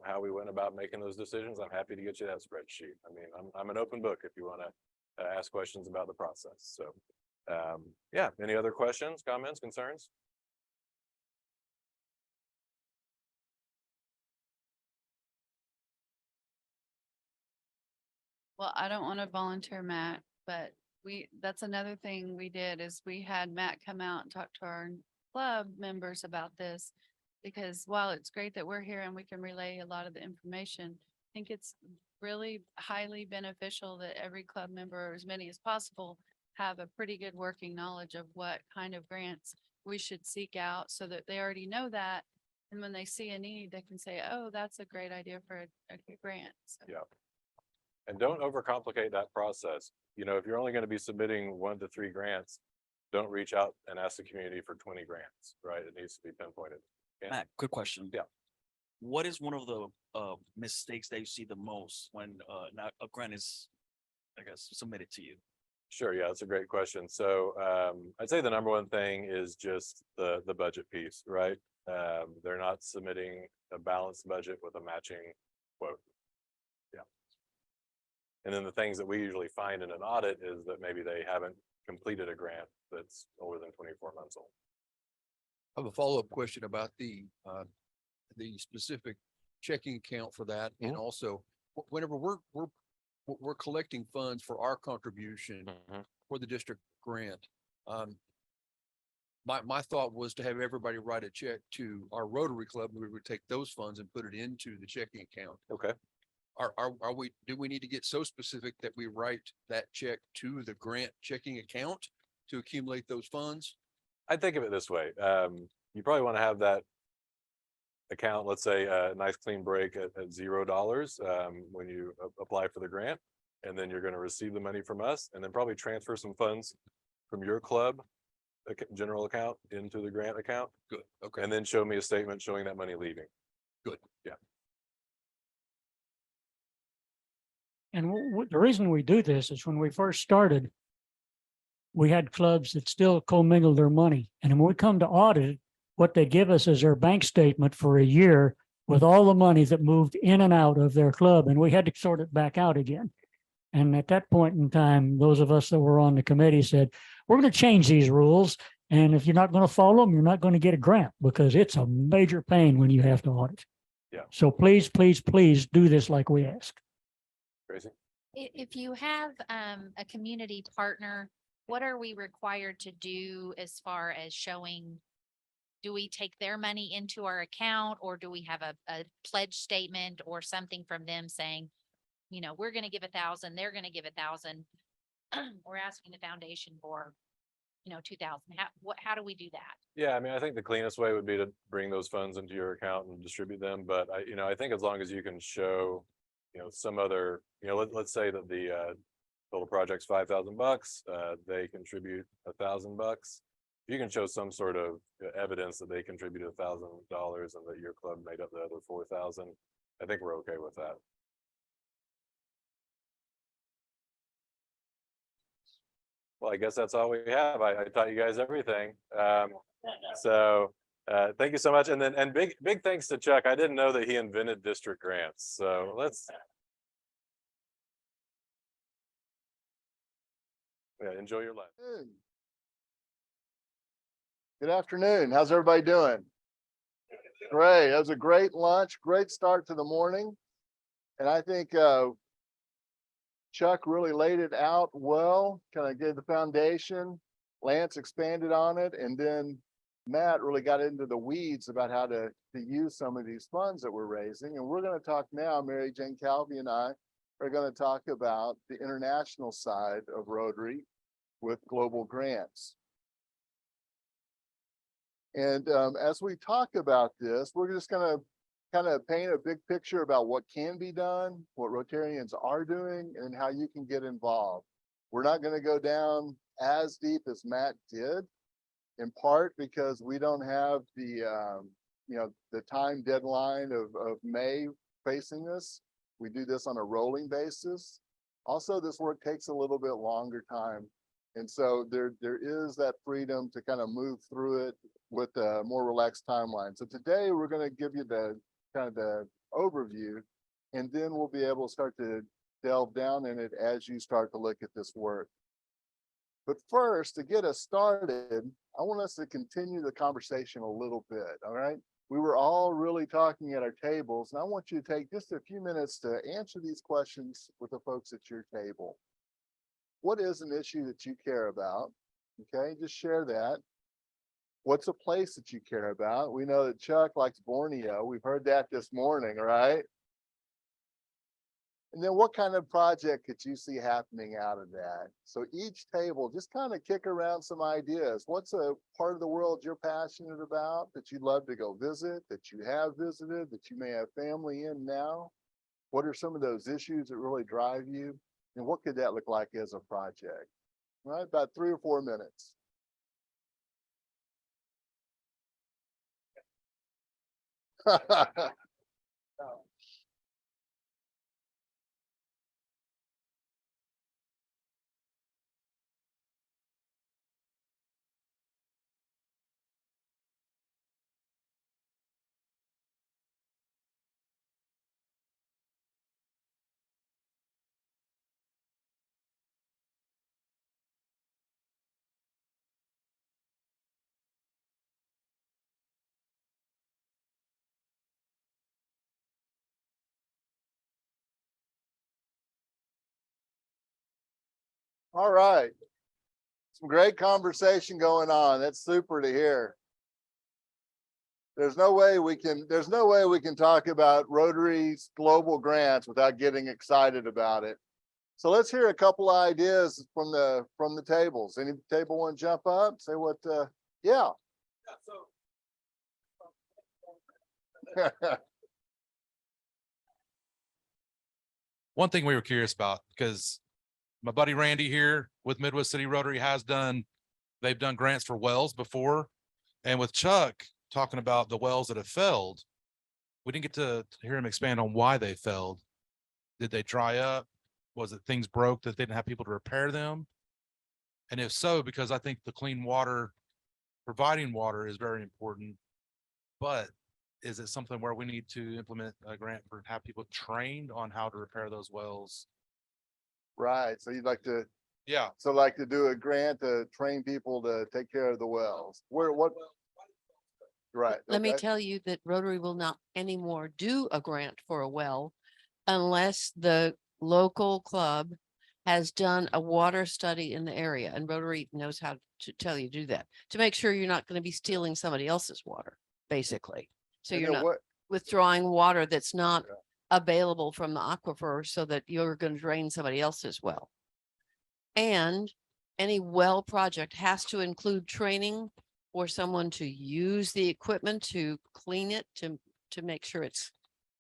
how we went about making those decisions, I'm happy to get you that spreadsheet. I mean, I'm an open book if you want to ask questions about the process. So, yeah, any other questions, comments, concerns? Well, I don't want to volunteer Matt, but that's another thing we did is we had Matt come out and talk to our club members about this. Because while it's great that we're here and we can relay a lot of the information, I think it's really highly beneficial that every club member, or as many as possible, have a pretty good working knowledge of what kind of grants we should seek out so that they already know that. And when they see a need, they can say, oh, that's a great idea for a grant. So. Yeah. And don't overcomplicate that process. If you're only going to be submitting 1 to 3 grants, don't reach out and ask the community for 20 grants, right? It needs to be pinpointed. Yeah. Matt, quick question. Yeah. What is one of the mistakes that you see the most when not a grant is, I guess, submitted to you? Sure. Yeah, that's a great question. So I'd say the number one thing is just the budget piece, right? They're not submitting a balanced budget with a matching quote. Yeah. And then the things that we usually find in an audit is that maybe they haven't completed a grant that's older than 24 months old. I have a follow-up question about the specific checking account for that. And also whenever we're collecting funds for our contribution for the district grant. My thought was to have everybody write a check to our Rotary Club. We would take those funds and put it into the checking account. Okay. Do we need to get so specific that we write that check to the grant checking account to accumulate those funds? I think of it this way. You probably want to have that account, let's say a nice clean break at $0 when you apply for the grant. And then you're going to receive the money from us and then probably transfer some funds from your club general account into the grant account. Good. Okay. And then show me a statement showing that money leaving. Good. Yeah. And the reason we do this is when we first started, we had clubs that still commingle their money. And when we come to audit, what they give us is their bank statement for a year with all the money that moved in and out of their club. And we had to sort it back out again. And at that point in time, those of us that were on the committee said, we're going to change these rules. And if you're not going to follow them, you're not going to get a grant because it's a major pain when you have to audit. Yeah. So please, please, please do this like we asked. Crazy. If you have a community partner, what are we required to do as far as showing? Do we take their money into our account or do we have a pledge statement or something from them saying, we're going to give 1,000, they're going to give 1,000. We're asking the foundation for, 2,000. How do we do that? Yeah, I mean, I think the cleanest way would be to bring those funds into your account and distribute them. But I think as long as you can show, some other, let's say that the total project's $5,000, they contribute $1,000. You can show some sort of evidence that they contributed $1,000 and that your club made up the other 4,000. I think we're okay with that. Well, I guess that's all we have. I taught you guys everything. So thank you so much. And big thanks to Chuck. I didn't know that he invented district grants. So enjoy your life. Good afternoon. How's everybody doing? Great. That was a great lunch, great start to the morning. And I think Chuck really laid it out well, kind of gave the foundation. Lance expanded on it. And then Matt really got into the weeds about how to use some of these funds that we're raising. And we're going to talk now, Mary Jane Calvi and I are going to talk about the international side of Rotary with global grants. And as we talk about this, we're just going to kind of paint a big picture about what can be done, what Rotarians are doing, and how you can get involved. We're not going to go down as deep as Matt did, in part because we don't have the, the time deadline of May facing us. We do this on a rolling basis. Also, this work takes a little bit longer time. And so there is that freedom to kind of move through it with a more relaxed timeline. So today we're going to give you the kind of the overview, and then we'll be able to start to delve down in it as you start to look at this work. But first, to get us started, I want us to continue the conversation a little bit, all right? We were all really talking at our tables, and I want you to take just a few minutes to answer these questions with the folks at your table. What is an issue that you care about? Okay, just share that. What's a place that you care about? We know that Chuck likes Borneo. We've heard that this morning, right? And then what kind of project could you see happening out of that? So each table, just kind of kick around some ideas. What's a part of the world you're passionate about that you'd love to go visit, that you have visited, that you may have family in now? What are some of those issues that really drive you? And what could that look like as a project? All right, about 3 or 4 minutes. All right. Some great conversation going on. That's super to hear. There's no way we can talk about Rotary's global grants without getting excited about it. So let's hear a couple of ideas from the tables. Any table want to jump up? Say what yeah. One thing we were curious about, because my buddy Randy here with Midwest City Rotary they've done grants for wells before. And with Chuck talking about the wells that have failed, we didn't get to hear him expand on why they failed. Did they dry up? Was it things broke that they didn't have people to repair them? And if so, because I think the clean water, providing water is very important, but is it something where we need to implement a grant for have people trained on how to repair those wells? Right. So you'd like to, yeah. So like to do a grant to train people to take care of the wells. What? Right. Let me okay. tell you that Rotary will not anymore do a grant for a well unless the local club has done a water study in the area, and Rotary knows how to tell you to do that, to make sure you're not going to be stealing somebody else's water, basically. So And you're then not withdrawing water that's not available from the aquifer so that you're going to drain somebody else's well. And any well project has to include training for someone to use the equipment, to clean it, to make sure it's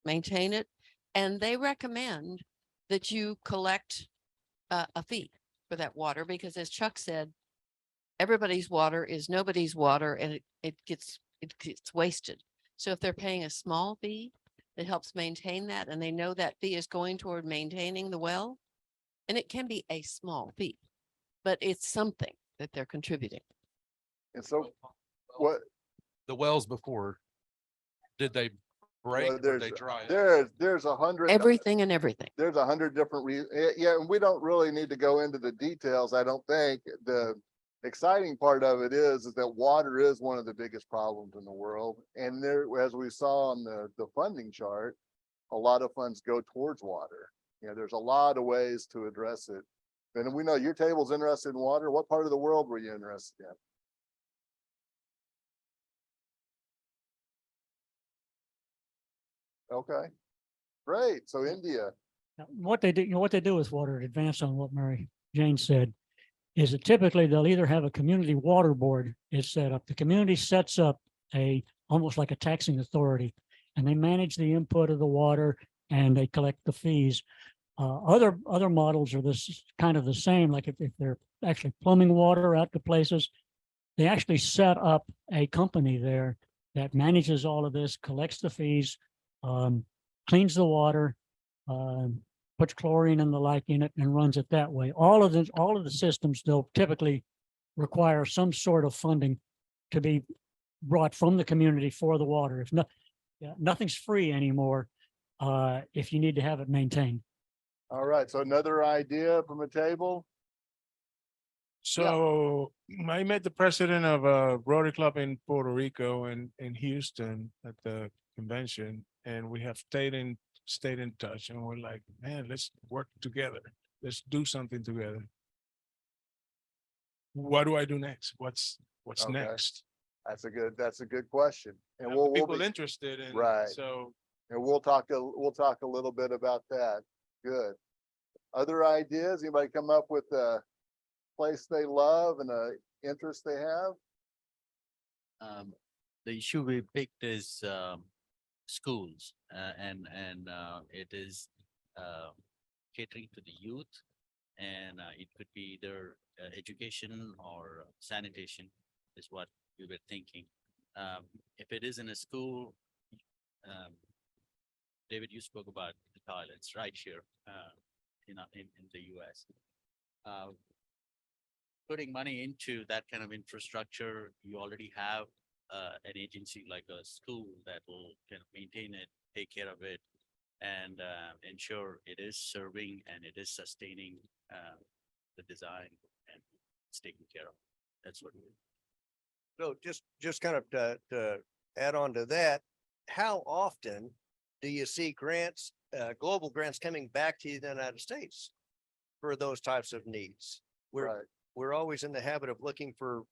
maintain it. And they recommend that you collect a fee for that water, because as Chuck said, everybody's water is nobody's water, and it gets wasted. So if they're paying a small fee that helps maintain that, and they know that fee is going toward maintaining the well, and it can be a small fee, but it's something that they're contributing. And so what? The wells before, did they break or did they dry up? There's 100. Everything and everything. There's 100 different yeah, and we don't really need to go into the details. I don't think. The exciting part of it is that water is one of the biggest problems in the world. And there, as we saw on the funding chart, a lot of funds go towards water. You know, there's a lot of ways to address it. And we know your table's interested in water. What part of the world were you interested in? Okay, great. So India. Now, what they do with water, to advance on what Mary Jane said, is that typically they'll either have a community water board is set up. The community sets up almost like a taxing authority, and they manage the input of the water and they collect the fees. Other models are this kind of the same, like if they're actually plumbing water out to places, they actually set up a company there that manages all of this, collects the fees, cleans the water, puts chlorine and the like in it and runs it that way. All of the systems though typically require some sort of funding to be brought from the community for the water. If not, yeah, nothing's free anymore, if you need to have it maintained. All right, so another idea from the table? So I met the president of a Rotary Club in Puerto Rico and in Houston at the convention, and we have stayed in touch, and we're like, man, let's work together. Let's do something together. What do I do next? What's Okay. next? That's a good question. And Have we'll people be, interested in, right. so and we'll talk a little bit about that. Good. Other ideas? Anybody come up with a place they love and a interest they have? The issue we picked is schools and it is catering to the youth, and it could be either education or sanitation is what we were thinking. If it is in a school, David, you spoke about the toilets right here in the US. Putting money into that kind of infrastructure, you already have an agency like a school that will kind of maintain it, take care of it, and ensure it is serving and it is sustaining the design and it's taken care of. That's what we. So just kind of to add on to that, how often do you see grants, global grants coming back to the United States for those types of needs? We're always in the habit of looking for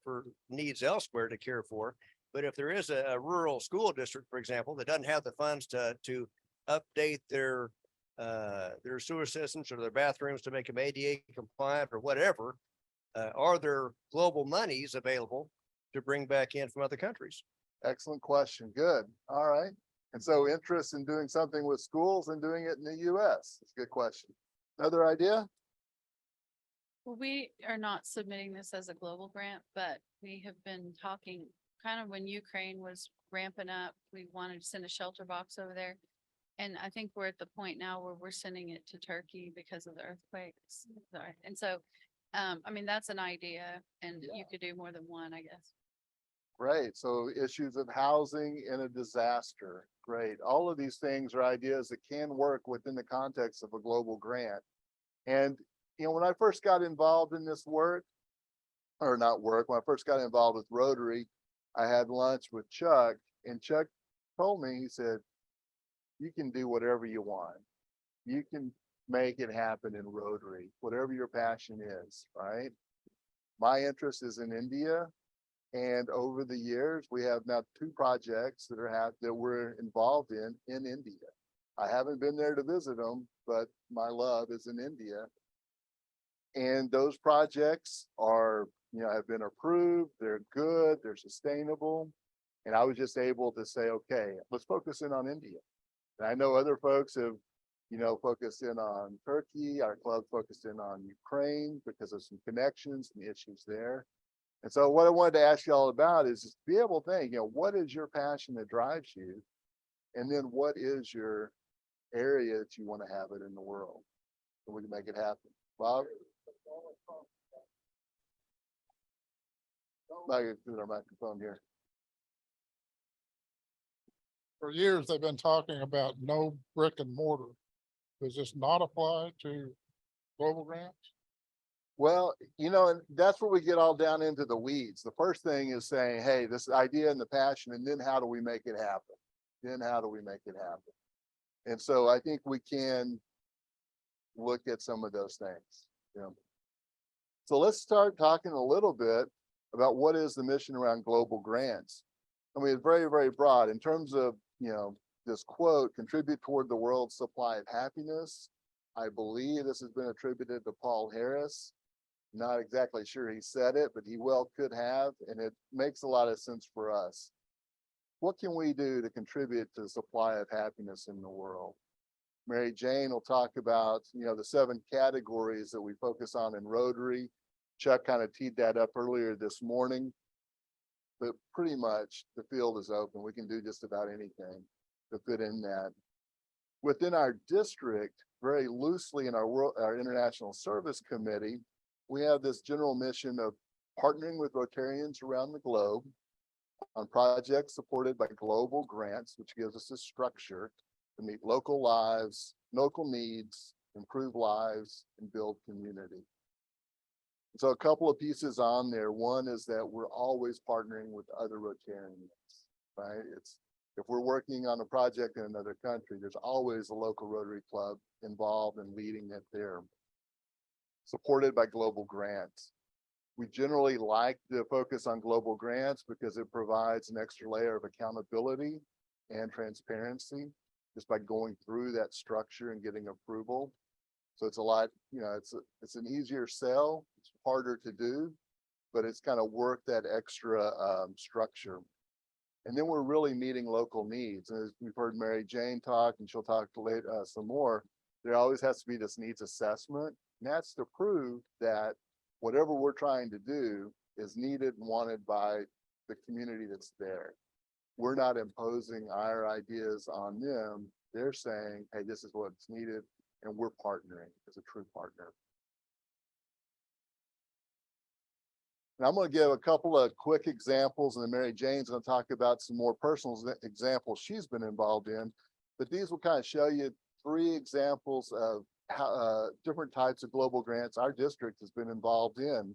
needs elsewhere to care for. But if there is a rural school district, for example, that doesn't have the funds to update their sewer systems or their bathrooms to make them ADA compliant or whatever, are there global monies available to bring back in from other countries? Excellent question. Good. All right. And so interest in doing something with schools and doing it in the US. It's a good question. Another idea? Well, we are not submitting this as a global grant, but we have been talking, kind of when Ukraine was ramping up, we wanted to send a shelter box over there. And I think we're at the point now where we're sending it to Turkey because of the earthquakes. Sorry. And so, I mean, that's an idea, and you could do more than one, I guess. Great. So issues of housing in a disaster. Great. All of these things are ideas that can work within the context of a global grant. And, you know, when I first got involved in this work, or not work, when I first got involved with Rotary, I had lunch with Chuck, and Chuck told me, he said, you can do whatever you want. You can make it happen in Rotary, whatever your passion is, right? My interest is in India. And over the years, we have now 2 projects that we're involved in India. I haven't been there to visit them, but my love is in India. And those projects are, you know, have been approved, they're good, they're sustainable. And I was just able to say, okay, let's focus in on India. And I know other folks have, you know, focused in on Turkey, our club focused in on Ukraine because of some connections and issues there. And so what I wanted to ask you all about is to be able to think, you know, what is your passion that drives you? And then what is your area that you want to have it in the world? So we can make it happen. Bob? I can do our microphone here. For years, they've been talking about no brick and mortar. Does this not apply to global grants? Well, you know, and that's where we get all down into the weeds. The first thing is saying, hey, this idea and the passion, and then how do we make it happen? Then how do we make it happen? And so I think we can look at some of those things. Yeah. So let's start talking a little bit about what is the mission around global grants. I mean, it's very, very broad in terms of, you know, this quote, contribute toward the world's supply of happiness. I believe this has been attributed to Paul Harris. Not exactly sure he said it, but he well could have, and it makes a lot of sense for us. What can we do to contribute to the supply of happiness in the world? Mary Jane will talk about, you know, the 7 categories that we focus on in Rotary. Chuck kind of teed that up earlier this morning, but pretty much the field is open. We can do just about anything to fit in that. Within our district, very loosely in our International Service Committee, we have this general mission of partnering with Rotarians around the globe on projects supported by global grants, which gives us a structure to meet local lives, local needs, improve lives, and build community. So a couple of pieces on there. One is that we're always partnering with other Rotarians, right? If we're working on a project in another country, there's always a local Rotary Club involved in leading it there. Supported by global grants. We generally like to focus on global grants because it provides an extra layer of accountability and transparency just by going through that structure and getting approval. So it's a lot, it's an easier sell, it's harder to do, but it's kind of worth that extra structure. And then we're really meeting local needs. And as we've heard Mary Jane talk, and she'll talk later some more, there always has to be this needs assessment. And that's to prove that whatever we're trying to do is needed and wanted by the community that's there. We're not imposing our ideas on them. They're saying, hey, this is what's needed, and we're partnering as a true partner. And I'm going to give a couple of quick examples, and then Mary Jane's going to talk about some more personal examples she's been involved in. But these will kind of show you 3 examples of how different types of global grants our district has been involved in.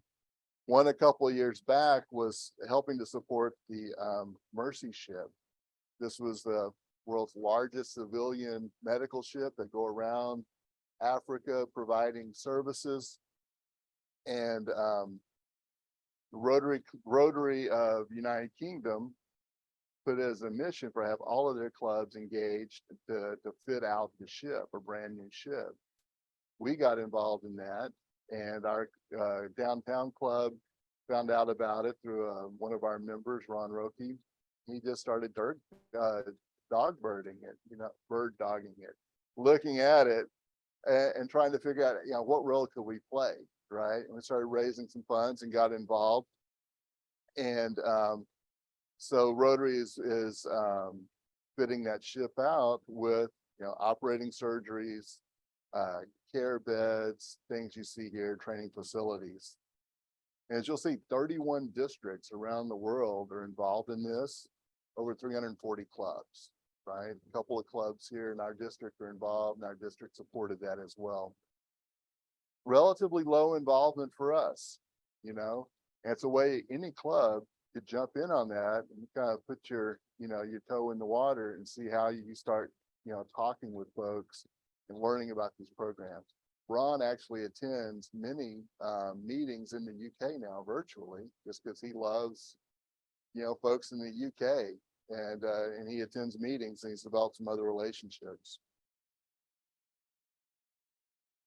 One a couple of years back was helping to support the Mercy ship. This was the world's largest civilian medical ship that go around Africa providing services. And Rotary of United Kingdom put as a mission for have all of their clubs engaged to fit out the ship, a brand new ship. We got involved in that, and our downtown club found out about it through one of our members, Ron Roki. He just started dog birding it, bird dogging it, looking at it and trying to figure out, what role could we play, right? And we started raising some funds and got involved. And so Rotary is fitting that ship out with, operating surgeries, care beds, things you see here, training facilities. And as you'll see, 31 districts around the world are involved in this, over 340 clubs, right? A couple of clubs here in our district are involved, and our district supported that as well. Relatively low involvement for us, and it's a way any club could jump in on that and kind of put your toe in the water and see how you start, talking with folks and learning about these programs. Ron actually attends many meetings in the UK now virtually, just because he loves, folks in the UK, and he attends meetings and he's developed some other relationships.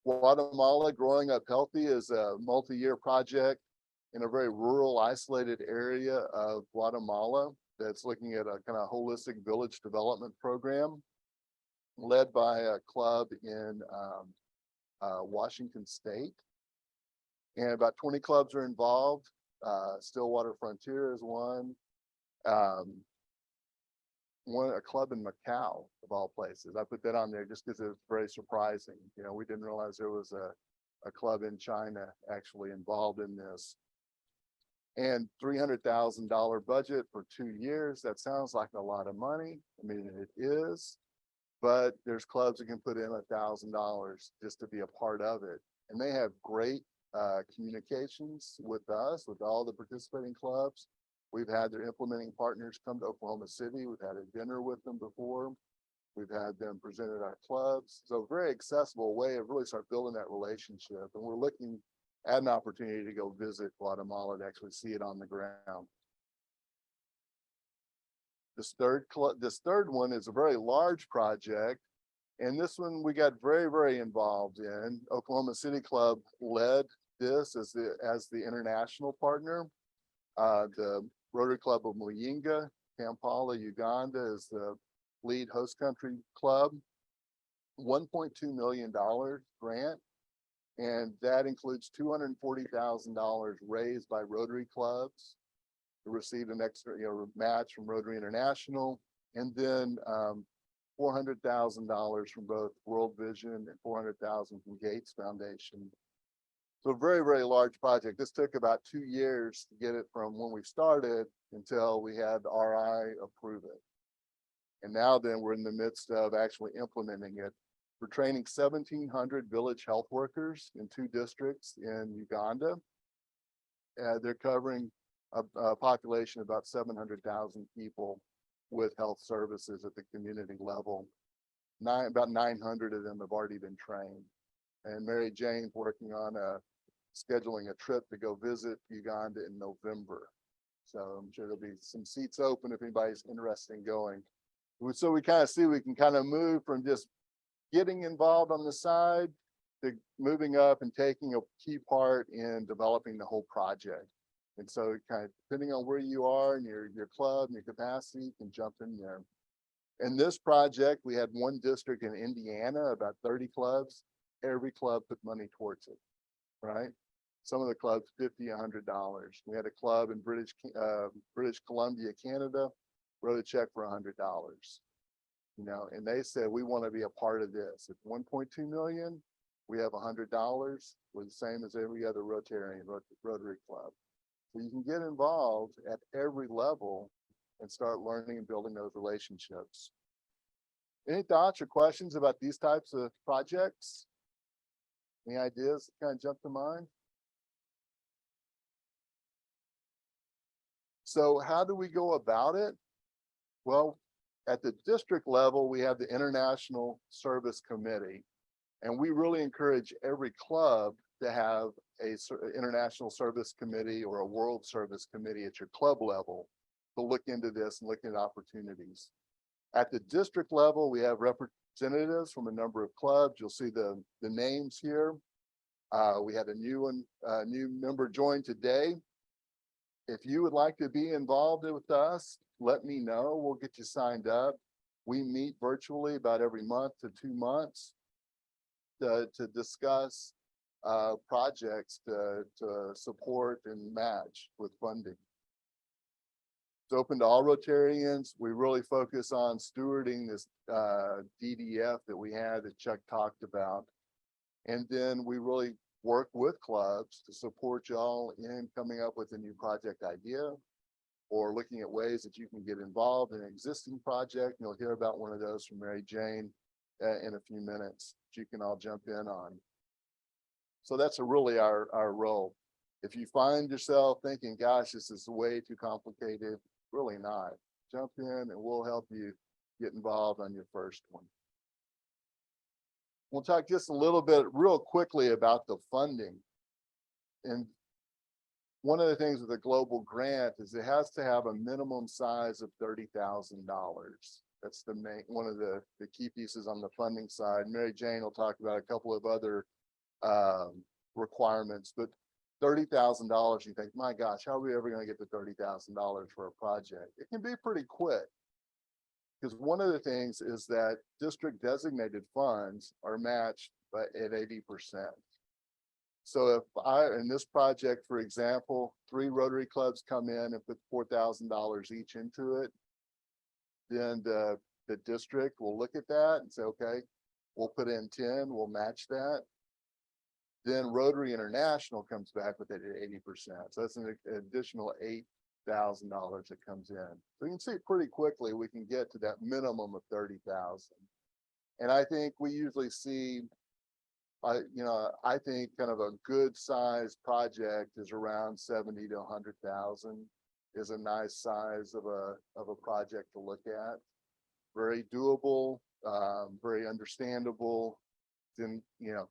Guatemala Growing Up Healthy is a multi-year project in a very rural, isolated area of Guatemala that's looking at a kind of holistic village development program led by a club in Washington State. And about 20 clubs are involved. Stillwater Frontier is one. A club in Macau, of all places. I put that on there just because it was very surprising. We didn't realize there was a club in China actually involved in this. And $300,000 budget for 2 years. That sounds like a lot of money. I mean, it is, but there's clubs that can put in $1,000 just to be a part of it. And they have great communications with us, with all the participating clubs. We've had their implementing partners come to Oklahoma City. We've had a dinner with them before. We've had them present at our clubs. So very accessible way of really start building that relationship. And we're looking at an opportunity to go visit Guatemala to actually see it on the ground. This third one is a very large project. And this one we got very, very involved in. Oklahoma City Club led this as the international partner. The Rotary Club of Muyinga, Kampala, Uganda is the lead host country club. $1.2 million grant. And that includes $240,000 raised by Rotary clubs to receive an extra match from Rotary International. And then $400,000 from both World Vision and 400,000 from Gates Foundation. So a very, very large project. This took about 2 years to get it from when we started until we had RI approve it. And now then we're in the midst of actually implementing it. We're training 1,700 village health workers in 2 districts in Uganda. They're covering a population of about 700,000 people with health services at the community level. About 900 of them have already been trained. And Mary Jane's working on scheduling a trip to go visit Uganda in November. So I'm sure there'll be some seats open if anybody's interested in going. So we kind of see we can kind of move from just getting involved on the side to moving up and taking a key part in developing the whole project. And so kind of depending on where you are and your club and your capacity, you can jump in there. In this project, we had one district in Indiana, about 30 clubs. Every club put money towards it, right? Some of the clubs, $50, $100. We had a club in British Columbia, Canada, wrote a check for $100. You know, and they said, we want to be a part of this. It's 1.2 million. We have $100. We're the same as every other Rotarian Rotary Club. So you can get involved at every level and start learning and building those relationships. Any thoughts or questions about these types of projects? Any ideas that kind of jump to mind? So how do we go about it? Well, at the district level, we have the International Service Committee, and we really encourage every club to have a International Service Committee or a World Service Committee at your club level to look into this and look at opportunities. At the district level, we have representatives from a number of clubs. You'll see the names here. We had a new member join today. If you would like to be involved with us, let me know. We'll get you signed up. We meet virtually about every month to 2 months to discuss projects to support and match with funding. It's open to all Rotarians. We really focus on stewarding this DDF that we had that Chuck talked about. And then we really work with clubs to support y'all in coming up with a new project idea or looking at ways that you can get involved in an existing project. You'll hear about one of those from Mary Jane in a few minutes that you can all jump in on. So that's really our role. If you find yourself thinking, gosh, this is way too complicated, really not. Jump in and we'll help you get involved on your first one. We'll talk just a little bit real quickly about the funding. And one of the things with a global grant is it has to have a minimum size of $30,000. That's the main, one of the key pieces on the funding side. Mary Jane will talk about a couple of other requirements, but $30,000, you think, my gosh, how are we ever going to get to $30,000 for a project? It can be pretty quick. Because one of the things is that district designated funds are matched at 80%. So if in this project, for example, 3 Rotary clubs come in and put $4,000 each into it, then the district will look at that and say, okay, we'll put in 10, we'll match that. Then Rotary International comes back with it at 80%. So that's an additional $8,000 that comes in. So you can see pretty quickly we can get to that minimum of 30,000. And I think we usually see, I think kind of a good size project is around 70 to 100,000 is a nice size of a project to look at. Very doable, very understandable. In,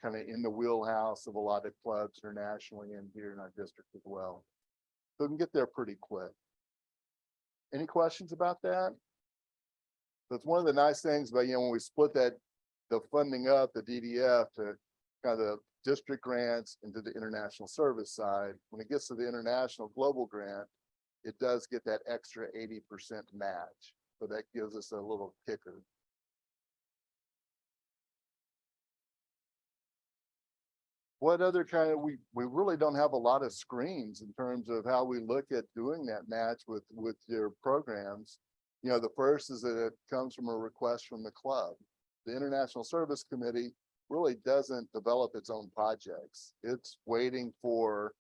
kind of in the wheelhouse of a lot of clubs internationally and here in our district as well. So we can get there pretty quick. Any questions about that? That's one of the nice things about, when we split the funding up, the DDF to kind of the district grants into the international service side, when it gets to the international global grant, it does get that extra 80% match. So that gives us a little kicker. What other kind of, we really don't have a lot of screens in terms of how we look at doing that match with your programs. You know, the first is that it comes from a request from the club. The International Service Committee really doesn't develop its own projects. It's waiting for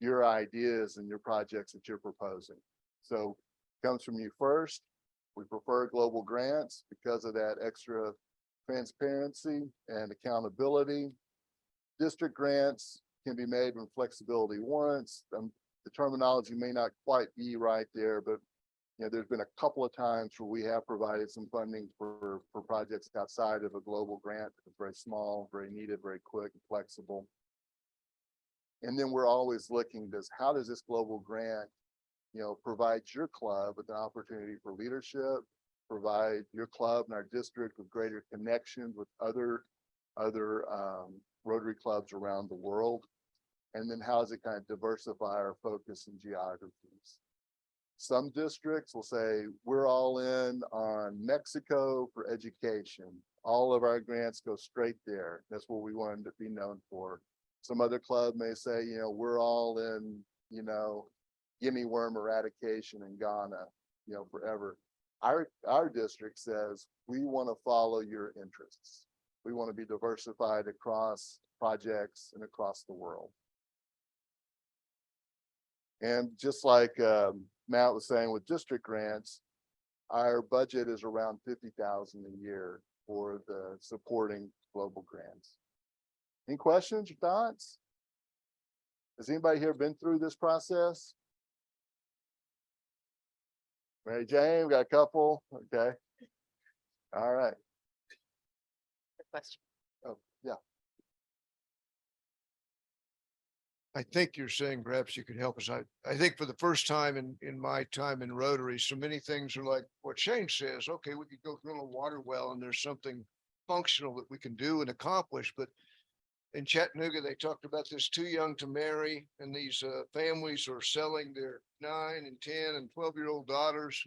your ideas and your projects that you're proposing. So it comes from you first. We prefer global grants because of that extra transparency and accountability. District grants can be made when flexibility warrants. The terminology may not quite be right there, but you know, there's been a couple of times where we have provided some funding for projects outside of a global grant. It's very small, very needed, very quick and flexible. And then we're always looking, how does this global grant, you know, provide your club with an opportunity for leadership, provide your club and our district with greater connections with other Rotary clubs around the world. And then how does it kind of diversify our focus and geographies? Some districts will say, we're all in on Mexico for education. All of our grants go straight there. That's what we wanted to be known for. Some other club may say, you know, we're all in, you know, guinea worm eradication in Ghana, you know, forever. Our district says, we want to follow your interests. We want to be diversified across projects and across the world. And just like Matt was saying with district grants, our budget is around 50,000 a year for the supporting global grants. Any questions or thoughts? Has anybody here been through this process? Mary Jane, we got a couple. Okay. All right. Good question. Oh, yeah. I think you're saying perhaps you could help us. I think for the first time in my time in Rotary, so many things are like what Shane says, okay, we could go drill a water well and there's something functional that we can do and accomplish. But in Chattanooga, they talked about this too young to marry, and these families are selling their 9 and 10 and 12-year-old daughters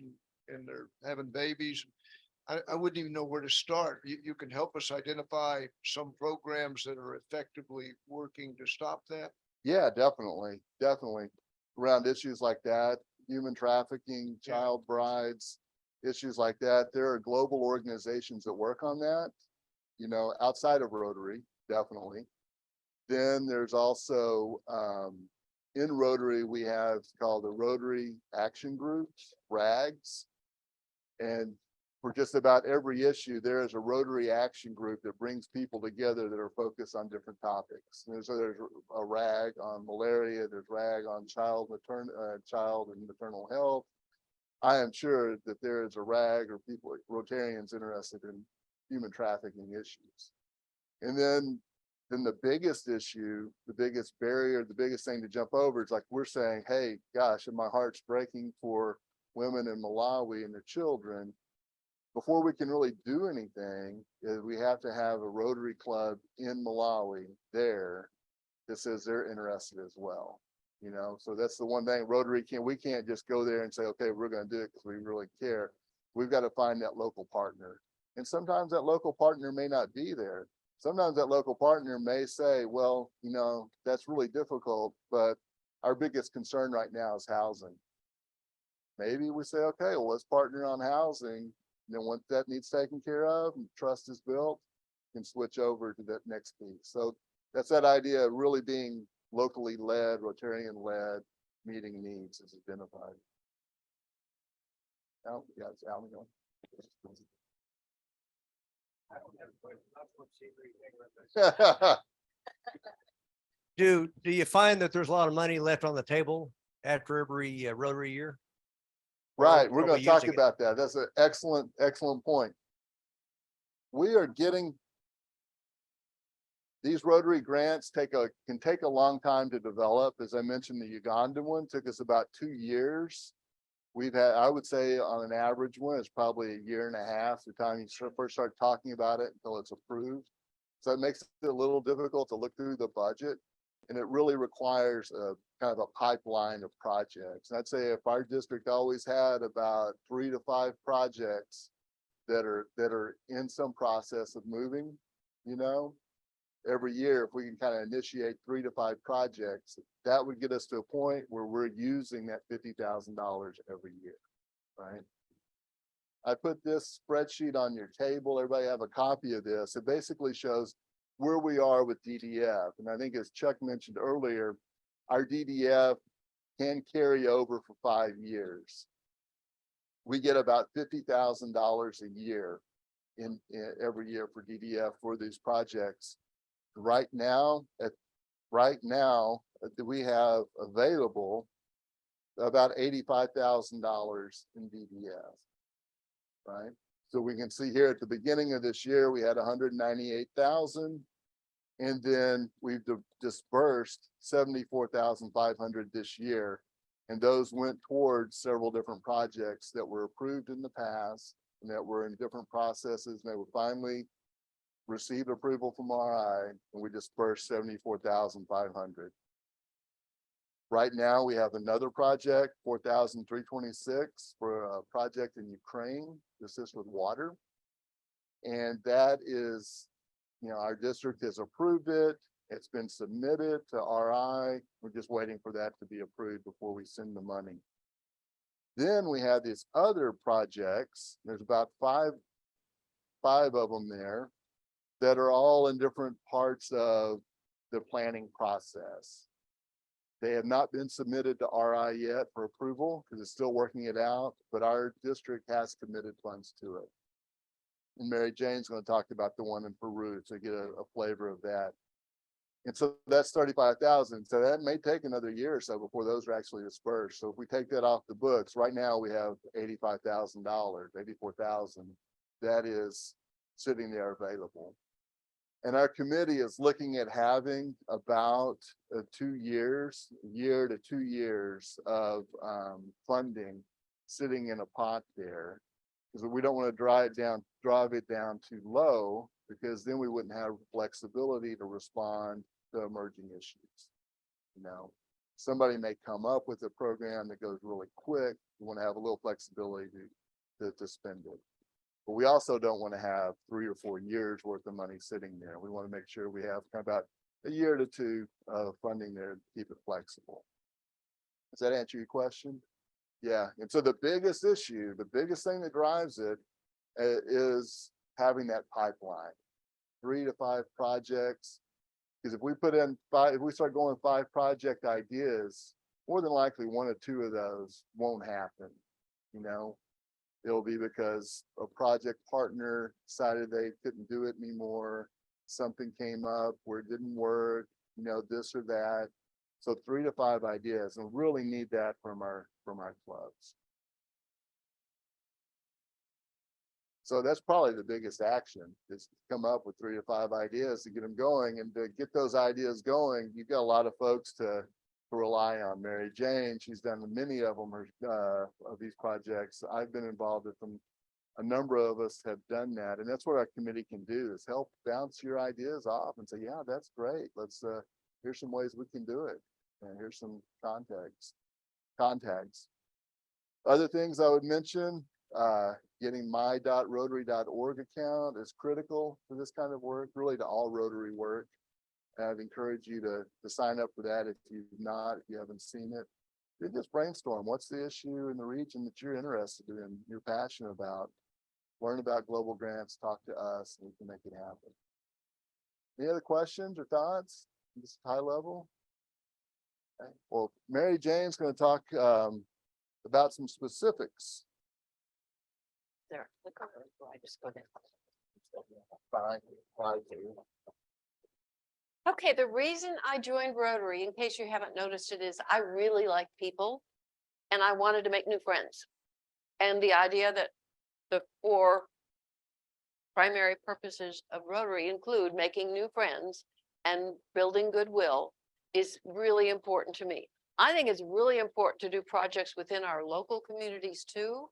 and they're having babies. I wouldn't even know where to start. You can help us identify some programs that are effectively working to stop that. Yeah, definitely. Definitely. Around issues like that, human trafficking, child brides, issues like that. There are global organizations that work on that, you know, outside of Rotary, definitely. Then there's also in Rotary, we have called the Rotary Action Groups, RAGs. And for just about every issue, there is a Rotary Action Group that brings people together that are focused on different topics. There's a RAG on malaria, there's RAG on child and maternal health. I am sure that there is a RAG or people, Rotarians interested in human trafficking issues. And then the biggest issue, the biggest barrier, the biggest thing to jump over is like we're saying, hey, gosh, and my heart's breaking for women in Malawi and their children. Before we can really do anything, is we have to have a Rotary club in Malawi there that says they're interested as well. You know, so that's the one thing we can't just go there and say, okay, we're going to do it because we really care. We've got to find that local partner. And sometimes that local partner may not be there. Sometimes that local partner may say, well, you know, that's really difficult, but our biggest concern right now is housing. Maybe we say, okay, well, let's partner on housing. And then once that needs taken care of and trust is built, you can switch over to that next piece. So that's that idea of really being locally led, Rotarian led, meeting needs is identified. Now, yeah, it's Alan going. Do you find that there's a lot of money left on the table after every Rotary year? Right, we're Are going we to talk using it? about that. That's an excellent point. We are getting these Rotary grants can take a long time to develop. As I mentioned, the Ugandan one took us about 2 years. We've had, I would say on an average one, it's probably a year and a half the time you first start talking about it until it's approved. So it makes it a little difficult to look through the budget. And it really requires a kind of a pipeline of projects. And I'd say if our district always had about 3 to 5 projects that are in some process of moving, you know, every year, if we can kind of initiate 3 to 5 projects, that would get us to a point where we're using that $50,000 every year, right? I put this spreadsheet on your table. Everybody have a copy of this. It basically shows where we are with DDF. And I think as Chuck mentioned earlier, our DDF can carry over for 5 years. We get about $50,000 a year in every year for DDF for these projects. Right now, we have available about $85,000 in DDF. Right? So we can see here at the beginning of this year, we had 198,000. And then we've dispersed 74,500 this year. And those went towards several different projects that were approved in the past and that were in different processes. And they were finally received approval from RI, and we dispersed 74,500. Right now, we have another project, 4,326 for a project in Ukraine. This is with water. And that is, our district has approved it. It's been submitted to RI. We're just waiting for that to be approved before we send the money. Then we have these other projects. There's about five of them there that are all in different parts of the planning process. They have not been submitted to RI yet for approval because it's still working it out, but our district has committed funds to it. And Mary Jane's going to talk about the one in Peru to get a flavor of that. And so that's 35,000. So that may take another year or so before those are actually dispersed. So if we take that off the books, right now we have $85,000, 84,000 that is sitting there available. And our committee is looking at having about 2 years, year to 2 years of funding sitting in a pot there. Because we don't want to drive it down too low, because then we wouldn't have flexibility to respond to emerging issues. Somebody may come up with a program that goes really quick. We want to have a little flexibility to spend it. But we also don't want to have 3 or 4 years worth of money sitting there. We want to make sure we have about a year to 2 of funding there to keep it flexible. Does that answer your question? Yeah. And so the biggest issue, the biggest thing that drives it is having that pipeline, 3 to 5 projects. Because if we put in 5, if we start going 5 project ideas, more than likely 1 or 2 of those won't happen. It'll be because a project partner decided they couldn't do it anymore. Something came up where it didn't work, this or that. So 3 to 5 ideas, and really need that from our clubs. So that's probably the biggest action, is to come up with 3 to 5 ideas to get them going. And to get those ideas going, you've got a lot of folks to rely on. Mary Jane, she's done many of them, of these projects. I've been involved with them. A number of us have done that. And that's what our committee can do, is help bounce your ideas off and say, yeah, that's great. Let's, here's some ways we can do it. And here's some contacts. Other things I would mention, getting my.rotary.org account is critical for this kind of work, really to all Rotary work. I'd encourage you to sign up for that if you haven't seen it. You just brainstorm. What's the issue in the region that you're interested in, you're passionate about? Learn about global grants, talk to us, and we can make it happen. Any other questions or thoughts? Just high level? Okay. Well, Mary Jane's going to talk about some specifics. There, click on it, or I just go there. Fine. Okay, the reason I joined Rotary, in case you haven't noticed it, is I really like people and I wanted to make new friends. And the idea that the 4 primary purposes of Rotary include making new friends and building goodwill is really important to me. I think it's really important to do projects within our local communities too.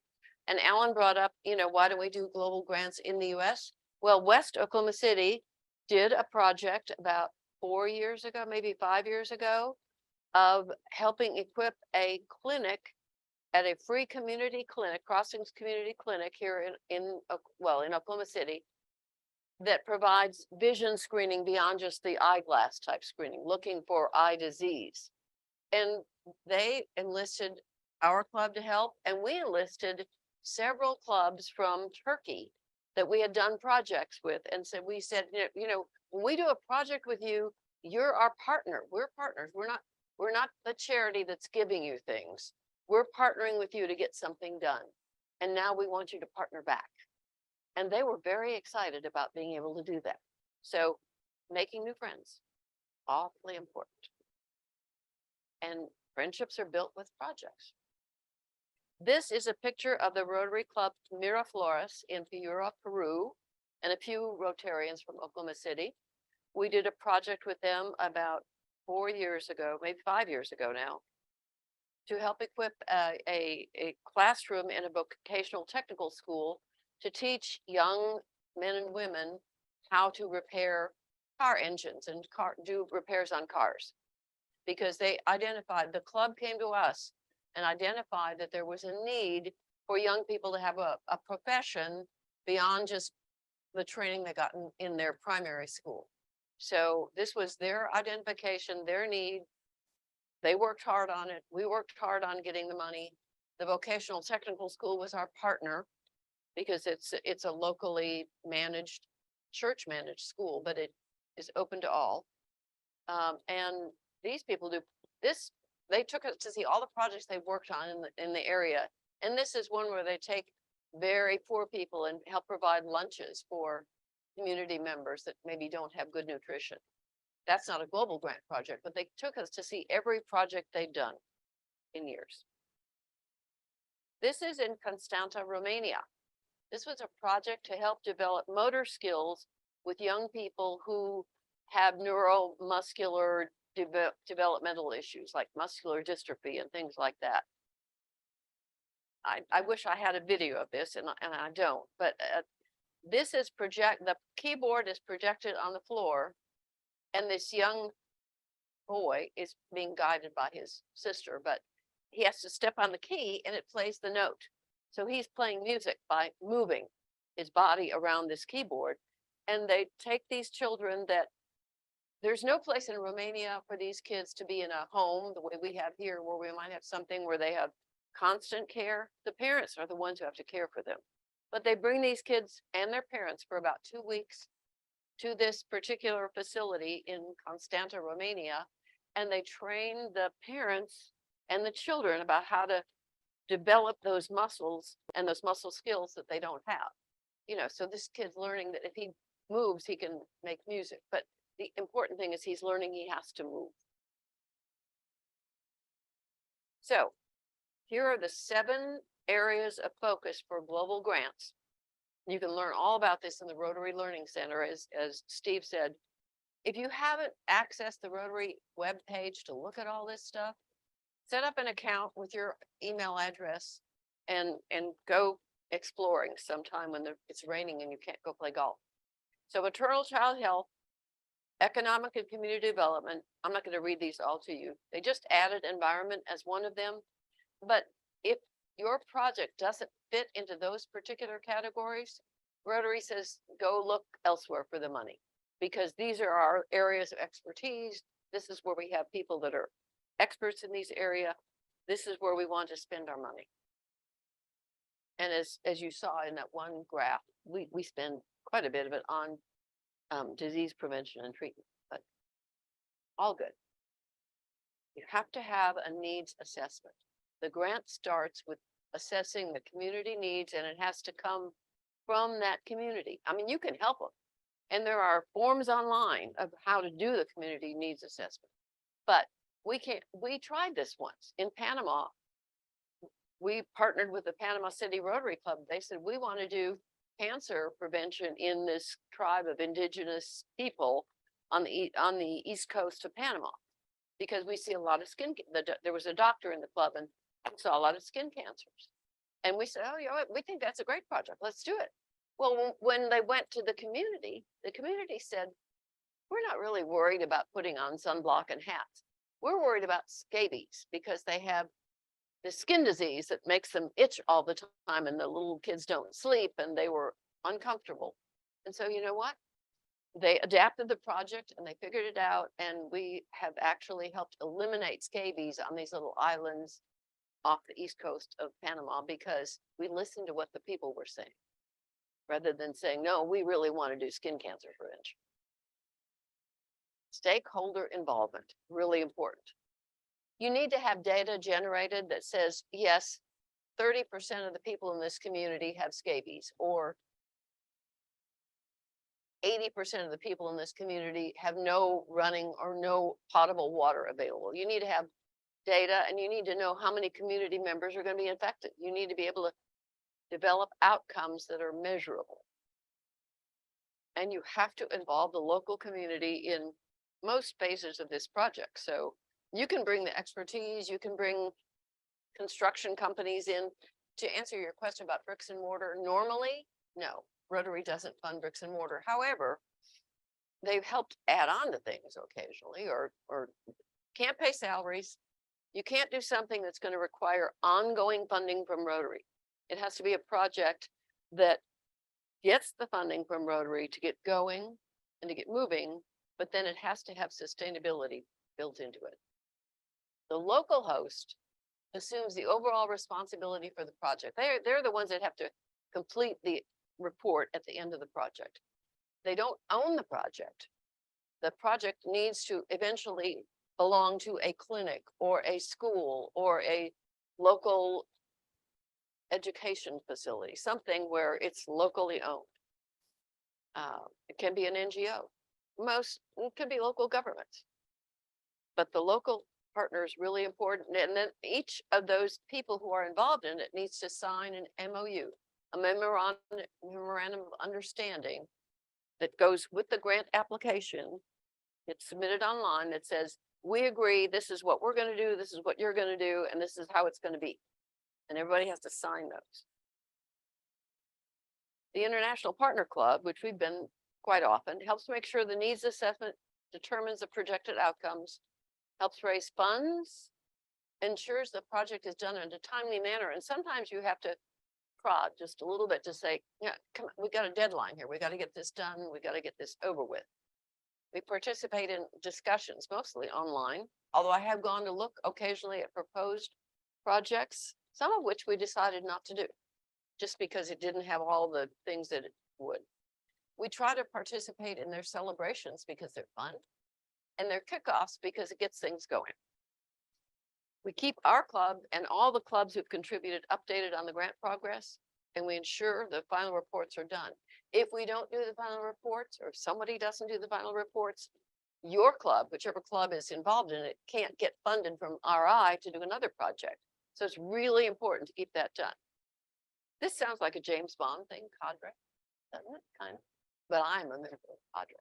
And Alan brought up, why don't we do global grants in the US? Well, West Oklahoma City did a project about 4 years ago, maybe 5 years ago, of helping equip a clinic at a free community clinic, Crossings Community Clinic here in Oklahoma City, that provides vision screening beyond just the eyeglass type screening, looking for eye disease. And they enlisted our club to help, and we enlisted several clubs from Turkey that we had done projects with. And so we said, you know, when we do a project with you, you're our partner. We're partners. We're not the charity that's giving you things. We're partnering with you to get something done. And now we want you to partner back. And they were very excited about being able to do that. So making new friends, awfully important. And friendships are built with projects. This is a picture of the Rotary Club Miraflores in Piura, Peru, and a few Rotarians from Oklahoma City. We did a project with them about 4 years ago, maybe 5 years ago now, to help equip a classroom in a vocational technical school to teach young men and women how to repair car engines and do repairs on cars. Because they identified, the club came to us and identified that there was a need for young people to have a profession beyond just the training they got in their primary school. So this was their identification, their need. They worked hard on it. We worked hard on getting the money. The vocational technical school was our partner because it's a locally managed, church managed school, but it is open to all. And these people do this. They took us to see all the projects they've worked on in the area. And this is one where they take very poor people and help provide lunches for community members that maybe don't have good nutrition. That's not a global grant project, but they took us to see every project they've done in years. This is in Constanta, Romania. This was a project to help develop motor skills with young people who have neuromuscular developmental issues like muscular dystrophy and things like that. I wish I had a video of this and I don't, but this is the keyboard is projected on the floor and this young boy is being guided by his sister, but he has to step on the key and it plays the note. So he's playing music by moving his body around this keyboard. And they take these children that there's no place in Romania for these kids to be in a home the way we have here, where we might have something where they have constant care. The parents are the ones who have to care for them. But they bring these kids and their parents for about 2 weeks to this particular facility in Constanta, Romania, and they train the parents and the children about how to develop those muscles and those muscle skills that they don't have. You know, so this kid's learning that if he moves, he can make music. But the important thing is he's learning he has to move. So here are the 7 areas of focus for global grants. You can learn all about this in the Rotary Learning Center, as Steve said. If you haven't accessed the Rotary webpage to look at all this stuff, set up an account with your email address and go exploring sometime when it's raining and you can't go play golf. So maternal child health, economic and community development. I'm not going to read these all to you. They just added environment as one of them. But if your project doesn't fit into those particular categories, Rotary says, go look elsewhere for the money, because these are our areas of expertise. This is where we have people that are experts in these areas. This is where we want to spend our money. And as you saw in that one graph, we spend quite a bit of it on disease prevention and treatment, but all good. You have to have a needs assessment. The grant starts with assessing the community needs, and it has to come from that community. I mean, you can help them. And there are forms online of how to do the community needs assessment. But we tried this once in Panama. We partnered with the Panama City Rotary Club. They said, we want to do cancer prevention in this tribe of indigenous people on the east coast of Panama, because we see a lot of there was a doctor in the club and we saw a lot of skin cancers. And we said, oh, you know what? We think that's a great project. Let's do it. Well, when they went to the community said, we're not really worried about putting on sunblock and hats. We're worried about scabies because they have this skin disease that makes them itch all the time, and the little kids don't sleep, and they were uncomfortable. And so, you know what? They adapted the project and they figured it out. And we have actually helped eliminate scabies on these little islands off the east coast of Panama because we listened to what the people were saying. Rather than saying, no, we really want to do skin cancer prevention. Stakeholder involvement, really important. You need to have data generated that says, yes, 30% of the people in this community have scabies, or 80% of the people in this community have no running or no potable water available. You need to have data, and you need to know how many community members are going to be infected. You need to be able to develop outcomes that are measurable. And you have to involve the local community in most phases of this project. So you can bring the expertise, you can bring construction companies in. To answer your question about bricks and mortar, normally, no, Rotary doesn't fund bricks and mortar. However, they've helped add on to things occasionally, or can't pay salaries. You can't do something that's going to require ongoing funding from Rotary. It has to be a project that gets the funding from Rotary to get going and to get moving, but then it has to have sustainability built into it. The local host assumes the overall responsibility for the project. They're the ones that have to complete the report at the end of the project. They don't own the project. The project needs to eventually belong to a clinic or a school or a local education facility, something where it's locally owned. It can be an NGO. It could be local governments. But the local partner is really important. And then each of those people who are involved in it needs to sign an MOU, a memorandum of understanding that goes with the grant application. It's submitted online that says, we agree, this is what we're going to do, this is what you're going to do, and this is how it's going to be. And everybody has to sign those. The International Partner Club, which we've been quite often, helps make sure the needs assessment determines the projected outcomes, helps raise funds, ensures the project is done in a timely manner. And sometimes you have to prod just a little bit to say, yeah, come on, we got a deadline here. We got to get this done. We got to get this over with. We participate in discussions, mostly online, although I have gone to look occasionally at proposed projects, some of which we decided not to do, just because it didn't have all the things that it would. We try to participate in their celebrations because they're fun, and their kickoffs because it gets things going. We keep our club and all the clubs who've contributed updated on the grant progress, and we ensure the final reports are done. If we don't do the final reports, or if somebody doesn't do the final reports, your club, whichever club is involved in it, can't get funded from RI to do another project. So it's really important to keep that done. This sounds like a James Bond thing, cadre, doesn't it? Kind of, but I'm a member of cadre.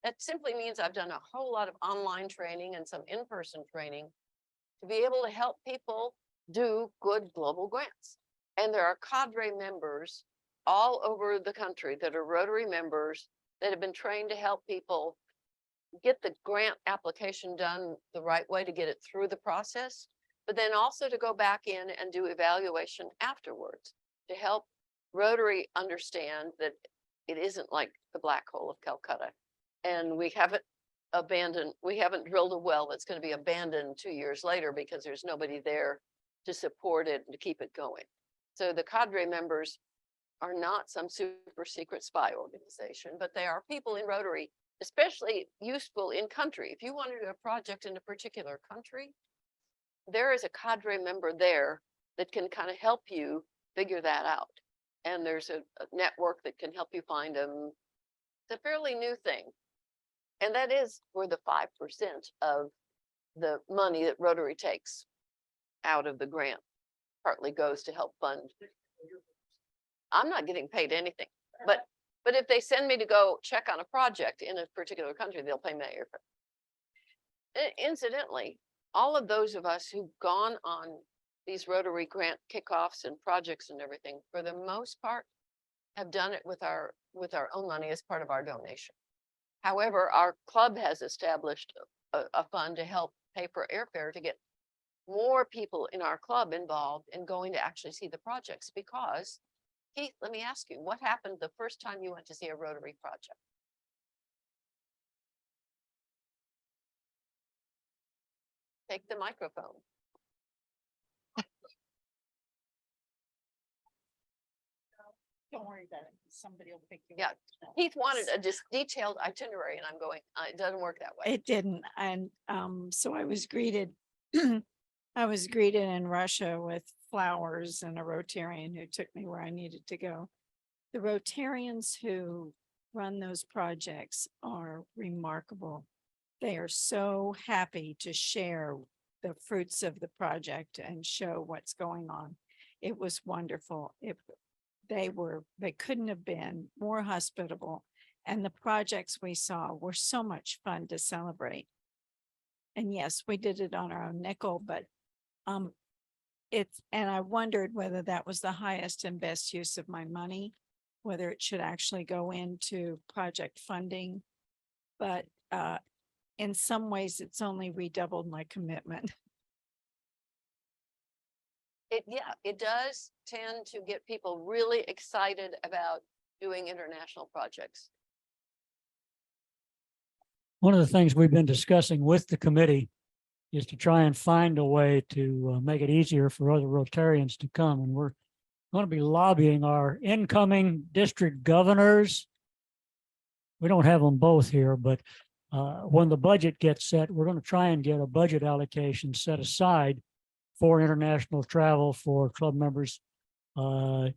That simply means I've done a whole lot of online training and some in-person training to be able to help people do good global grants. And there are cadre members all over the country that are Rotary members that have been trained to help people get the grant application done the right way to get it through the process, but then also to go back in and do evaluation afterwards to help Rotary understand that it isn't like the black hole of Calcutta. And we haven't drilled a well that's going to be abandoned 2 years later because there's nobody there to support it and to keep it going. So the cadre members are not some super secret spy organization, but they are people in Rotary, especially useful in country. If you want to do a project in a particular country, there is a cadre member there that can kind of help you figure that out. And there's a network that can help you find them. It's a fairly new thing. And that is where the 5% of the money that Rotary takes out of the grant partly goes to help fund. I'm not getting paid anything, but if they send me to go check on a project in a particular country, they'll pay me airfare. Incidentally, all of those of us who've gone on these Rotary grant kickoffs and projects and everything, for the most part, have done it with our own money as part of our donation. However, our club has established a fund to help pay for airfare to get more people in our club involved in going to actually see the projects. Because, Keith, let me ask you, what happened the first time you went to see a Rotary project? Take the microphone. Don't worry about it. Somebody will pick you Yeah. up. Keith wanted a just detailed itinerary and I'm going, it doesn't work that way. It didn't, and so I was greeted. I was greeted in Russia with flowers and a Rotarian who took me where I needed to go. The Rotarians who run those projects are remarkable. They are so happy to share the fruits of the project and show what's going on. It was wonderful. They couldn't have been more hospitable. And the projects we saw were so much fun to celebrate. And yes, we did it on our own nickel, but and I wondered whether that was the highest and best use of my money, whether it should actually go into project funding. But in some ways, it's only redoubled my commitment. It does tend to get people really excited about doing international projects. One of the things we've been discussing with the committee is to try and find a way to make it easier for other Rotarians to come. And we're going to be lobbying our incoming district governors. We don't have them both here, but when the budget gets set, we're going to try and get a budget allocation set aside for international travel for club members to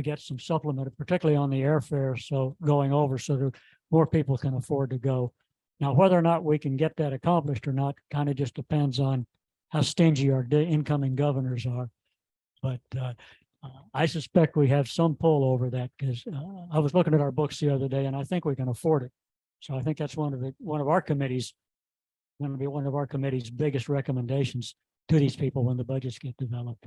get some supplement, particularly on the airfare. So going over so that more people can afford to go. Now, whether or not we can get that accomplished or not, kind of just depends on how stingy our incoming governors are. But I suspect we have some pull over that because I was looking at our books the other day and I think we can afford it. So I think that's one of our committees, going to be one of our committee's biggest recommendations to these people when the budgets get developed.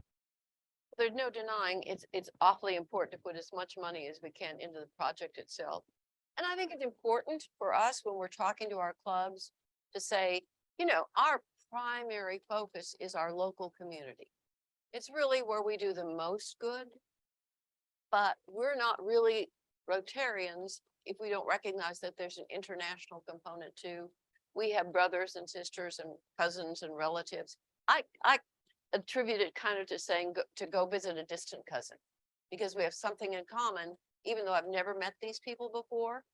There's no denying it's awfully important to put as much money as we can into the project itself. And I think it's important for us when we're talking to our clubs to say, our primary focus is our local community. It's really where we do the most good, but we're not really Rotarians if we don't recognize that there's an international component too. We have brothers and sisters and cousins and relatives. I attribute it kind of to saying to go visit a distant cousin because we have something in common. Even though I've never met these people before,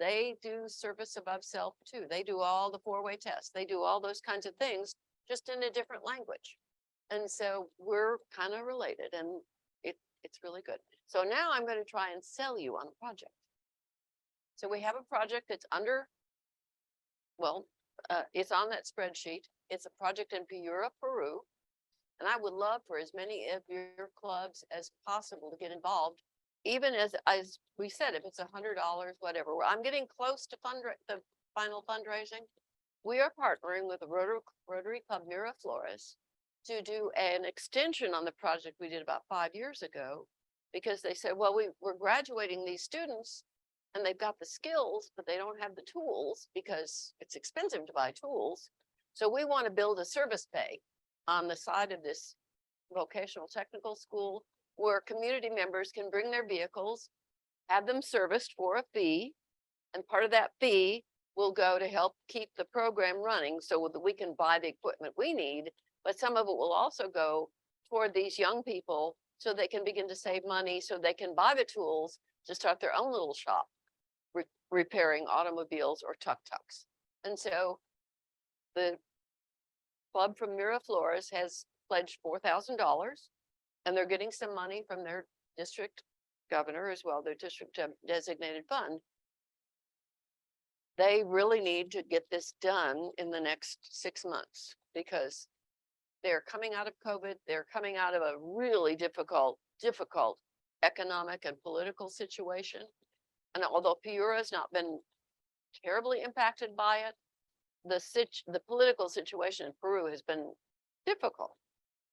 they do service above self too. They do all the 4-way tests. They do all those kinds of things just in a different language. And so we're kind of related and it's really good. So now I'm going to try and sell you on a project. So we have a project that's it's on that spreadsheet. It's a project in Piura, Peru. And I would love for as many of your clubs as possible to get involved. Even as we said, if it's $100, whatever, I'm getting close to the final fundraising. We are partnering with the Rotary Club Miraflores to do an extension on the project we did about 5 years ago, because they said, well, we're graduating these students and they've got the skills, but they don't have the tools because it's expensive to buy tools. So we want to build a service bay on the side of this vocational technical school where community members can bring their vehicles, have them serviced for a fee, and part of that fee will go to help keep the program running so that we can buy the equipment we need, but some of it will also go toward these young people so they can begin to save money so they can buy the tools to start their own little shop, repairing automobiles or tuk-tuks. And so the club from Miraflores has pledged $4,000. And they're getting some money from their district governor as well, their district designated fund. They really need to get this done in the next 6 months because they're coming out of COVID. They're coming out of a really difficult economic and political situation. And although Piura has not been terribly impacted by it, the political situation in Peru has been difficult.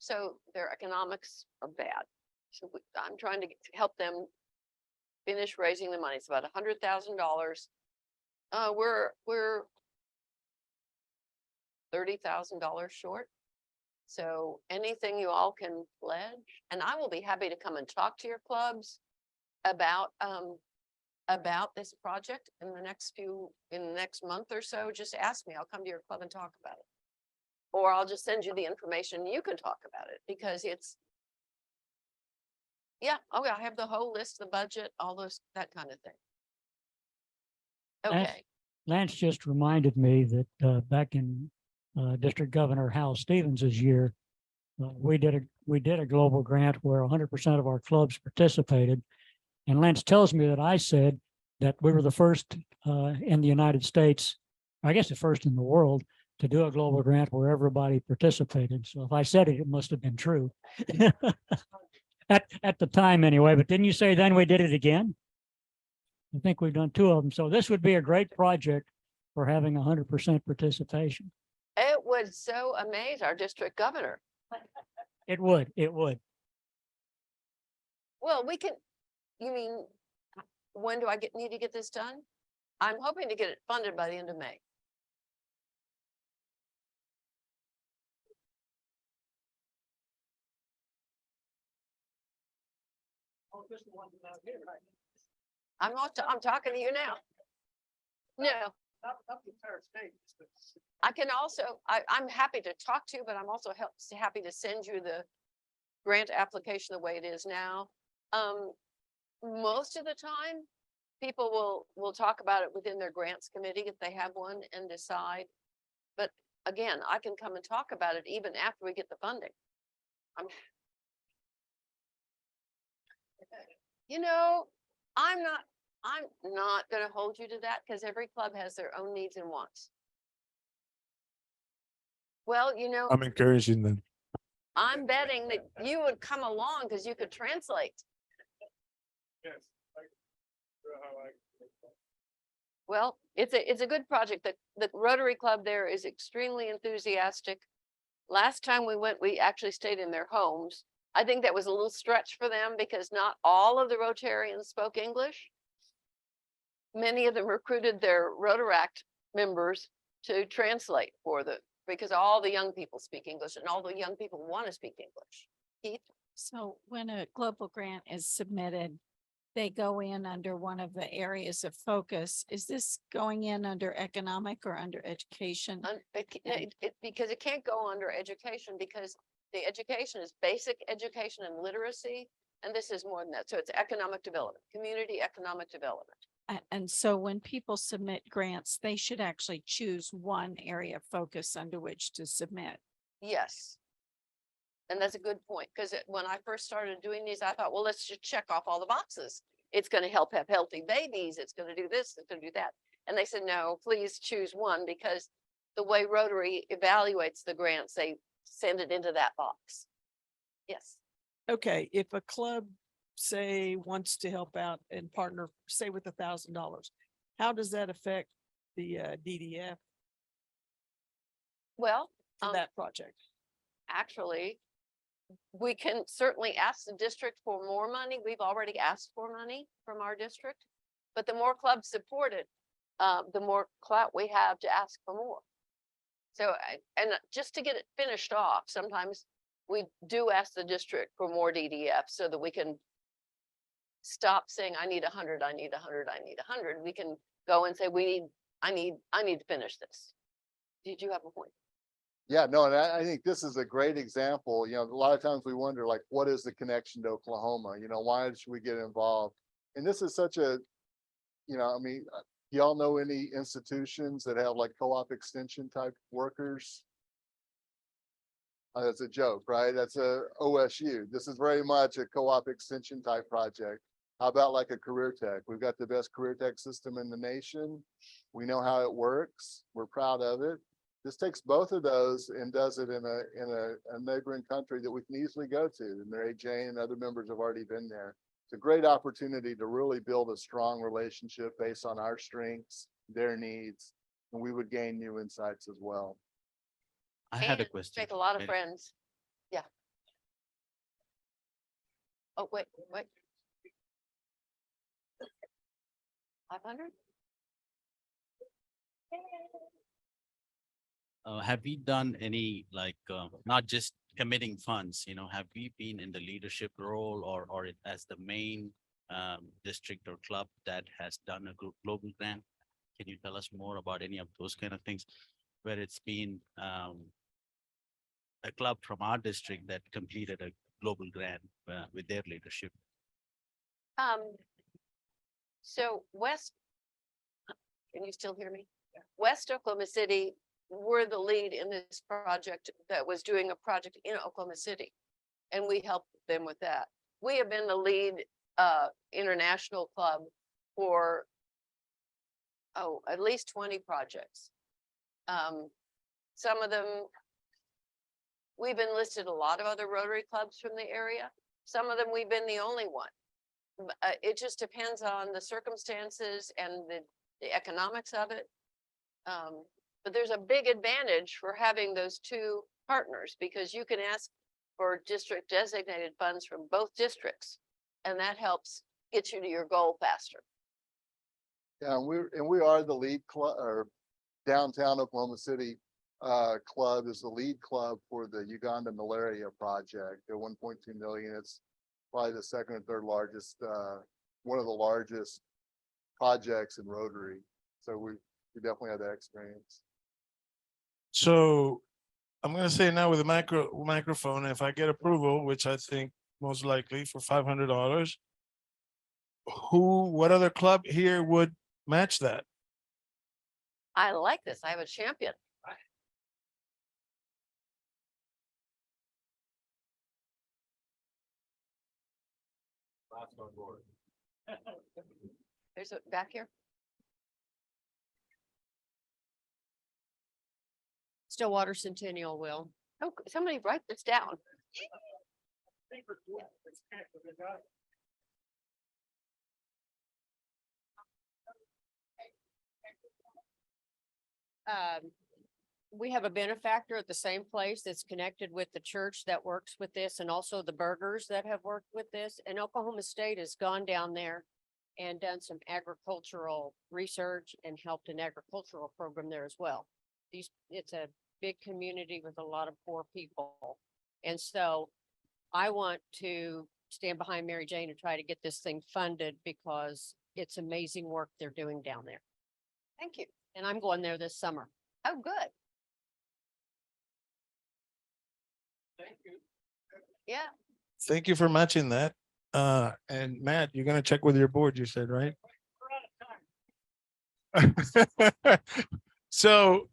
So their economics are bad. So I'm trying to help them finish raising the money. It's about $100,000. We're $30,000 short. So anything you all can pledge, and I will be happy to come and talk to your clubs about this project in the next month or so. Just ask me. I'll come to your club and talk about it. Or I'll just send you the information. You can talk about it because Yeah, oh, yeah, I have the whole list, the budget, all those, that kind of thing. Lance- Okay, Lance just reminded me that back in District Governor Hal Stevens's year, we did a global grant where 100% of our clubs participated. And Lance tells me that I said that we were the first in the United States, I guess the first in the world, to do a global grant where everybody participated. So if I said it, it must have been true. At the time anyway, but didn't you say then we did it again? I think we've done 2 of them. So this would be a great project for having 100% participation. it would so amaze our district governor. It would. Well, we can, you mean, when do I need to get this done? I'm hoping to get it funded by the end of May. I'm talking to you now. No, I can also, I'm happy to talk to you, but I'm also happy to send you the grant application the way it is now. Most of the time, people will talk about it within their grants committee if they have one and decide. But again, I can come and talk about it even after we get the funding. You know, I'm not gonna hold you to that because every club has their own needs and wants. Well, you know, I'm encouraging them. I'm betting that you would come along because you could translate. Yes. Well, it's a good project. The Rotary Club there is extremely enthusiastic. Last time we went, we actually stayed in their homes. I think that was a little stretch for them because not all of the Rotarians spoke English. Many of them recruited their Rotaract members to translate because all the young people speak English and all the young people want to speak English. Keith? So when a global grant is submitted, they go in under one of the areas of focus. Is this going in under economic or under education? Because it can't go under education because the education is basic education and literacy. And this is more than that. So it's economic development, community economic development. And so when people submit grants, they should actually choose one area of focus under which to submit. Yes. And that's a good point, because when I first started doing these, I thought, well, let's just check off all the boxes. It's going to help have healthy babies. It's going to do this, it's going to do that. And they said, no, please choose one, because the way Rotary evaluates the grants, they send it into that box. Yes. Okay, if a club, say, wants to help out and partner, say with $1,000, how does that affect the DDF Well, for that project? actually, we can certainly ask the district for more money. We've already asked for money from our district, but the more clubs support it, the more clout we have to ask for more. So, and just to get it finished off, sometimes we do ask the district for more DDF so that we can stop saying, I need 100, I need 100, I need 100. We can go and say, I need to finish this. Did you have a point? Yeah, no, and I think this is a great example. You know, a lot of times we wonder, like, what is the connection to Oklahoma? You know, why should we get involved? And this is such a, you know, I mean, y'all know any institutions that have like co-op extension type workers? That's a joke, right? That's a OSU. This is very much a co-op extension type project. How about like a career tech? We've got the best career tech system in the nation. We know how it works. We're proud of it. This takes both of those and does it in a neighboring country that we can easily go to. And Mary Jane and other members have already been there. It's a great opportunity to really build a strong relationship based on our strengths, their needs, and we would gain new insights as well. I had a And question. make a lot of Mary. friends. Yeah. Oh, wait. 500? Have we done any, like, not just committing funds, have we been in the leadership role or as the main district or club that has done a global grant? Can you tell us more about any of those kind of things where it's been a club from our district that completed a global grant with their leadership? So can you still hear me? West Oklahoma City were the lead in this project that was doing a project in Oklahoma City. And we helped them with that. We have been the lead international club for at least 20 projects. Some of them, we've enlisted a lot of other Rotary clubs from the area. Some of them, we've been the only one. It just depends on the circumstances and the economics of it. But there's a big advantage for having those two partners because you can ask for district designated funds from both districts. And that helps get you to your goal faster. Yeah, and we are the lead club, or downtown Oklahoma City club is the lead club for the Uganda malaria project. At 1.2 million, it's probably the second or third largest, one of the largest projects in Rotary. So we definitely have that experience. So I'm gonna say now with the microphone, if I get approval, which I think most likely for $500, what other club here would match that? I like this. I have a champion. There's a back here. Stillwater Centennial will. Oh, somebody write this down. We have a benefactor at the same place that's connected with the church that works with this and also the burgers that have worked with this. And Oklahoma State has gone down there and done some agricultural research and helped an agricultural program there as well. It's a big community with a lot of poor people. And so I want to stand behind Mary Jane and try to get this thing funded because it's amazing work they're doing down there. Thank you. And I'm going there this summer. Oh, good. Thank you. Yeah. Thank you for matching that. And Matt, you're gonna check with your board, you said, right? So,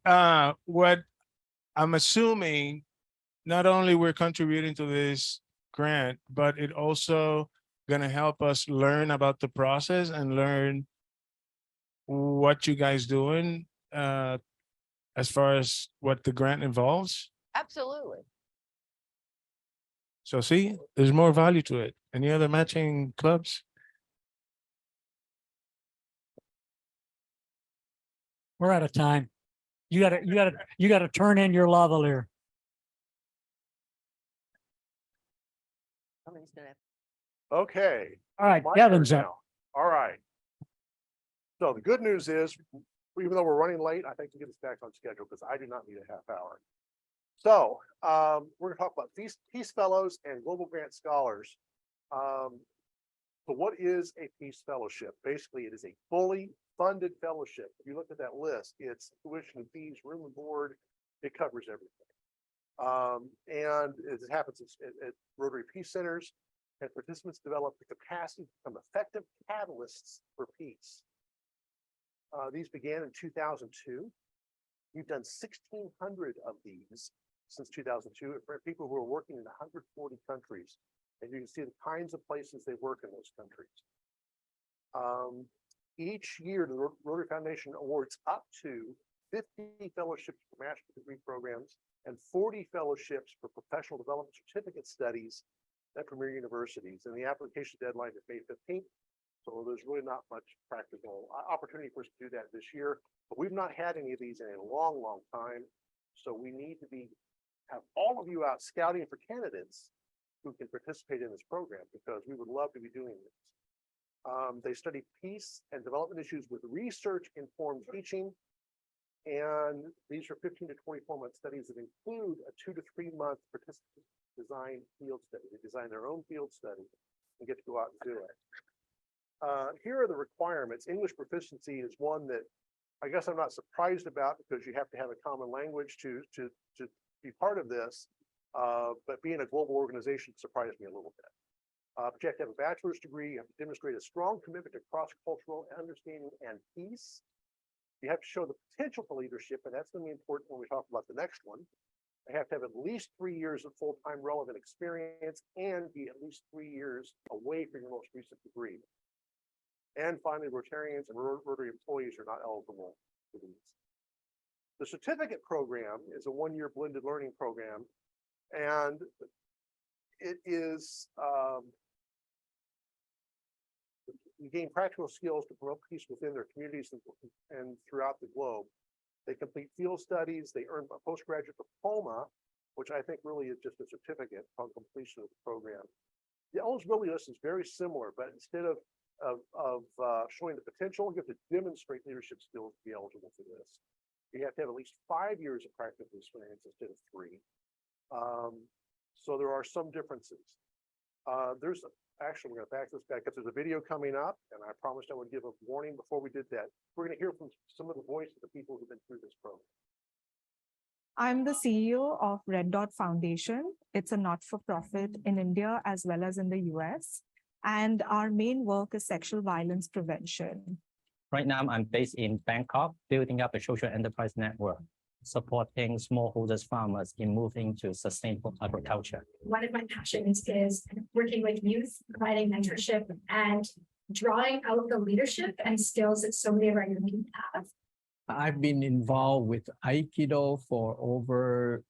what I'm assuming, not only we're contributing to this grant, but it also gonna help us learn about the process and learn what you guys doing, as far as what the grant involves. Absolutely. So see, there's more value to it. Any other matching clubs? We're out of time. You gotta turn in your lavalier. Somebody's gonna have Okay. All right, my Kevin's turn up. now. All right. So the good news is, even though we're running late, I think we get us back on schedule because I do not need a half hour. So we're gonna talk about Peace Fellows and Global Grant Scholars. So what is a Peace Fellowship? Basically, it is a fully funded fellowship. If you look at that list, it's tuition and fees, room and board, it covers everything. And it happens at Rotary Peace Centers, and participants develop the capacity to become effective catalysts for peace. These began in 2002. We've done 1,600 of these since 2002 for people who are working in 140 countries. And you can see the kinds of places they work in those countries. Each year, the Rotary Foundation awards up to 50 fellowships for master's degree programs and 40 fellowships for professional development certificate studies at premier universities. And the application deadline is May 15th. So there's really not much practical opportunity for us to do that this year, but we've not had any of these in a long, long time. So we need to have all of you out scouting for candidates who can participate in this program because we would love to be doing this. They study peace and development issues with research-informed teaching. And these are 15 to 24-month studies that include a 2 to 3 month participant design field study. They design their own field study and get to go out and do it. Here are the requirements. English proficiency is one that I guess I'm not surprised about because you have to have a common language to be part of this. But being a global organization surprised me a little bit. But you have to have a bachelor's degree, you have to demonstrate a strong commitment to cross-cultural understanding and peace. You have to show the potential for leadership, and that's going to be important when we talk about the next one. They have to have at least 3 years of full-time relevant experience and be at least 3 years away from your most recent degree. And finally, Rotarians and Rotary employees are not eligible for these. The certificate program is a 1-year blended learning program, and it is you gain practical skills to promote peace within their communities and throughout the globe. They complete field studies, they earn a postgraduate diploma, which I think really is just a certificate upon completion of the program. The eligibility list is very similar, but instead of showing the potential, you have to demonstrate leadership skills to be eligible for this. You have to have at least 5 years of practical experience instead of 3. So there are some differences. Actually, we're going to back this back up. There's a video coming up, and I promised I would give a warning before we did that. We're going to hear from some of the voices of the people who've been through this program. I'm the CEO of Red Dot Foundation. It's a not-for-profit in India as well as in the US. And our main work is sexual violence prevention. Right now, I'm based in Bangkok, building up a social enterprise network, supporting smallholders farmers in moving to sustainable agriculture. One of my passions is working with youth, providing mentorship and drawing out the leadership and skills that so many of our young people have. I've been involved with Aikido for over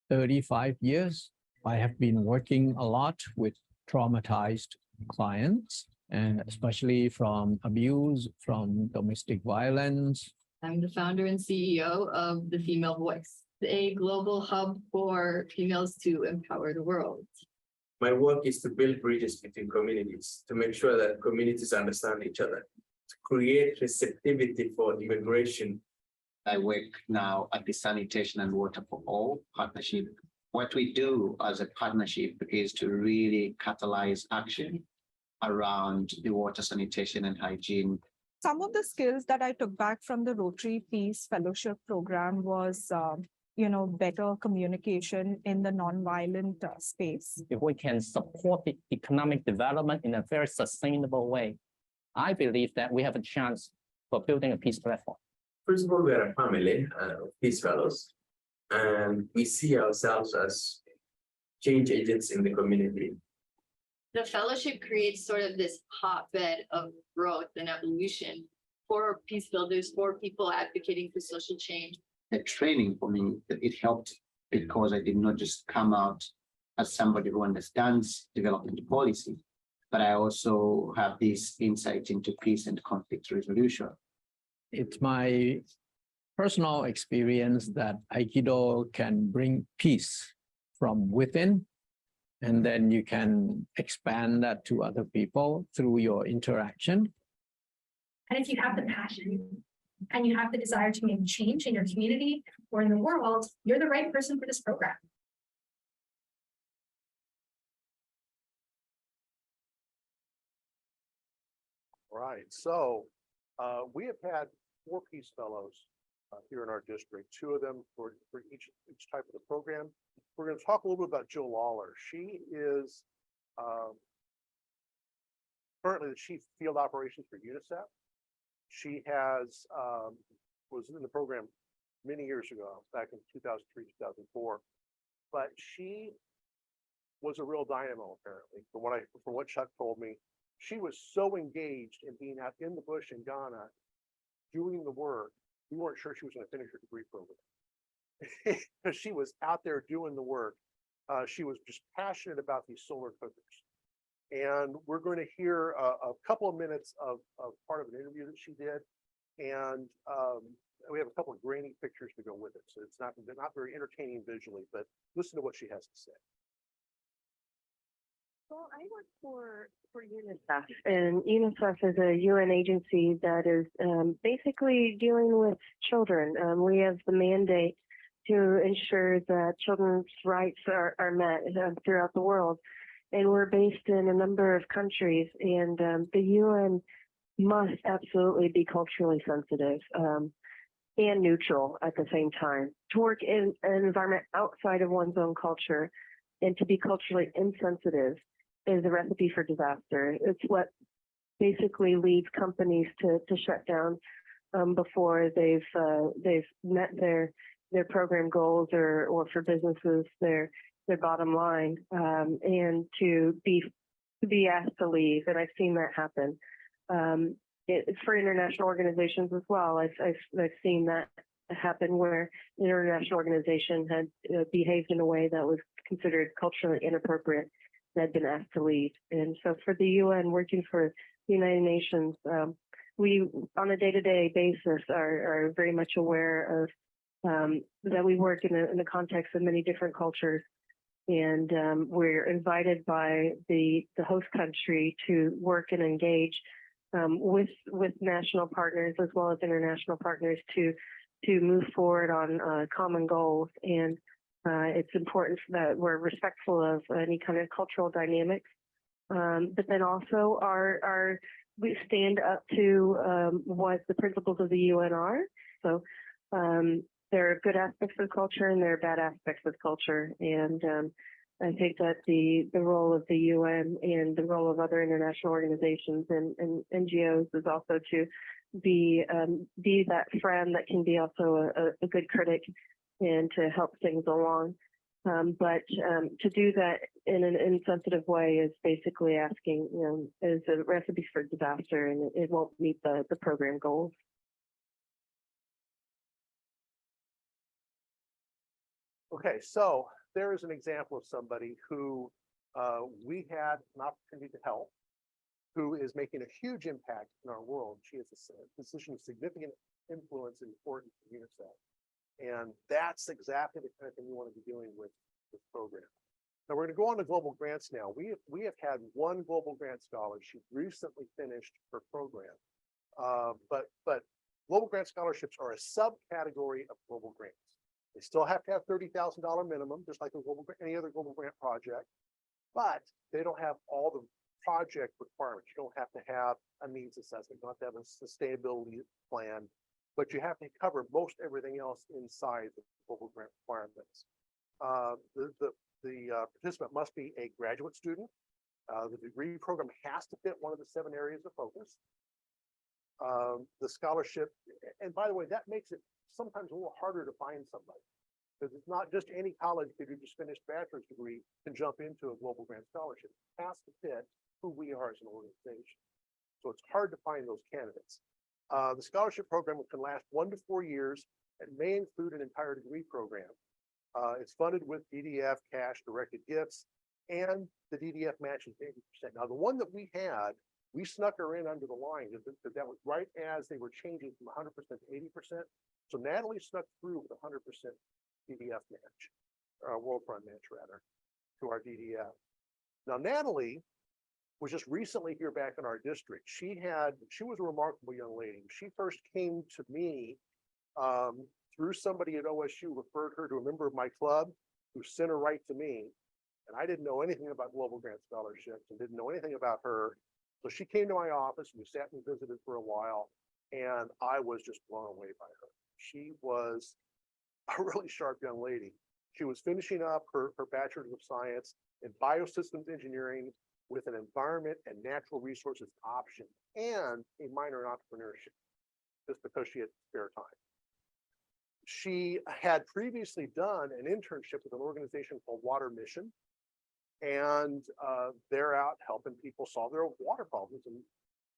35 years. I have been working a lot with traumatized clients, and especially from abuse, from domestic violence. I'm the founder and CEO of The Female Voice, a global hub for females to empower the world. My work is to build bridges between communities, to make sure that communities understand each other, to create receptivity for immigration. I work now at the Sanitation and Water for All partnership. What we do as a partnership is to really catalyze action around the water, sanitation, and hygiene. Some of the skills that I took back from the Rotary Peace Fellowship program was, better communication in the nonviolent space. If we can support the economic development in a very sustainable way, I believe that we have a chance for building a peace platform. First of all, we are a family of Peace Fellows, and we see ourselves as change agents in the community. The fellowship creates sort of this hotbed of growth and evolution for peace builders, for people advocating for social change. The training for me, it helped because I did not just come out as somebody who understands development policy, but I also have this insight into peace and conflict resolution. It's my personal experience that Aikido can bring peace from within, and then you can expand that to other people through your interaction. And if you have the passion and you have the desire to make change in your community or in the world, you're the right person for this program. All right, so we have had 4 Peace Fellows here in our district, 2 of them for each type of the program. We're going to talk a little bit about Jill Lawler. She is currently the Chief Field Operations for UNICEF. She has was in the program many years ago, back in 2003, 2004, but she was a real dynamo, apparently, from what Chuck told me. She was so engaged in being out in the bush in Ghana, doing the work. We weren't sure she was going to finish her degree program. Because she was out there doing the work. She was just passionate about these solar cookers. And we're going to hear a couple of minutes of part of an interview that she did. And we have a couple of grainy pictures to go with it. So they're not very entertaining visually, but listen to what she has to say. Well, I work for UNICEF, and UNICEF is a UN agency that is basically dealing with children. We have the mandate to ensure that children's rights are met throughout the world. And we're based in a number of countries, and the UN must absolutely be culturally sensitive and neutral at the same time. To work in an environment outside of one's own culture and to be culturally insensitive is a recipe for disaster. It's what basically leads companies to shut down before they've met their program goals, or for businesses their bottom line, and to be asked to leave. And I've seen that happen. It's for international organizations as well. I've seen that happen where an international organization had behaved in a way that was considered culturally inappropriate and had been asked to leave. And so for the UN, working for the United Nations, we on a day-to-day basis are very much aware of that we work in the context of many different cultures. And we're invited by the host country to work and engage with national partners as well as international partners to move forward on common goals. And it's important that we're respectful of any kind of cultural dynamics, but then also we stand up to what the principles of the UN are. So there are good aspects of culture and there are bad aspects of culture. And I think that the role of the UN and the role of other international organizations and NGOs is also to be that friend that can be also a good critic and to help things along. But to do that in an insensitive way is basically asking, is a recipe for disaster, and it won't meet the program goals. Okay, so there is an example of somebody who we had an opportunity to help, who is making a huge impact in our world. She has a position of significant influence and importance in UNICEF. And that's exactly the kind of thing we want to be doing with this program. Now we're going to go on to global grants now. We have had one global grant scholar. She recently finished her program. But global grant scholarships are a subcategory of global grants. They still have to have $30,000 minimum, just like any other global grant project, but they don't have all the project requirements. You don't have to have a needs assessment, you don't have to have a sustainability plan, but you have to cover most everything else inside the global grant requirements. The participant must be a graduate student. The degree program has to fit one of the 7 areas of focus. The scholarship, and by the way, that makes it sometimes a little harder to find somebody, because it's not just any college that you just finished bachelor's degree can jump into a global grant scholarship. It has to fit who we are as an organization. So it's hard to find those candidates. The scholarship program can last 1 to 4 years and may include an entire degree program. It's funded with DDF, cash, directed gifts, and the DDF matches 80%. Now, the one that we had, we snuck her in under the line because that was right as they were changing from 100% to 80%. So Natalie snuck through with 100% DDF match, World Fund match rather, to our DDF. Now, Natalie was just recently here back in our district. She was a remarkable young lady. She first came to me through somebody at OSU, referred her to a member of my club who sent her right to me. And I didn't know anything about global grant scholarships and didn't know anything about her. So she came to my office, we sat and visited for a while, and I was just blown away by her. She was a really sharp young lady. She was finishing up her Bachelor's of Science in Biosystems Engineering with an environment and natural resources option and a minor in entrepreneurship, just because she had spare time. She had previously done an internship with an organization called Water Mission, and they're out helping people solve their water problems in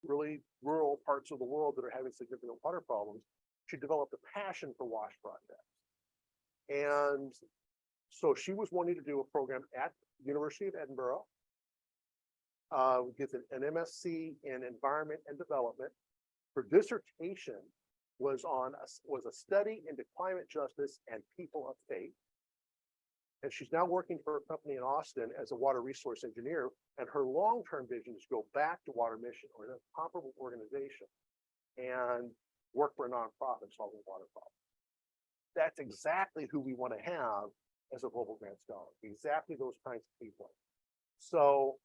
really rural parts of the world that are having significant water problems. She developed a passion for WASH projects. And so she was wanting to do a program at University of Edinburgh, gets an MSc in Environment and Development. Her dissertation was a study into climate justice and people of faith. And she's now working for a company in Austin as a water resource engineer. And her long-term vision is to go back to Water Mission or a comparable organization and work for a nonprofit solving water problems. That's exactly who we want to have as a global grant scholar, exactly those kinds of people. So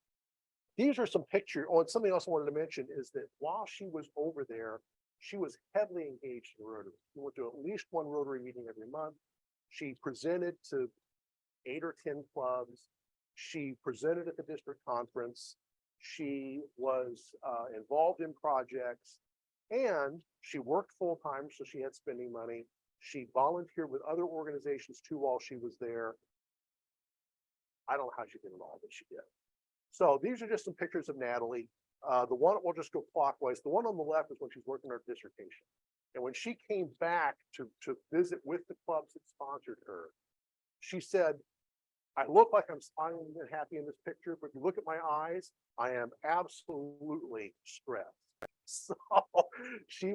these are some pictures. Oh, and something else I wanted to mention is that while she was over there, she was heavily engaged in Rotary. She went to at least one Rotary meeting every month. She presented to 8 or 10 clubs. She presented at the district conference. She was involved in projects, and she worked full-time, so she had spending money. She volunteered with other organizations too while she was there. I don't know how she did it all, but she did. So these are just some pictures of Natalie. The one, we'll just go clockwise. The one on the left is when she's working her dissertation. And when she came back to visit with the clubs that sponsored her, she said, I look like I'm smiling and happy in this picture, but if you look at my eyes, I am absolutely stressed. So she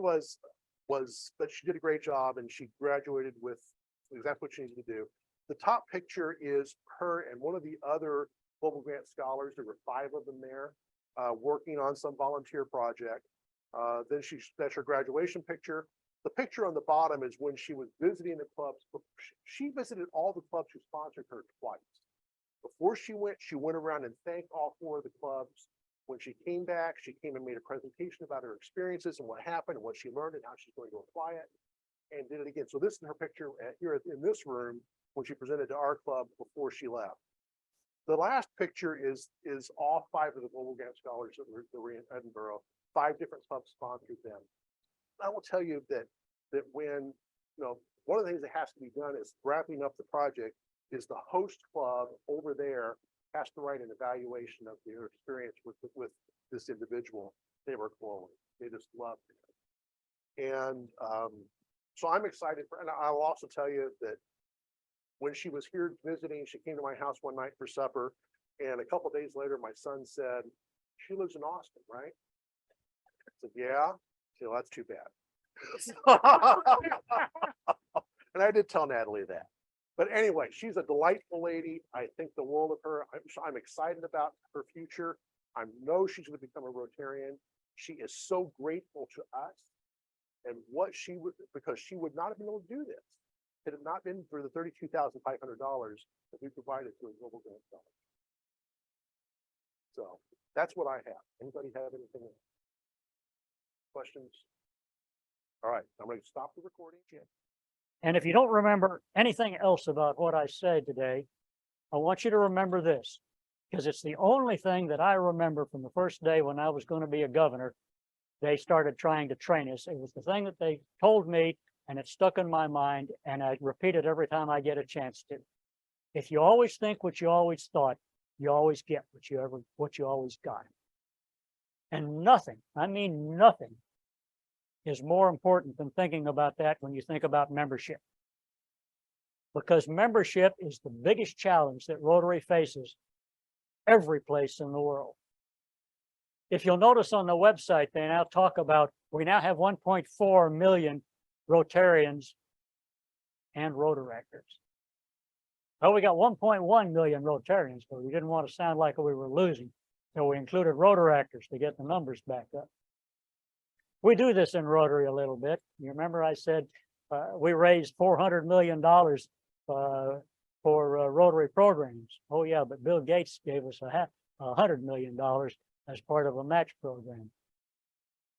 but she did a great job, and she graduated with exactly what she needed to do. The top picture is her and one of the other Global Grant scholars. There were 5 of them there working on some volunteer project. Then that's her graduation picture. The picture on the bottom is when she was visiting the clubs. She visited all the clubs who sponsored her twice. Before she went around and thanked all 4 of the clubs. When she came back, she came and made a presentation about her experiences and what happened and what she learned and how she's going to apply it, and did it again. So this is her picture here in this room when she presented to our club before she left. The last picture is all 5 of the Global Grant scholars that were in Edinburgh. 5 different clubs sponsored them. I will tell you that when, one of the things that has to be done is wrapping up the project is the host club over there has to write an evaluation of their experience with this individual. They were glowing. They just loved it. And so I'm excited and I'll also tell you that when she was here visiting, she came to my house one night for supper, and a couple of days later, my son said, she lives in Austin, right? I said, yeah. So that's too bad. And I did tell Natalie that. But anyway, she's a delightful lady. I think the world of her. I'm excited about her future. I know she's going to become a Rotarian. She is so grateful to us and what she would, because she would not have been able to do this had it not been for the $32,500 that we provided to a Global Grant Scholar. So that's what I have. Anybody have anything else? Questions? All right, I'm going to stop the recording. And if you don't remember anything else about what I said today, I want you to remember this, because it's the only thing that I remember from the first day when I was going to be a governor. They started trying to train us. It was the thing that they told me, and it stuck in my mind, and I repeat it every time I get a chance to. If you always think what you always thought, you always get what you always got. And nothing, I mean nothing, is more important than thinking about that when you think about membership. Because membership is the biggest challenge that Rotary faces every place in the world. If you'll notice on the website, they now talk about, we now have 1.4 million Rotarians and Rotaractors. Well, we got 1.1 million Rotarians, but we didn't want to sound like we were losing. So we included Rotaractors to get the numbers back up. We do this in Rotary a little bit. You remember I said we raised $400 million for Rotary programs. Oh yeah, but Bill Gates gave us $100 million as part of a match program.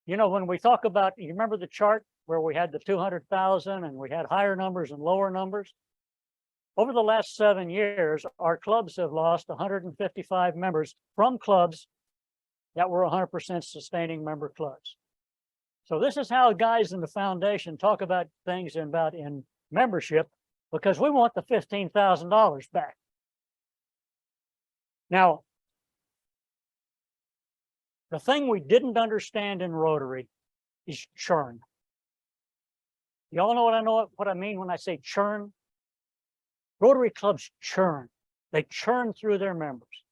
You know, when we talk about, you remember the chart where we had the 200,000 and we had higher numbers and lower numbers? Over the last 7 years, our clubs have lost 155 members from clubs that were 100% sustaining member clubs. So this is how guys in the foundation talk about things in membership, because we want the $15,000 back. Now, the thing we didn't understand in Rotary is churn. Y'all know what I mean when I say churn? Rotary clubs churn. They churn through their members.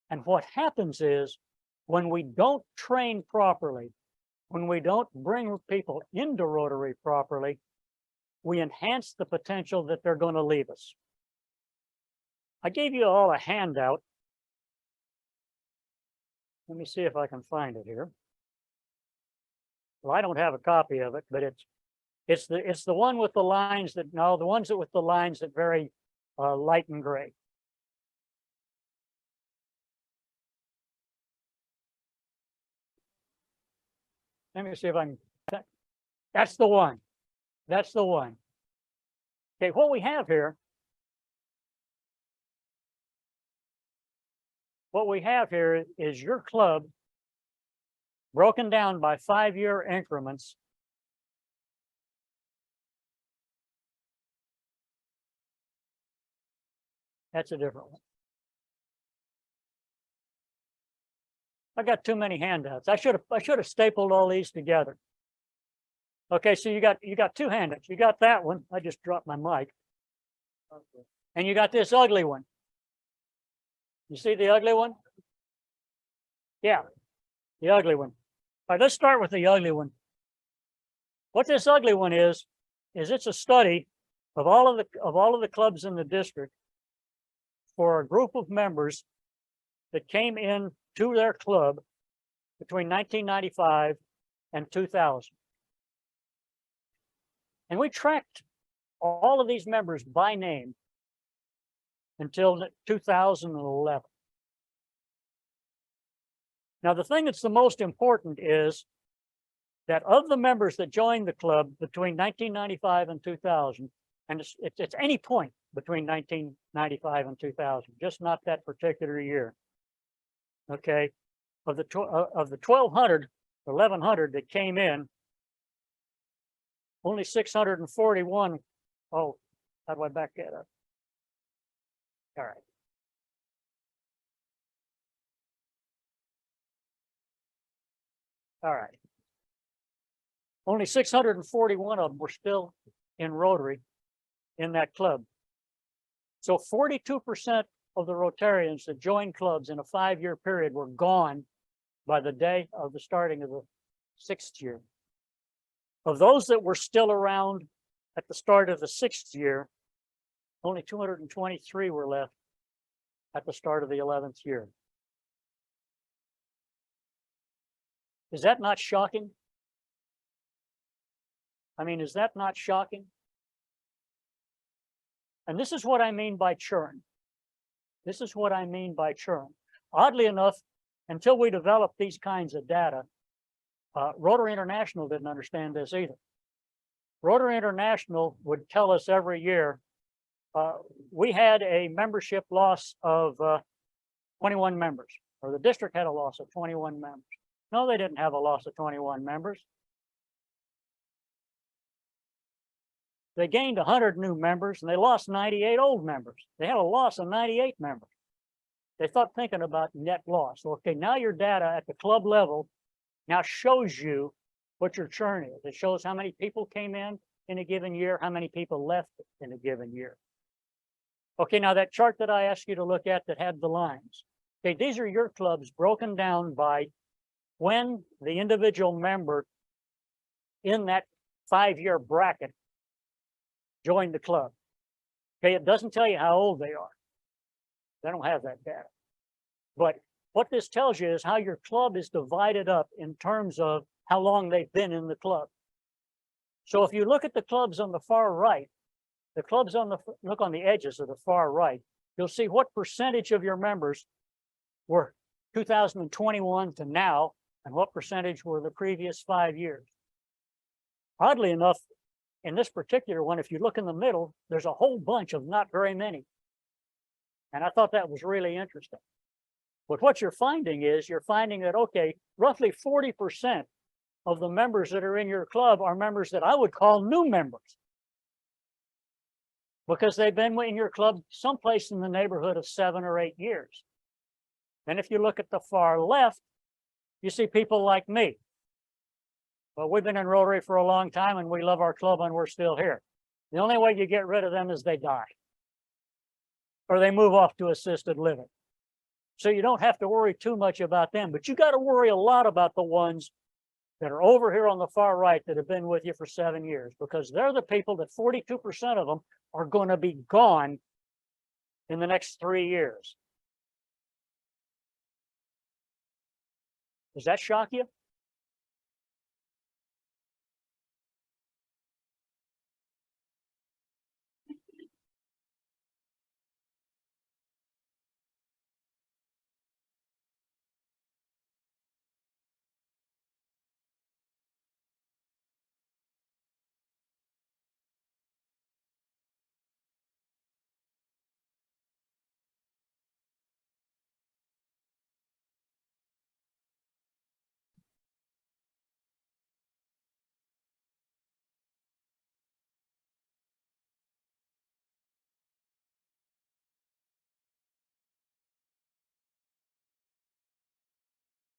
And what happens is when we don't train properly, when we don't bring people into Rotary properly, we enhance the potential that they're going to leave us. I gave you all a handout. Let me see if I can find it here. Well, I don't have a copy of it, but it's the one with the lines that, no, the ones that with the lines that very light and gray. Let me see if I can, that's the one. That's the one. Okay, what we have here what we have here is your club broken down by 5-year increments. That's a different one. I got too many handouts. I should have stapled all these together. Okay, so you got two handouts. You got that one. I just dropped my mic. And you got this ugly one. You see the ugly one? Yeah, the ugly one. All right, let's start with the ugly one. What this ugly one is it's a study of all of the clubs in the district for a group of members that came in to their club between 1995 and 2000. And we tracked all of these members by name until 2011. Now, the thing that's the most important is that of the members that joined the club between 1995 and 2000, and it's any point between 1995 and 2000, just not that particular year. Okay, of the 1,200, 1,100 that came in, only 641. Oh, how do I back that up? All right. All right. Only 641 of them were still in Rotary in that club. So 42% of the Rotarians that joined clubs in a 5-year period were gone by the day of the starting of the 6th year. Of those that were still around at the start of the 6th year, only 223 were left at the start of the 11th year. Is that not shocking? I mean, is that not shocking? And this is what I mean by churn. This is what I mean by churn. Oddly enough, until we developed these kinds of data, Rotary International didn't understand this either. Rotary International would tell us every year, we had a membership loss of 21 members, or the district had a loss of 21 members. No, they didn't have a loss of 21 members. They gained 100 new members and they lost 98 old members. They had a loss of 98 members. They thought thinking about net loss. Okay, now your data at the club level now shows you what your churn is. It shows how many people came in a given year, how many people left in a given year. Okay, now that chart that I asked you to look at that had the lines. Okay, these are your clubs broken down by when the individual member in that 5-year bracket joined the club. Okay, it doesn't tell you how old they are. They don't have that data. But what this tells you is how your club is divided up in terms of how long they've been in the club. So if you look at the clubs on the far right, the clubs look on the edges of the far right, you'll see what percentage of your members were 2021 to now, and what percentage were the previous 5 years. Oddly enough, in this particular one, if you look in the middle, there's a whole bunch of not very many. And I thought that was really interesting. But what you're finding that, okay, roughly 40% of the members that are in your club are members that I would call new members, because they've been in your club someplace in the neighborhood of 7 or 8 years. And if you look at the far left, you see people like me. Well, we've been in Rotary for a long time and we love our club and we're still here. The only way you get rid of them is they die or they move off to assisted living. So you don't have to worry too much about them, but you got to worry a lot about the ones that are over here on the far right that have been with you for 7 years, because they're the people that 42% of them are going to be gone in the next 3 years. Does that shock you?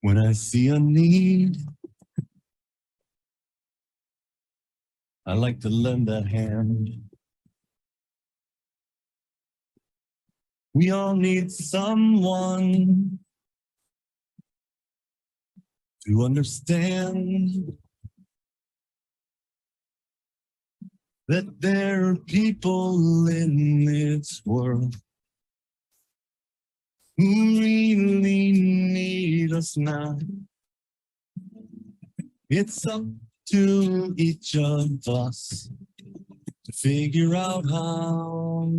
When I see a need, I like to lend a hand. We all need someone to understand that there are people in this world who really need us now. It's up to each of us to figure out how.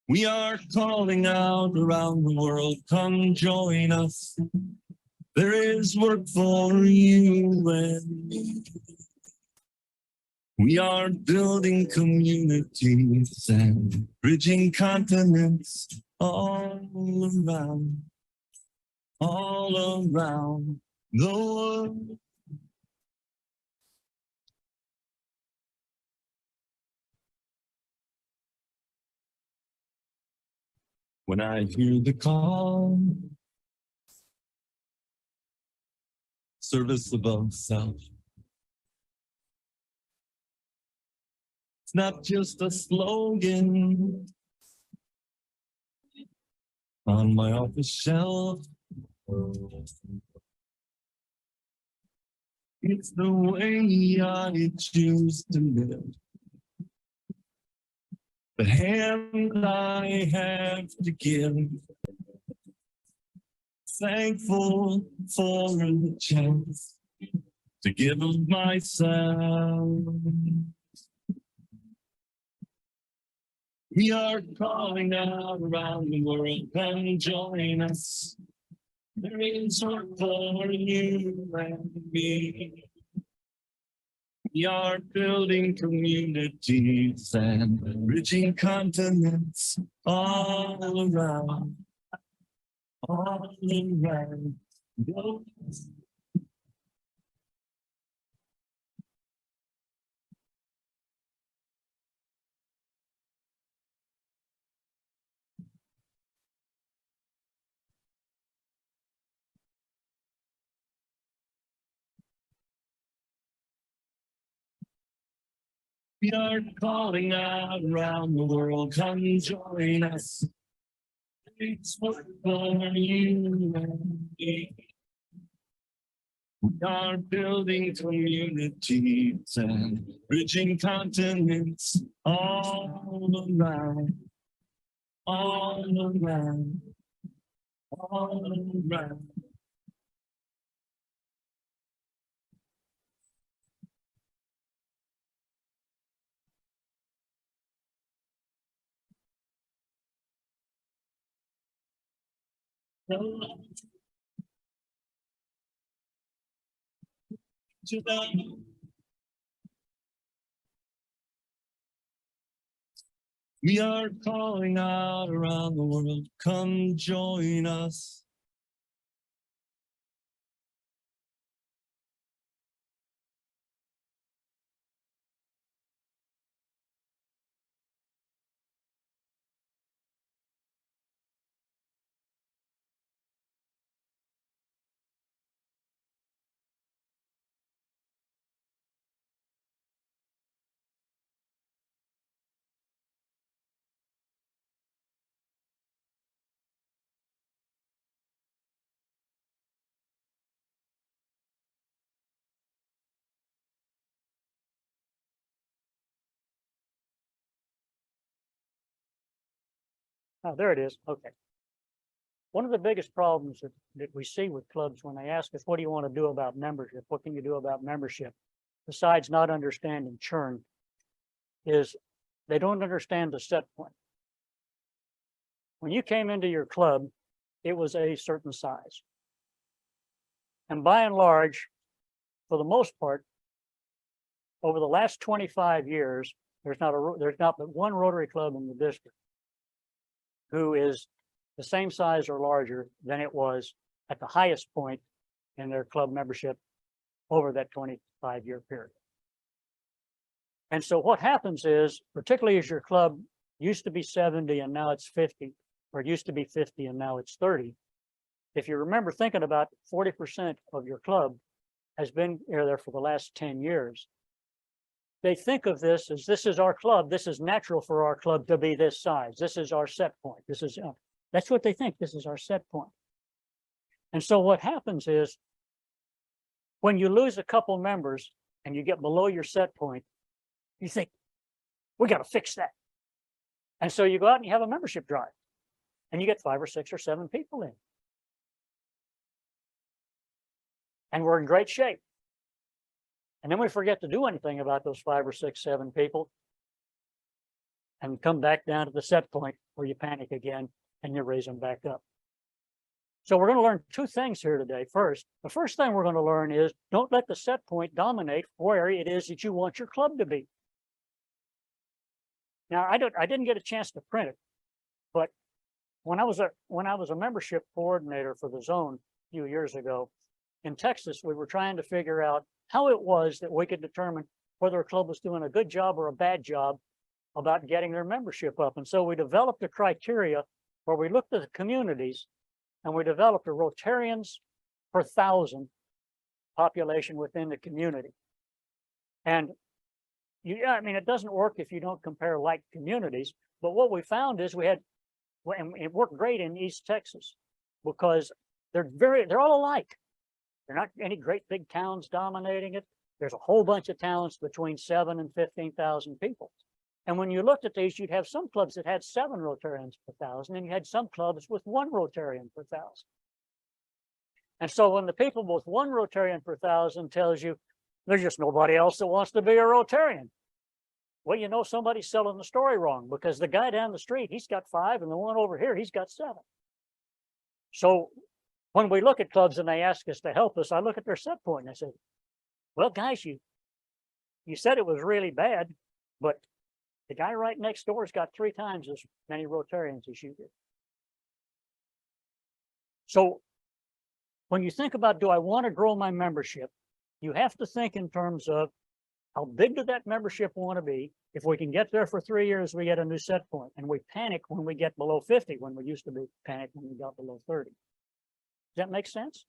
We are calling out around the world, come join us. There is work for you and me. We are building communities and bridging continents all around the world. When I hear the call, service above self. It's not just a slogan on my office shelf. It's the way I choose to live. The hand I have to give. Thankful for the chance to give of myself. We are calling out around the world, come join us. There is work for you and me. We are building communities and bridging continents all around. All around. We are calling out around the world, come join us. It's work for you and me. We are building communities and bridging continents all around, all around, all around. We are calling out around the world, come join us. Oh, there it is. Okay. One of the biggest problems that we see with clubs when they ask us, what do you want to do about membership? What can you do about membership? Besides not understanding churn, is they don't understand the set point. When you came into your club, it was a certain size. And by and large, for the most part, over the last 25 years, there's not but one Rotary Club in the district who is the same size or larger than it was at the highest point in their club membership over that 25-year period. And so what happens is, particularly as your club used to be 70 and now it's 50, or it used to be 50 and now it's 30. If you remember thinking about 40% of your club has been there for the last 10 years. They think of this as this is our club. This is natural for our club to be this size. This is our set point. This is, that's what they think. This is our set point. And so what happens is when you lose a couple members and you get below your set point, you think, we got to fix that. And so you go out and you have a membership drive and you get 5 or 6 or 7 people in. And we're in great shape. And then we forget to do anything about those 5 or 6, 7 people and come back down to the set point where you panic again and you raise them back up. So we're going to learn 2 things here today. First, the first thing we're going to learn is don't let the set point dominate where it is that you want your club to be. Now, I didn't get a chance to print it, but when I was a membership coordinator for the zone a few years ago in Texas, we were trying to figure out how it was that we could determine whether a club was doing a good job or a bad job about getting their membership up. And so we developed a criteria where we looked at the communities and we developed a Rotarians per 1,000 population within the community. And I mean, it doesn't work if you don't compare like communities, but what we found is and it worked great in East Texas because they're all alike. They're not any great big towns dominating it. There's a whole bunch of towns between 7 and 15,000 people. And when you looked at these, you'd have some clubs that had 7 Rotarians per 1,000, and you had some clubs with 1 Rotarian per 1,000. And so when the people with 1 Rotarian per 1,000 tells you there's just nobody else that wants to be a Rotarian, well, you know somebody's selling the story wrong because the guy down the street, he's got 5, and the one over here, he's got 7. So when we look at clubs and they ask us to help us, I look at their set point and I say, well, guys, you said it was really bad, but the guy right next door has got 3 times as many Rotarians as you did. So when you think about, do I want to grow my membership? You have to think in terms of how big does that membership want to be? If we can get there for 3 years, we get a new set point, and we panic when we get below 50, when we used to be panicked when we got below 30. Does that make sense?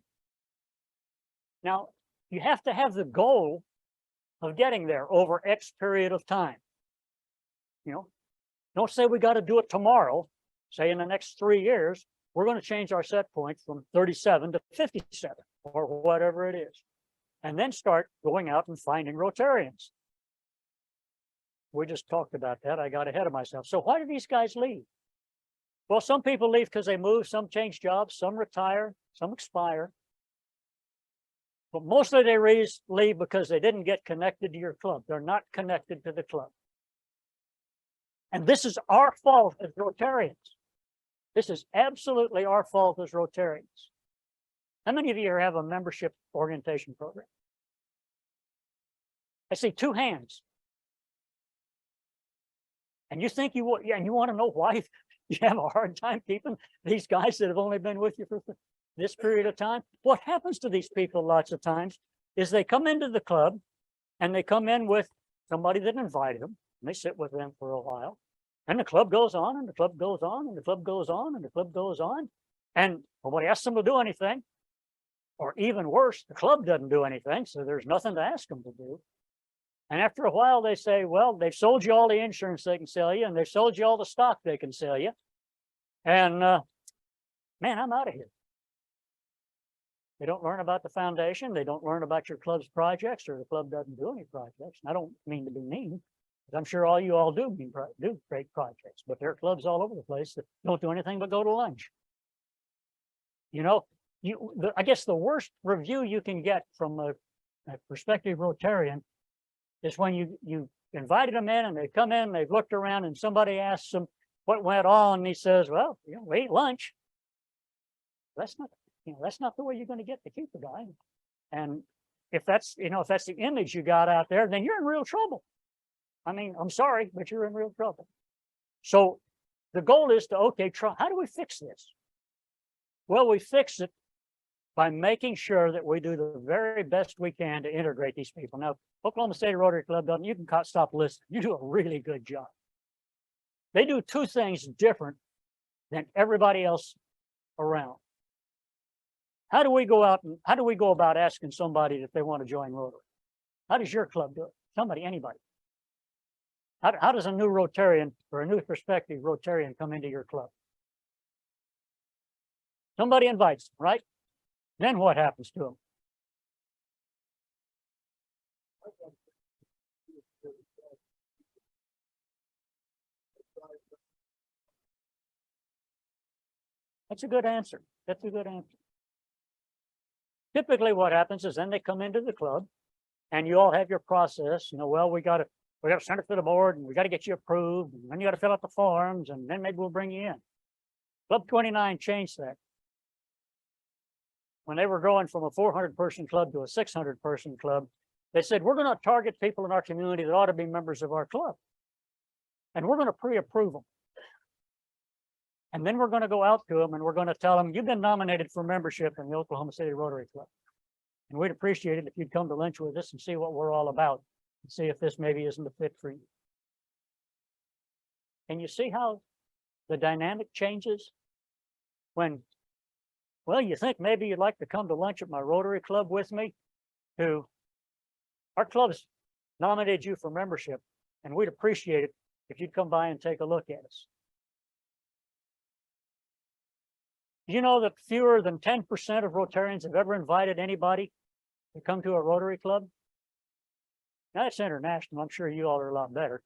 Now, you have to have the goal of getting there over X period of time. You know, don't say we got to do it tomorrow. Say in the next 3 years, we're going to change our set point from 37 to 57 or whatever it is. And then start going out and finding Rotarians. We just talked about that. I got ahead of myself. So why do these guys leave? Well, some people leave because they move, some change jobs, some retire, some expire. But mostly they leave because they didn't get connected to your club. They're not connected to the club. And this is our fault as Rotarians. This is absolutely our fault as Rotarians. How many of you have a membership orientation program? I see 2 hands. And you think you want, and you want to know why you have a hard time keeping these guys that have only been with you for this period of time? What happens to these people lots of times is they come into the club and they come in with somebody that invited them, and they sit with them for a while. And the club goes on, and the club goes on, and the club goes on, and the club goes on. And nobody asks them to do anything. Or even worse, the club doesn't do anything, so there's nothing to ask them to do. And after a while, they say, well, they've sold you all the insurance they can sell you, and they've sold you all the stock they can sell you. And man, I'm out of here. They don't learn about the foundation. They don't learn about your club's projects, or the club doesn't do any projects. And I don't mean to be mean, because I'm sure all you all do great projects, but there are clubs all over the place that don't do anything but go to lunch. You know, I guess the worst review you can get from a prospective Rotarian is when you invited them in and they come in, they've looked around, and somebody asks them what went on, and he says, well, you know, we ate lunch. That's not the way you're going to get to keep the guy. And if that's the image you got out there, then you're in real trouble. I mean, I'm sorry, but you're in real trouble. So the goal is to, okay, how do we fix this? Well, we fix it by making sure that we do the very best we can to integrate these people. Now, Oklahoma State Rotary Club doesn't, you can stop listening. You do a really good job. They do 2 things different than everybody else around. How do we go out and how do we go about asking somebody if they want to join Rotary? How does your club do it? Somebody, anybody. How does a new Rotarian or a new prospective Rotarian come into your club? Somebody invites them, right? Then what happens to them? That's a good answer. That's a good answer. Typically what happens is then they come into the club and you all have your process, well, we got to send it to the board and we got to get you approved and then you got to fill out the forms and then maybe we'll bring you in. Club 29 changed that. When they were growing from a 400-person club to a 600-person club, they said, we're going to target people in our community that ought to be members of our club. And we're going to pre-approve them. And then we're going to go out to them and we're going to tell them, you've been nominated for membership in the Oklahoma City Rotary Club. And we'd appreciate it if you'd come to lunch with us and see what we're all about and see if this maybe isn't a fit for you. And you see how the dynamic changes when, well, you think maybe you'd like to come to lunch at my Rotary Club with me, who our club's nominated you for membership, and we'd appreciate it if you'd come by and take a look at us. You know that fewer than 10% of Rotarians have ever invited anybody to come to a Rotary Club? Now, that's international. I'm sure you all are a lot better.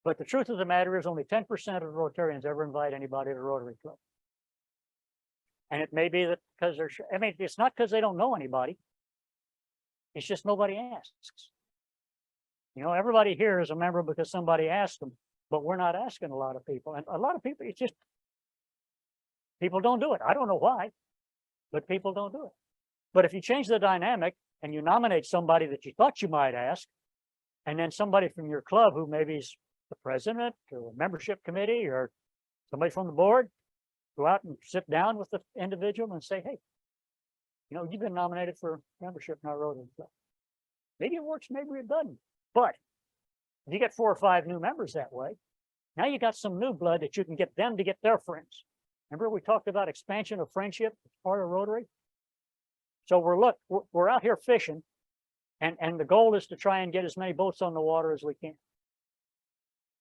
But the truth of the matter is only 10% of Rotarians ever invite anybody to a Rotary Club. And it may be that because they're, I mean, it's not because they don't know anybody. It's just nobody asks. Everybody here is a member because somebody asked them, but we're not asking a lot of people. And a lot of people, it's just, people don't do it. I don't know why, but people don't do it. But if you change the dynamic and you nominate somebody that you thought you might ask, and then somebody from your club who maybe is the president or a membership committee or somebody from the board, go out and sit down with the individual and say, hey, you've been nominated for membership in our Rotary Club. Maybe it works, maybe it doesn't. But if you get 4 or 5 new members that way, now you got some new blood that you can get them to get their friends. Remember we talked about expansion of friendship as part of Rotary? So we're out here fishing, and the goal is to try and get as many boats on the water as we can.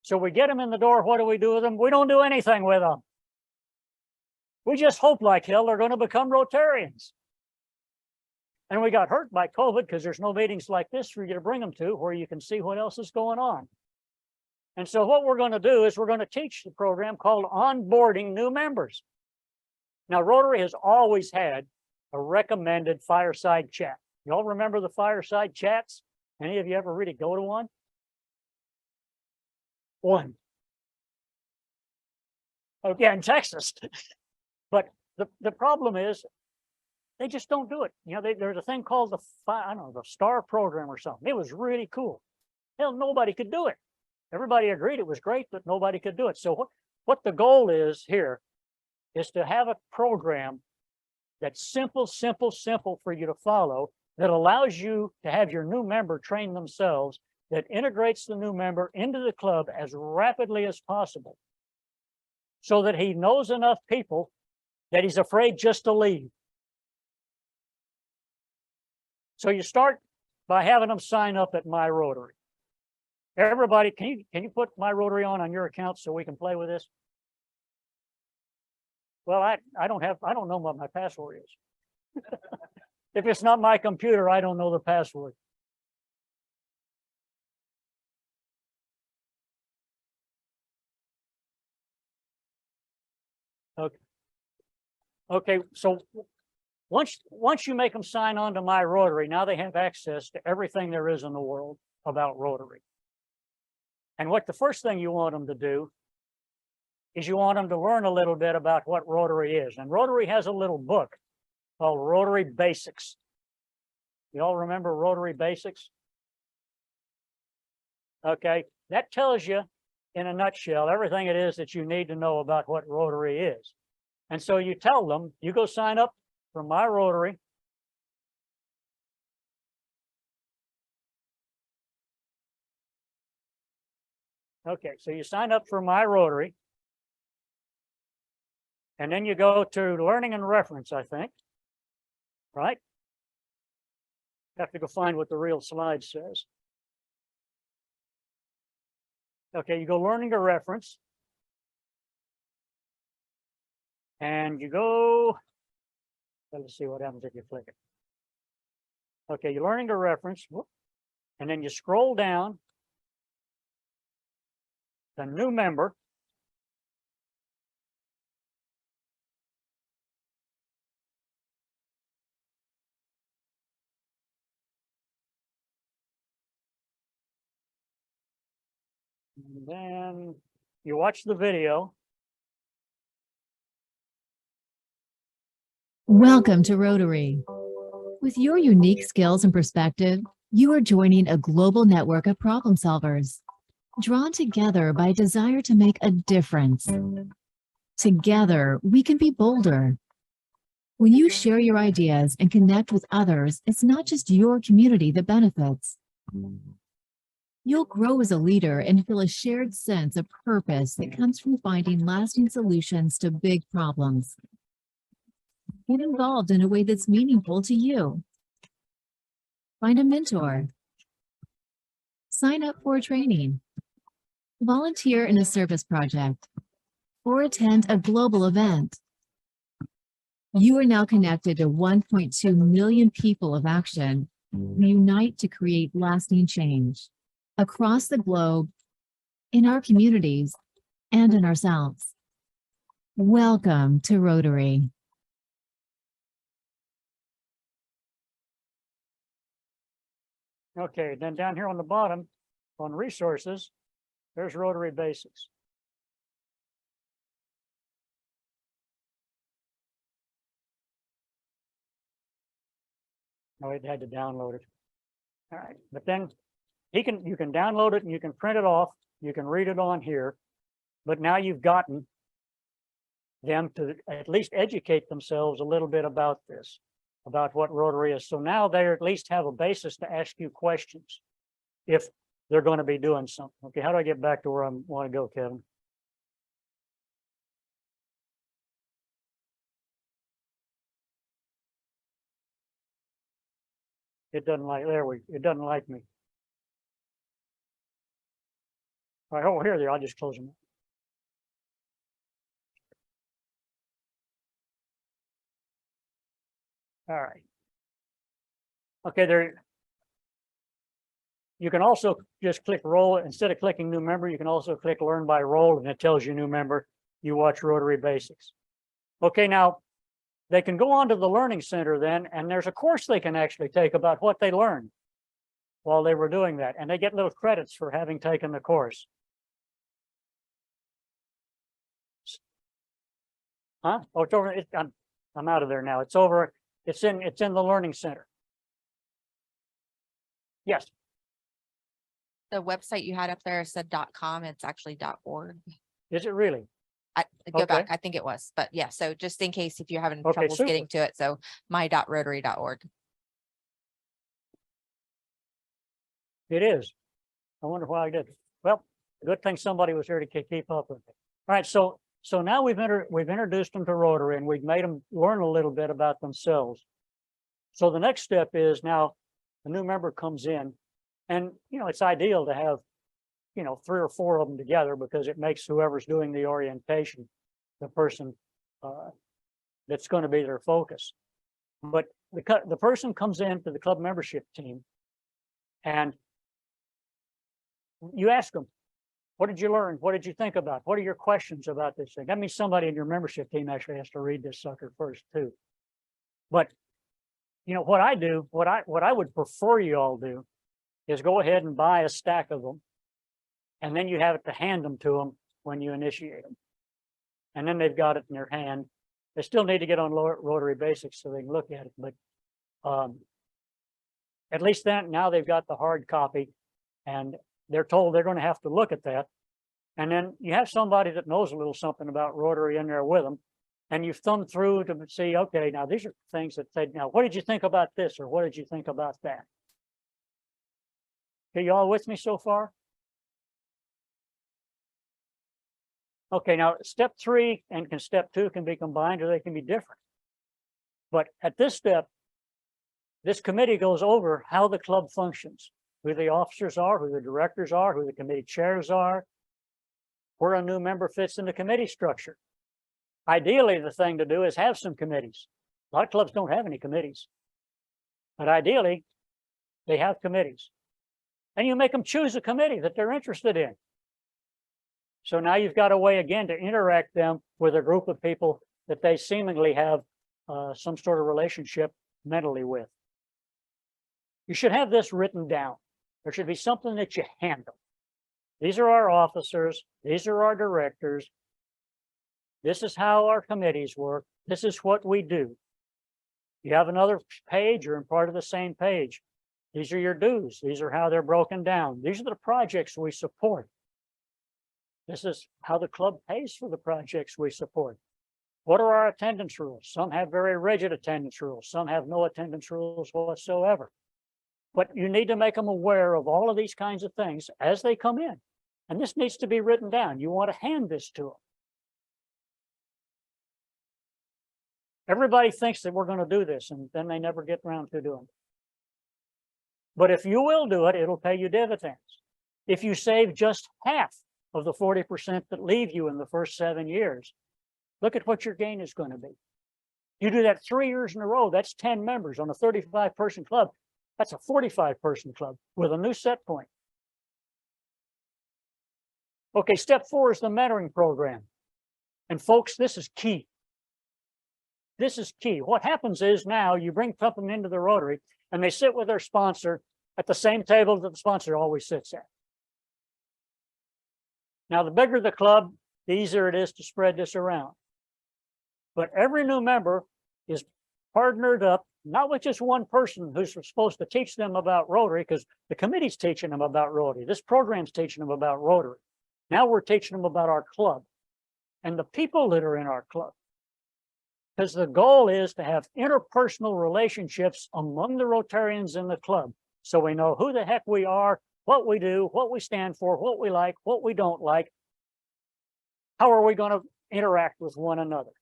So we get them in the door. What do we do with them? We don't do anything with them. We just hope like hell they're going to become Rotarians. And we got hurt by COVID because there's no meetings like this for you to bring them to where you can see what else is going on. And so what we're going to do is we're going to teach the program called Onboarding New Members. Now, Rotary has always had a recommended fireside chat. You all remember the fireside chats? Any of you ever really go to one? One. Oh, yeah, in Texas. But the problem is they just don't do it. There's a thing called the STAR program or something. It was really cool. Hell, nobody could do it. Everybody agreed it was great, but nobody could do it. So what the goal is here is to have a program that's simple for you to follow, that allows you to have your new member train themselves, that integrates the new member into the club as rapidly as possible so that he knows enough people that he's afraid just to leave. So you start by having them sign up at My Rotary. Everybody, can you put My Rotary on your account so we can play with this? Well, I don't know what my password is. If it's not my computer, I don't know the password. Okay, so once you make them sign on to My Rotary, now they have access to everything there is in the world about Rotary. And what the first thing you want them to do is you want them to learn a little bit about what Rotary is. And Rotary has a little book called Rotary Basics. You all remember Rotary Basics? Okay, that tells you in a nutshell everything it is that you need to know about what Rotary is. And so you tell them, you go sign up for My Rotary. Okay, so you sign up for My Rotary. And then you go to learning and reference, I think. Right? Have to go find what the real slide says. Okay, you go learning to reference. And you go, let's see what happens if you click it. Okay, you're learning to reference, whoop, and then you scroll down to new member. And then you watch the video. Welcome to Rotary. With your unique skills and perspective, you are joining a global network of problem solvers, drawn together by a desire to make a difference. Together, we can be bolder. When you share your ideas and connect with others, it's not just your community that benefits. You'll grow as a leader and feel a shared sense of purpose that comes from finding lasting solutions to big problems. Get involved in a way that's meaningful to you. Find a mentor. Sign up for a training. Volunteer in a service project. Or attend a global event. You are now connected to 1.2 million people of action who unite to create lasting change across the globe, in our communities, and in ourselves. Welcome to Rotary. Okay, then down here on the bottom, on resources, there's Rotary Basics. Oh, it had to download it. All right, but then you can download it and you can print it off. You can read it on here, but now you've gotten them to at least educate themselves a little bit about this, about what Rotary is. So now they at least have a basis to ask you questions if they're going to be doing something. Okay, how do I get back to where I want to go, Kevin? It doesn't like, it doesn't like me. All right, oh, here they are. I'll just close them. All right. Okay, there. You can also just click roll. Instead of clicking new member, you can also click learn by role, and it tells you new member. You watch Rotary Basics. Okay, now they can go on to the Learning Center then, and there's a course they can actually take about what they learned while they were doing that, and they get little credits for having taken the course. Huh? Oh, it's over. I'm out of there now. It's over. It's in the Learning Center. Yes. The website you had up there said .com. It's actually .org. Is it really? I go back. Okay. I think it was, but yeah. So just in case if you're having Okay, troubles super. getting to it, so my.rotary.org. It is. I wonder why I did. Well, good thing somebody was here to keep up with it. All right, so now we've introduced them to Rotary and we've made them learn a little bit about themselves. So the next step is now a new member comes in, and it's ideal to have 3 or 4 of them together, because it makes whoever's doing the orientation the person that's going to be their focus. But the person comes into the club membership team, and you ask them, what did you learn? What did you think about? What are your questions about this thing? That means somebody in your membership team actually has to read this sucker first too. But what I do, what I would prefer you all do is go ahead and buy a stack of them, and then you have it to hand them to them when you initiate them. And then they've got it in their hand. They still need to get on Rotary Basics so they can look at it, but at least then now they've got the hard copy, and they're told they're going to have to look at that. And then you have somebody that knows a little something about Rotary in there with them, and you thumb through to see, okay, now these are things that say, now, what did you think about this? Or what did you think about that? Okay, you all with me so far? Okay, now step 3 and step 2 can be combined or they can be different. But at this step, this committee goes over how the club functions, who the officers are, who the directors are, who the committee chairs are, where a new member fits in the committee structure. Ideally, the thing to do is have some committees. A lot of clubs don't have any committees. But ideally, they have committees. And you make them choose a committee that they're interested in. So now you've got a way again to interact them with a group of people that they seemingly have some sort of relationship mentally with. You should have this written down. There should be something that you handle. These are our officers. These are our directors. This is how our committees work. This is what we do. You have another page or in part of the same page. These are your dues. These are how they're broken down. These are the projects we support. This is how the club pays for the projects we support. What are our attendance rules? Some have very rigid attendance rules. Some have no attendance rules whatsoever. But you need to make them aware of all of these kinds of things as they come in. And this needs to be written down. You want to hand this to them. Everybody thinks that we're going to do this, and then they never get around to doing it. But if you will do it, it'll pay you dividends. If you save just half of the 40% that leave you in the first 7 years, look at what your gain is going to be. You do that 3 years in a row, that's 10 members on a 35-person club. That's a 45-person club with a new set point. Okay, step 4 is the mentoring program. And folks, this is key. This is key. What happens is now you bring something into the Rotary and they sit with their sponsor at the same table that the sponsor always sits at. Now, the bigger the club, the easier it is to spread this around. But every new member is partnered up, not with just one person who's supposed to teach them about Rotary, because the committee's teaching them about Rotary. This program's teaching them about Rotary. Now we're teaching them about our club and the people that are in our club. Because the goal is to have interpersonal relationships among the Rotarians in the club. So we know who the heck we are, what we do, what we stand for, what we like, what we don't like. How are we going to interact with one another?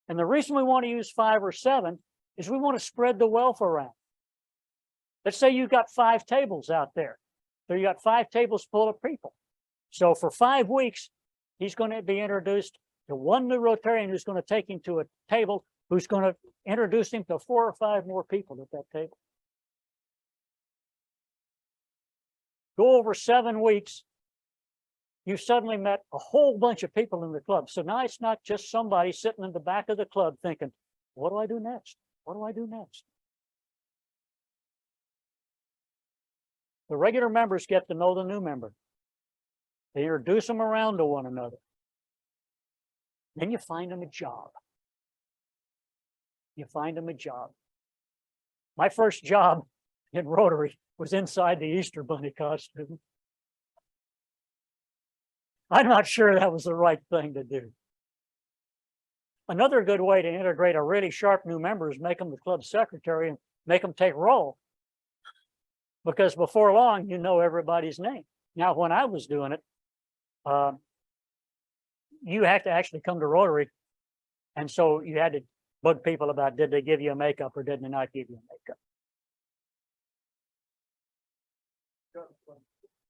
And the reason we want to use 5 or 7 is we want to spread the wealth around. Let's say you've got 5 tables out there. So you got 5 tables full of people. So for 5 weeks, he's going to be introduced to one new Rotarian who's going to take him to a table, who's going to introduce him to 4 or 5 more people at that table. Go over 7 weeks, you suddenly met a whole bunch of people in the club. So now it's not just somebody sitting in the back of the club thinking, what do I do next? What do I do next? The regular members get to know the new member. They introduce them around to one another. Then you find them a job. You find them a job. My first job in Rotary was inside the Easter Bunny costume. I'm not sure that was the right thing to do. Another good way to integrate a really sharp new member is make them the club secretary and make them take roll. Because before long, you know everybody's name. Now, when I was doing it, you have to actually come to Rotary. And so you had to bug people about, did they give you a makeup or did they not give you a makeup?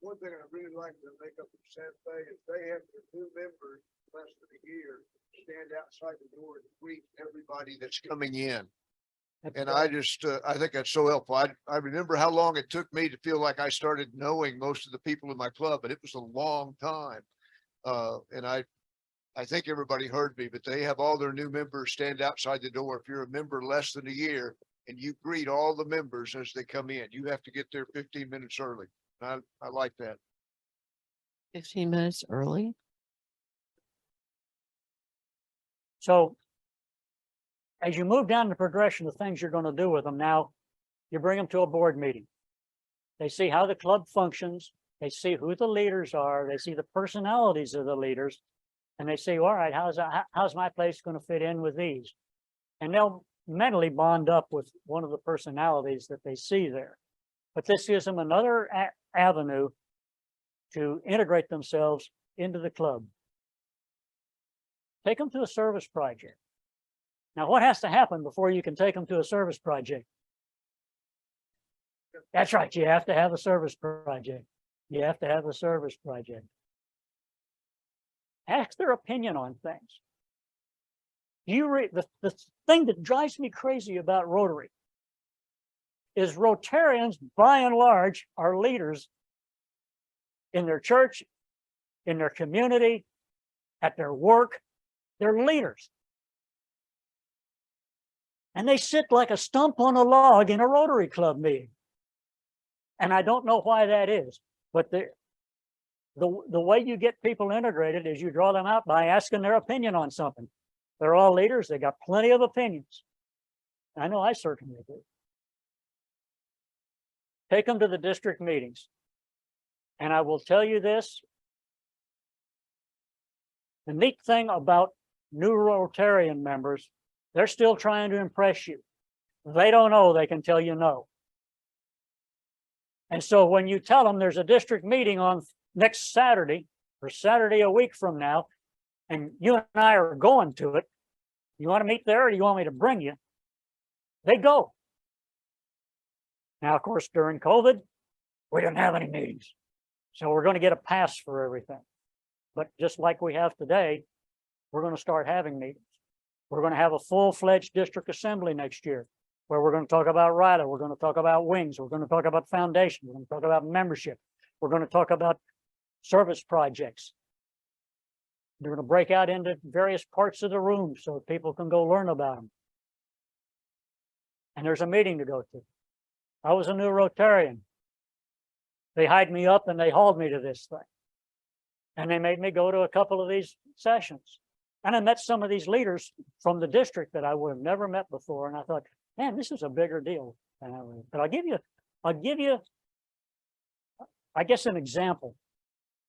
One thing I really like to make up for Santa Fe is they have their new members less than a year stand outside the door and greet everybody that's coming in. And I just, I think that's so helpful. I remember how long it took me to feel like I started knowing most of the people in my club, but it was a long time. And I think everybody heard me, but they have all their new members stand outside the door. If you're a member less than a year and you greet all the members as they come in, you have to get there 15 minutes early. I like that. 15 minutes early. So as you move down the progression of things you're going to do with them, now you bring them to a board meeting. They see how the club functions. They see who the leaders are. They see the personalities of the leaders. And they say, all right, how's my place going to fit in with these? And they'll mentally bond up with one of the personalities that they see there. But this gives them another avenue to integrate themselves into the club. Take them to a service project. Now, what has to happen before you can take them to a service project? That's right. You have to have a service project. You have to have a service project. Ask their opinion on things. The thing that drives me crazy about Rotary is Rotarians, by and large, are leaders in their church, in their community, at their work. They're leaders. And they sit like a stump on a log in a Rotary Club meeting. And I don't know why that is, but the way you get people integrated is you draw them out by asking their opinion on something. They're all leaders. They got plenty of opinions. I know I certainly do. Take them to the district meetings. And I will tell you this. The neat thing about new Rotarian members, they're still trying to impress you. They don't know, they can tell you no. And so when you tell them there's a district meeting on next Saturday or Saturday a week from now, and you and I are going to it, you want to meet there or do you want me to bring you? They go. Now, of course, during COVID, we didn't have any meetings. So we're going to get a pass for everything. But just like we have today, we're going to start having meetings. We're going to have a full-fledged district assembly next year where we're going to talk about RILA. We're going to talk about wings. We're going to talk about foundation. We're going to talk about membership. We're going to talk about service projects. They're going to break out into various parts of the room so that people can go learn about them. And there's a meeting to go to. I was a new Rotarian. They hired me up and they hauled me to this thing. And they made me go to a couple of these sessions. And I met some of these leaders from the district that I would have never met before. And I thought, man, this is a bigger deal. But I'll give you, I guess, an example.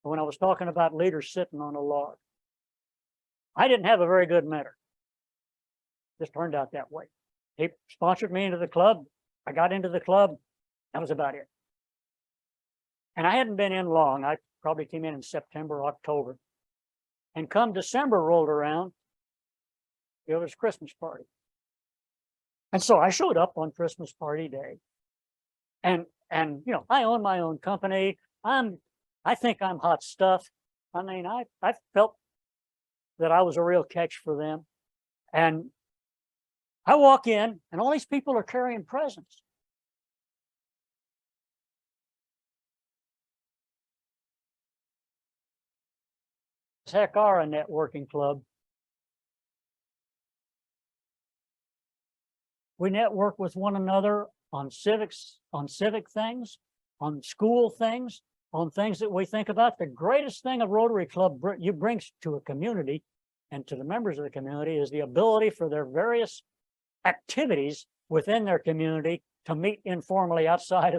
When I was talking about leaders sitting on a log, I didn't have a very good mentor. Just turned out that way. He sponsored me into the club. I got into the club. That was about it. And I hadn't been in long. I probably came in September, October. And come December rolled around, it was Christmas party. And so I showed up on Christmas party day. And you know, I own my own company. I think I'm hot stuff. I mean, I felt that I was a real catch for them. And I walk in and all these people are carrying presents. Heck are a networking club. We network with one another on civics, on civic things, on school things, on things that we think about. The greatest thing a Rotary Club brings to a community and to the members of the community is the ability for their various activities within their community to meet informally outside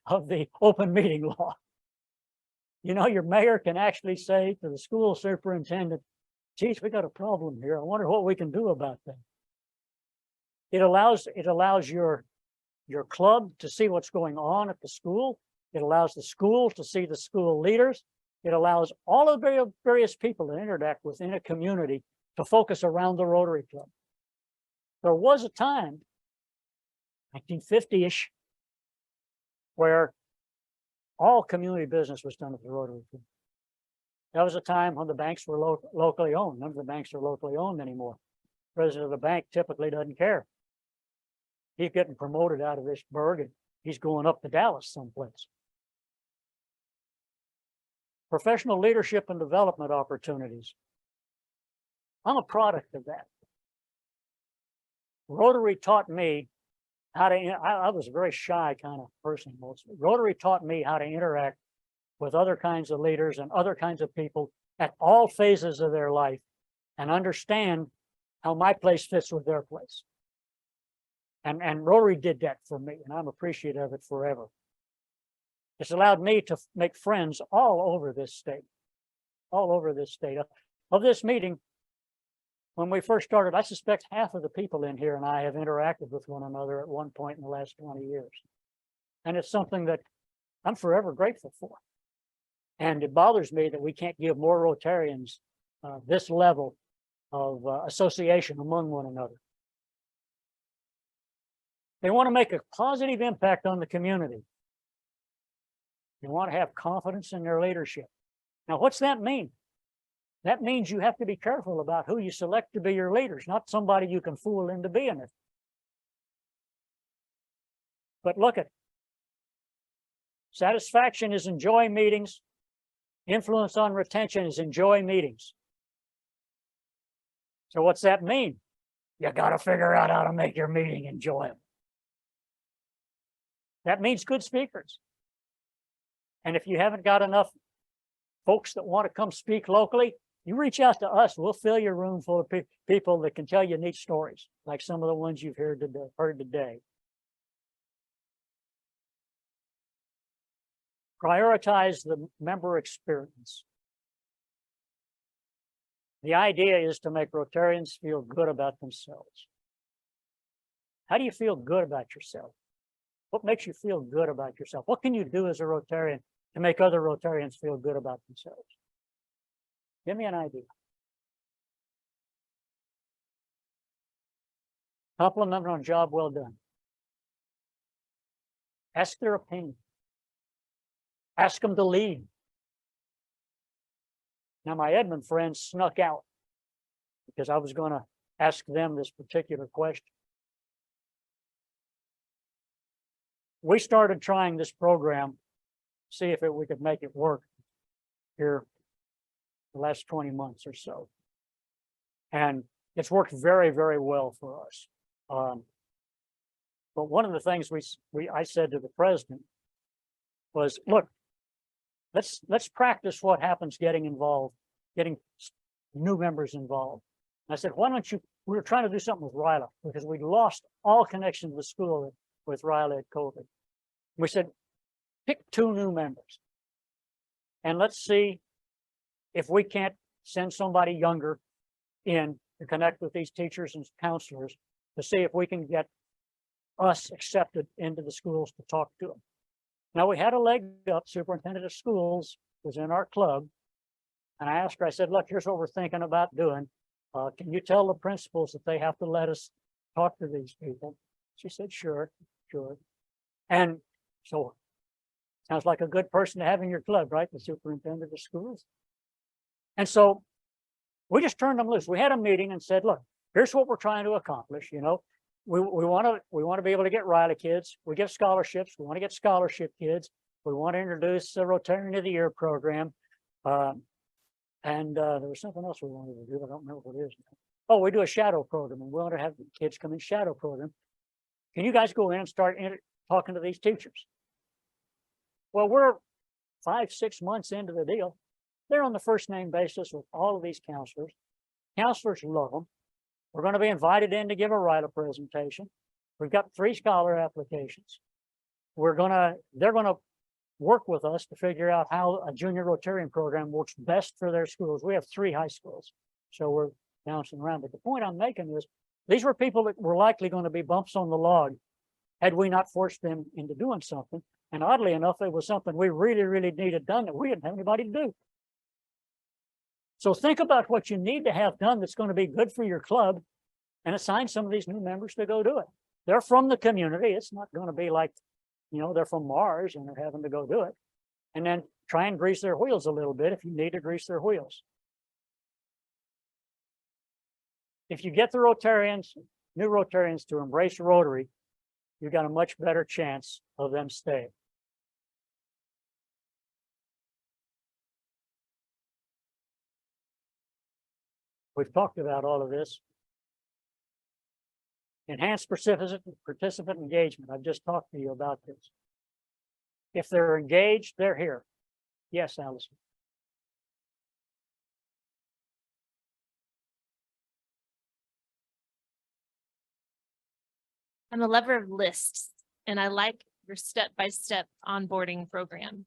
of the open meeting law. You know, your mayor can actually say to the school superintendent, geez, we got a problem here. I wonder what we can do about that. It allows your club to see what's going on at the school. It allows the school to see the school leaders. It allows all of the various people to interact within a community to focus around the Rotary Club. There was a time, 1950-ish, where all community business was done at the Rotary Club. That was a time when the banks were locally owned. None of the banks are locally owned anymore. The president of the bank typically doesn't care. He's getting promoted out of this burg and he's going up to Dallas someplace. Professional leadership and development opportunities. I'm a product of that. Rotary taught me how to, I was a very shy kind of person mostly. Rotary taught me how to interact with other kinds of leaders and other kinds of people at all phases of their life and understand how my place fits with their place. And Rotary did that for me, and I'm appreciative of it forever. It's allowed me to make friends all over this state, Of this meeting, when we first started, I suspect half of the people in here and I have interacted with one another at one point in the last 20 years. And it's something that I'm forever grateful for. And it bothers me that we can't give more Rotarians this level association among one another. They want to make a positive impact on the community. They want to have confidence in their leadership. Now, what's that mean? That means you have to be careful about who you select to be your leaders, not somebody you can fool into being it. But look at it. Satisfaction is enjoy meetings. Influence on retention is enjoy meetings. So what's that mean? You got to figure out how to make your meeting enjoyable. That means good speakers. And if you haven't got enough folks that want to come speak locally, you reach out to us. We'll fill your room full of people that can tell you neat stories, like some of the ones you've heard today. Prioritize the member experience. The idea is to make Rotarians feel good about themselves. How do you feel good about yourself? What makes you feel good about yourself? What can you do as a Rotarian to make other Rotarians feel good about themselves? Give me an idea. Compliment on a job well done. Ask their opinion. Ask them to lead. Now, my Edmond friends snuck out because I was going to ask them this particular question. We started trying this program, see if we could make it work here the last 20 months or so. And it's worked very, very well for us. But one of the things I said to the president was, look, let's practice what happens getting involved, getting new members involved. And I said, why don't you, we were trying to do something with RILA because we lost all connection to the school with RILA at COVID. We said, pick 2 new members and let's see if we can't send somebody younger in to connect with these teachers and counselors to see if we can get us accepted into the schools to talk to them. Now, we had a leg up. Superintendent of schools was in our club. And I asked her, I said, look, here's what we're thinking about doing. Can you tell the principals that they have to let us talk to these people? She said, sure. And so sounds like a good person to have in your club, right? The superintendent of schools. And so we just turned them loose. We had a meeting and said, look, here's what we're trying to accomplish. You know, we want to be able to get RILA kids. We get scholarships. We want to get scholarship kids. We want to introduce the Rotarian of the Year program. And there was something else we wanted to do. I don't remember what it is now. Oh, we do a shadow program, and we want to have kids come in shadow program. Can you guys go in and start talking to these teachers? Well, we're 5-6 months into the deal. They're on the first name basis with all of these counselors. Counselors love them. We're going to be invited in to give a RILA presentation. We've got 3 scholar applications. They're going to work with us to figure out how a junior Rotarian program works best for their schools. We have 3 high schools, so we're bouncing around. But the point I'm making is these were people that were likely going to be bumps on the log had we not forced them into doing something. And oddly enough, it was something we really, really needed done that we didn't have anybody to do. So think about what you need to have done that's going to be good for your club and assign some of these new members to go do it. They're from the community. It's not going to be like, you know, they're from Mars and they're having to go do it. And then try and grease their wheels a little bit if you need to grease their wheels. If you get the Rotarians, new Rotarians to embrace Rotary, you've got a much better chance of them staying. We've talked about all of this. Enhanced participant engagement. I've just talked to you about this. If they're engaged, they're here. Yes, Allison. I'm a lover of lists and I like your step-by-step onboarding program.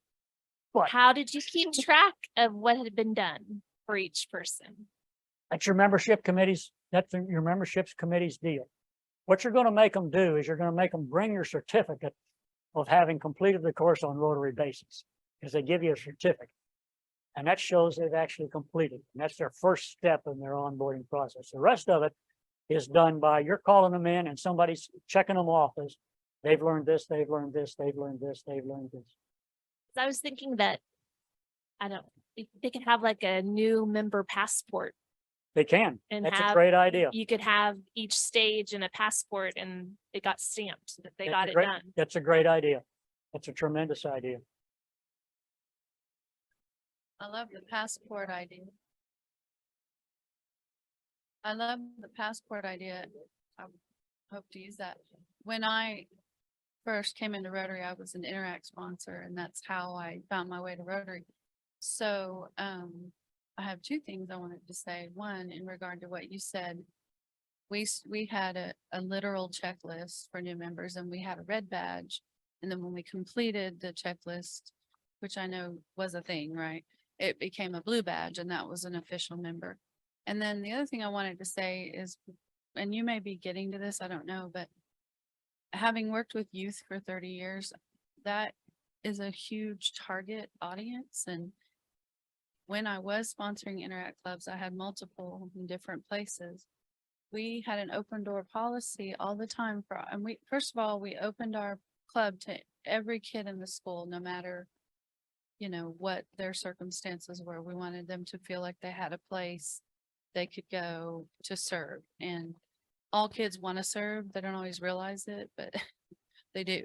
What? How did you keep track of what had been done for each person? That's your membership committees. That's your memberships committee's deal. What you're going to make them do is you're going to make them bring your certificate of having completed the course on Rotary Basics, because they give you a certificate. And that shows they've actually completed. And that's their first step in their onboarding process. The rest of it is done by you're calling them in and somebody's checking them off as they've learned this, they've learned this, they've learned this, they've learned this. I was thinking that, I don't, they could have like a new member passport They can. and That's a have. great idea. You could have each stage in a passport and it got stamped that they That's got a it great- done. That's a great idea. That's a tremendous idea. I love the passport idea. I love the passport idea. I hope to use that. When I first came into Rotary, I was an Interact sponsor, and that's how I found my way to Rotary. So, I have two things I wanted to say. One, in regard to what you said, we had a literal checklist for new members, and we had a red badge. And then when we completed the checklist, which I know was a thing, right? It became a blue badge, and that was an official member. And then the other thing I wanted to say is, and you may be getting to this, I don't know, but having worked with youth for 30 years, that is a huge target audience. And when I was sponsoring Interact clubs, I had multiple in different places. We had an open door policy all the time and we, first of all, we opened our club to every kid in the school, no matter, you know, what their circumstances were. We wanted them to feel like they had a place they could go to serve. And all kids want to serve. They don't always realize it, but they do.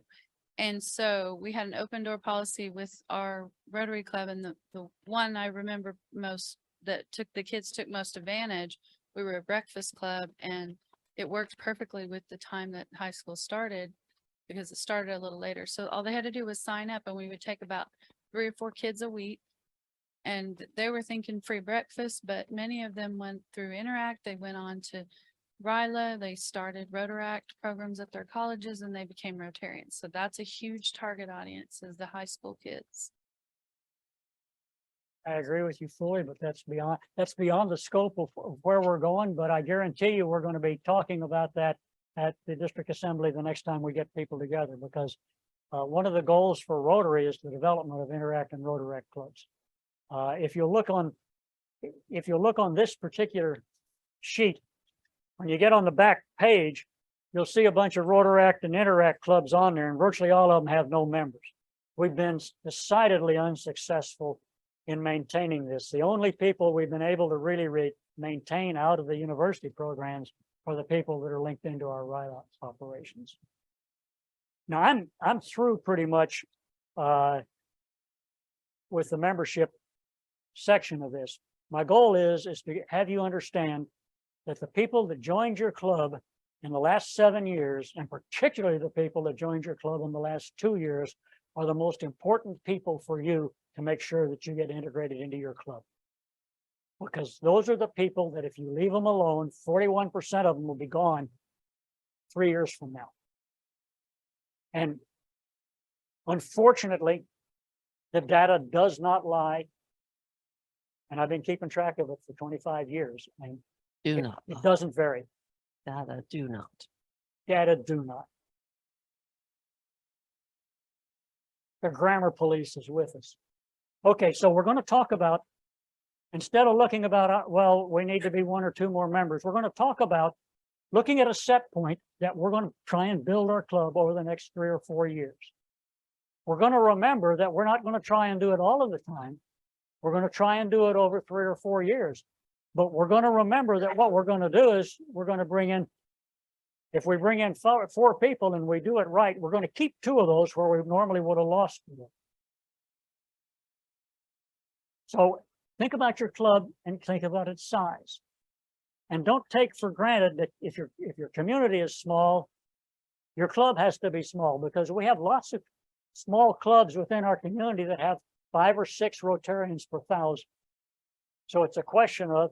And so we had an open door policy with our Rotary Club, and the one I remember most that the kids took most advantage, we were a breakfast club, and it worked perfectly with the time that high school started because it started a little later. So all they had to do was sign up, and we would take about 3 or 4 kids a week. And they were thinking free breakfast, but many of them went through Interact. They went on to RILA, they started Rotaract programs at their colleges, and they became Rotarians. So that's a huge target audience, is the high school kids. I agree with you fully, but that's beyond the scope of where we're going. But I guarantee you, we're going to be talking about that at the district assembly the next time we get people together, because one of the goals for Rotary is the development of Interact and Rotaract clubs. If you look on this particular sheet, when you get on the back page, you'll see a bunch of Rotaract and Interact clubs on there, and virtually all of them have no members. We've been decidedly unsuccessful in maintaining this. The only people we've been able to really maintain out of the university programs are the people that are linked into our RILA operations. Now, I'm through pretty much with the membership section of this. My goal is to have you understand that the people that joined your club in the last 7 years, and particularly the people that joined your club in the last 2 years, are the most important people for you to make sure that you get integrated into your club. Because those are the people that if you leave them alone, 41% of them will be gone 3 years from now. And unfortunately, the data does not lie. And I've been keeping track of it for 25 years. And it doesn't vary. Data do not. Data do not. The grammar police is with us. Okay, so we're going to talk about, instead of looking about, well, we need to be 1 or 2 more members, we're going to talk about looking at a set point that we're going to try and build our club over the next 3 or 4 years. We're going to remember that we're not going to try and do it all of the time. We're going to try and do it over 3 or 4 years. But we're going to remember that what we're going to do is we're going to bring in, if we bring in 4 people and we do it right, we're going to keep 2 of those where we normally would have lost them. So think about your club and think about its size. And don't take for granted that if your community is small, your club has to be small, because we have lots of small clubs within our community that have 5 or 6 Rotarians per 1,000. So it's a question of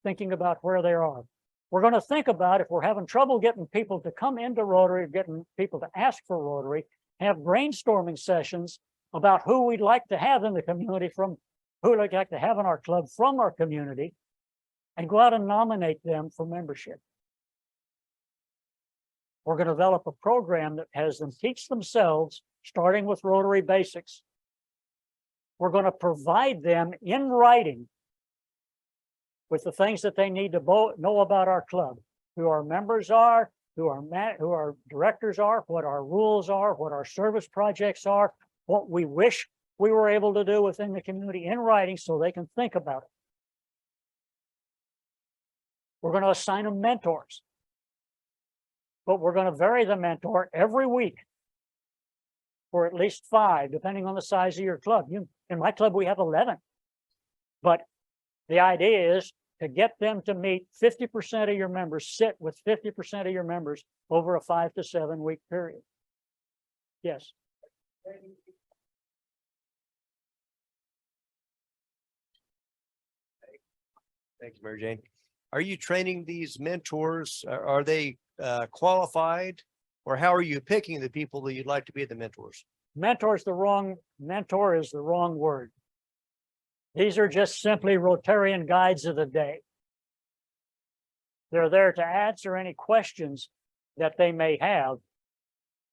thinking about where they are. We're going to think about, if we're having trouble getting people to come into Rotary, getting people to ask for Rotary, have brainstorming sessions about who we'd like to have in the community, from who we'd like to have in our club from our community, and go out and nominate them for membership. We're going to develop a program that has them teach themselves, starting with Rotary basics, We're going to provide them in writing with the things that they need to know about our club, who our members are, who our directors are, what our rules are, what our service projects are, what we wish we were able to do within the community in writing so they can think about it. We're going to assign them mentors, but we're going to vary the mentor every week for at least 5, depending on the size of your club. In my club, we have 11. But the idea is to get them to meet 50% of your members, sit with 50% of your members over a 5 to 7 week period. Yes. Thank you, Mary Jane. Are you training these mentors? Are they qualified? Or how are you picking the people that you'd like to be the mentors? Mentor is the wrong word. These are just simply Rotarian guides of the day. They're there to answer any questions that they may have,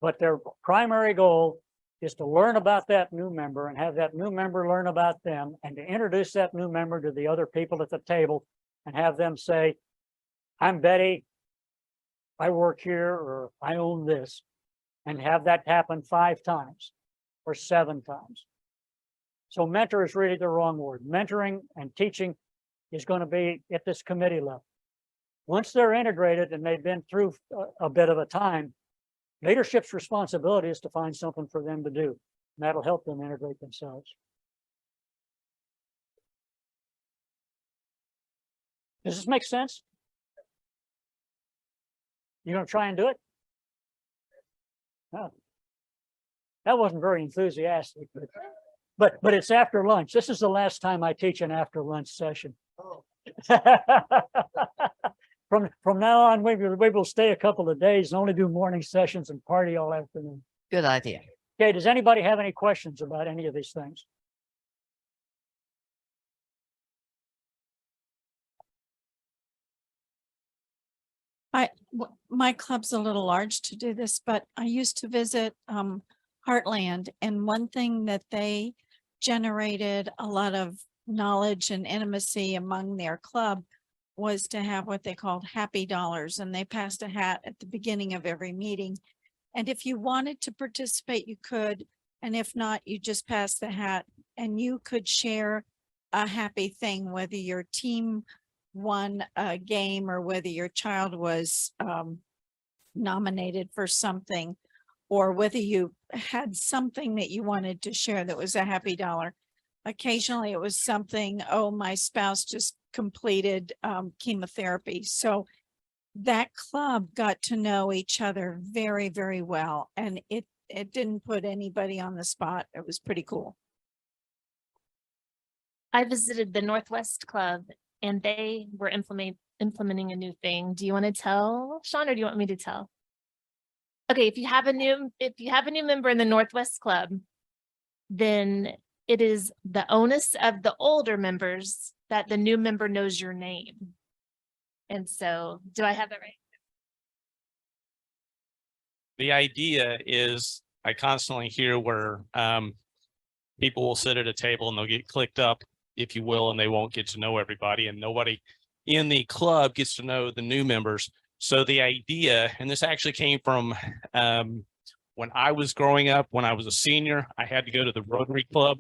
but their primary goal is to learn about that new member and have that new member learn about them, and to introduce that new member to the other people at the table and have them say, I'm Betty, I work here, or I own this, and have that happen 5 times or 7 times. So mentor is really the wrong word. Mentoring and teaching is going to be at this committee level. Once they're integrated and they've been through a bit of a time, leadership's responsibility is to find something for them to do. And that'll help them integrate themselves. Does this make sense? You gonna try and do it? No. That wasn't very enthusiastic, but it's after lunch. This is the last time I teach an after lunch session. From now on, we will stay a couple of days and only do morning sessions and party all afternoon. Good idea. Okay, does anybody have any questions about any of these things? My club's a little large to do this, but I used to visit Heartland, and one thing that they generated a lot of knowledge and intimacy among their club was to have what they called happy dollars, and they passed a hat at the beginning of every meeting. And if you wanted to participate, you could, and if not, you just pass the hat and you could share a happy thing, whether your team won a game or whether your child was nominated for something, or whether you had something that you wanted to share that was a happy dollar. Occasionally it was something, oh, my spouse just completed chemotherapy. So that club got to know each other very, very well. And it didn't put anybody on the spot. It was pretty cool. I visited the Northwest Club and they were implementing a new thing. Do you want to tell, Sean, or do you want me to tell? Okay, if you have a new member in the Northwest Club, then it is the onus of the older members that the new member knows your name. And so, do I have that right? The idea is, I constantly hear where people will sit at a table and they'll get clicked up, if you will, and they won't get to know everybody, and nobody in the club gets to know the new members. So the idea, and this actually came from when I was growing up, when I was a senior, I had to go to the Rotary Club.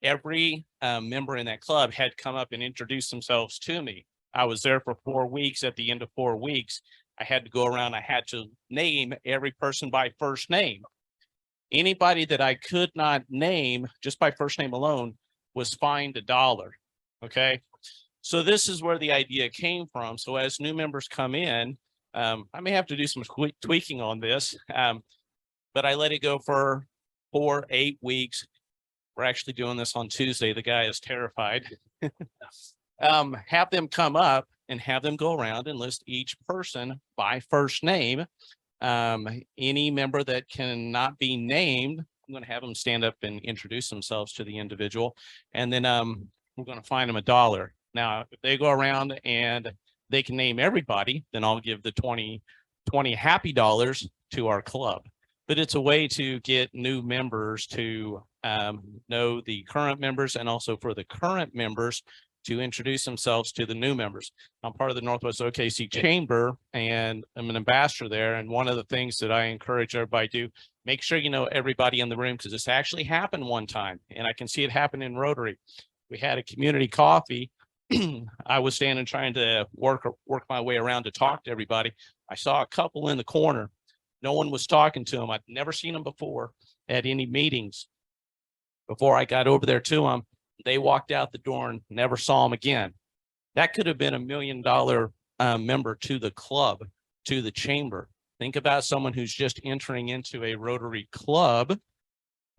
Every member in that club had come up and introduce themselves to me. I was there for 4 weeks. At the end of 4 weeks, I had to go around. I had to name every person by first name. Anybody that I could not name just by first name alone was fined $1. Okay. So this is where the idea came from. So as new members come in, I may have to do some tweaking on this, but I let it go for 8 weeks. We're actually doing this on Tuesday. The guy is terrified. Have them come up and have them go around and list each person by first name. Any member that cannot be named, I'm going to have them stand up and introduce themselves to the individual. And then we're going to fine them $1. Now, if they go around and they can name everybody, then I'll give the 20 happy dollars to our club. but it's a way to get new members to know the current members, and also for the current members to introduce themselves to the new members. I'm part of the Northwest OKC Chamber and I'm an ambassador there. And one of the things that I encourage everybody to do, make sure you know everybody in the room, because this actually happened one time and I can see it happen in Rotary. We had a community coffee. I was standing trying to work my way around to talk to everybody. I saw a couple in the corner. No one was talking to them. I'd never seen them before at any meetings. Before I got over there to them, they walked out the door and never saw them again. That could have been $1 million member to the club, to the chamber. Think about someone who's just entering into a Rotary club.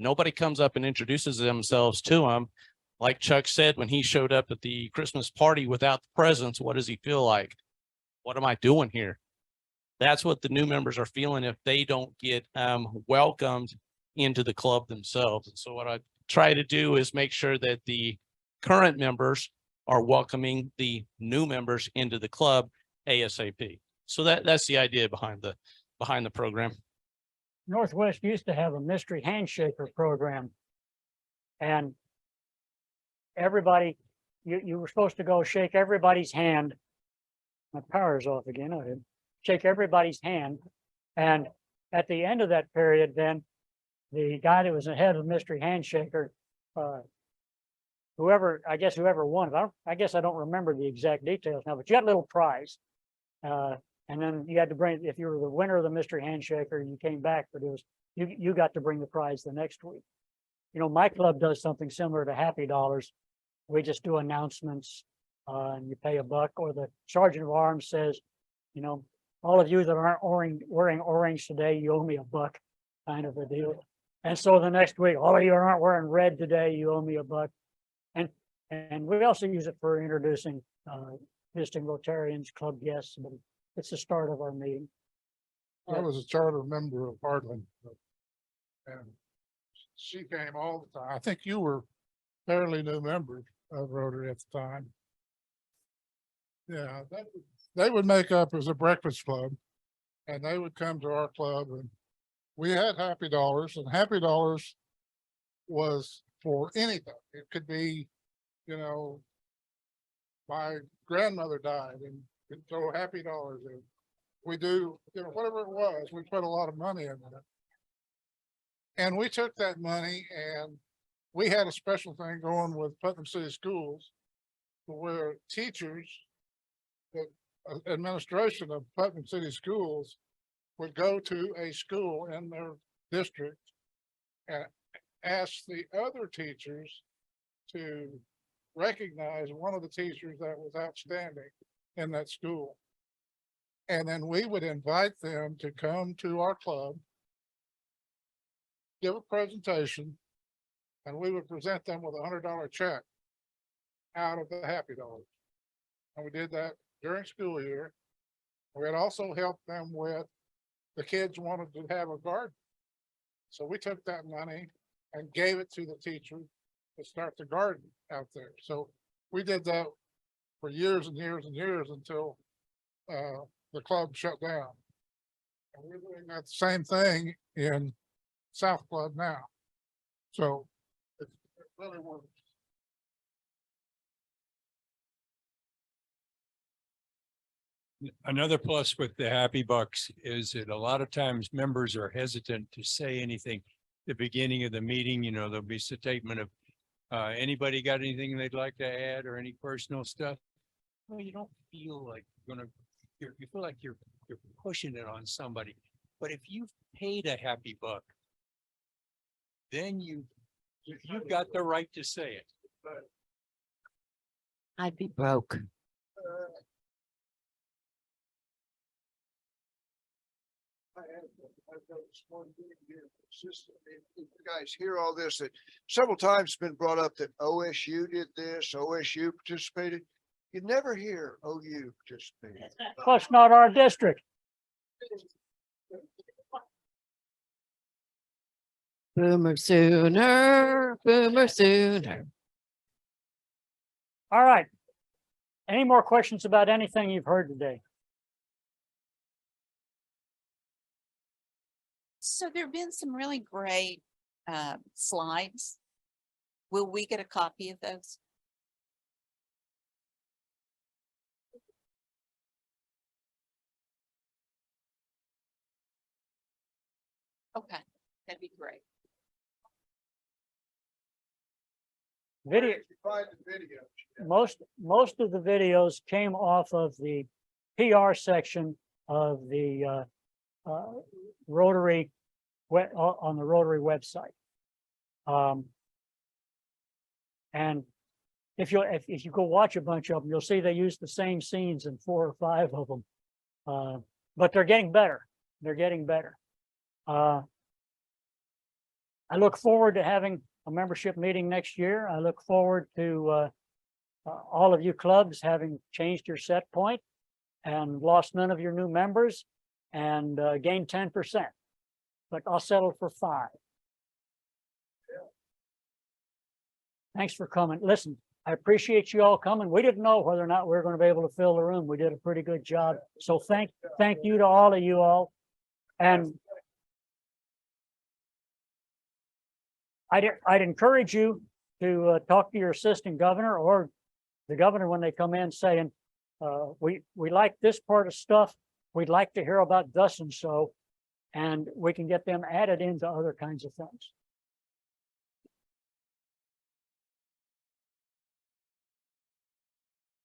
Nobody comes up and introduces themselves to them. Like Chuck said, when he showed up at the Christmas party without the presents, what does he feel like? What am I doing here? That's what the new members are feeling if they don't get welcomed into the club themselves. And so what I try to do is make sure that the current members are welcoming the new members into the club ASAP. So that's the idea behind the program. Northwest used to have a mystery handshaker program. And everybody, you were supposed to go shake everybody's hand. My power's off again. I didn't shake everybody's hand. And at the end of that period, then the guy that was the head of the mystery handshaker, whoever won it, I guess I don't remember the exact details now, but you got a little prize. And then you had to bring, if you were the winner of the mystery handshaker, you came back, but it was, you got to bring the prize the next week. You know, my club does something similar to Happy Dollars. We just do announcements and you pay $1, or the sergeant of arms says, you know, all of you that aren't wearing orange today, you owe me $1, kind of a deal. And so the next week, all of you aren't wearing red today, you owe me $1. And we also use it for introducing visiting Rotarians, club guests, but it's the start of our meeting. I was a charter member of Heartland. And she came all the time. I think you were fairly new member of Rotary at the time. Yeah, they would make up as a breakfast club and they would come to our club, and we had Happy Dollars, and Happy Dollars was for anything. It could be, you know, my grandmother died and we'd throw Happy Dollars in. We do, you know, whatever it was, we put a lot of money into it. And we took that money and we had a special thing going with Putnam City Schools where teachers, the administration of Putnam City Schools would go to a school in their district and ask the other teachers to recognize one of the teachers that was outstanding in that school. And then we would invite them to come to our club, give a presentation, and we would present them with $100 check out of the Happy Dollars. And we did that during school year. We had also helped them with, the kids wanted to have a garden. So we took that money and gave it to the teacher to start the garden out there. So we did that for years and years and years until the club shut down. And we're doing that same thing in South Club now. So it really works. Another plus with the Happy Bucks is that a lot of times members are hesitant to say anything. At the beginning of the meeting, you know, there'll be a statement of, anybody got anything they'd like to add or any personal stuff? Well, you don't feel like you're gonna, you feel like you're pushing it on somebody. But if you've paid a Happy Buck, then you've got the right to say it. I'd be broke. You guys hear all this, that several times it's been brought up that OSU did this, OSU participated. You never hear OU participated. Plus not our district. Boomer sooner, boomer sooner. All right. Any more questions about anything you've heard today? So there've been some really great slides. Will we get a copy of those? Okay, that'd be great. Video, Find the video. most of the videos came off of the PR section of the Rotary on the Rotary website. And if you go watch a bunch of them, you'll see they use the same scenes in 4 or 5 of them. But they're getting better. They're getting better. I look forward to having a membership meeting next year. I look forward to all of you clubs having changed your set point and lost none of your new members and gained 10%. But I'll settle for 5. Thanks for coming. Listen, I appreciate you all coming. We didn't know whether or not we were going to be able to fill the room. We did a pretty good job. So thank you to all of you all. And I'd encourage you to talk to your assistant governor or the governor when they come in saying, we like this part of stuff. We'd like to hear about thus and so, and we can get them added into other kinds of things.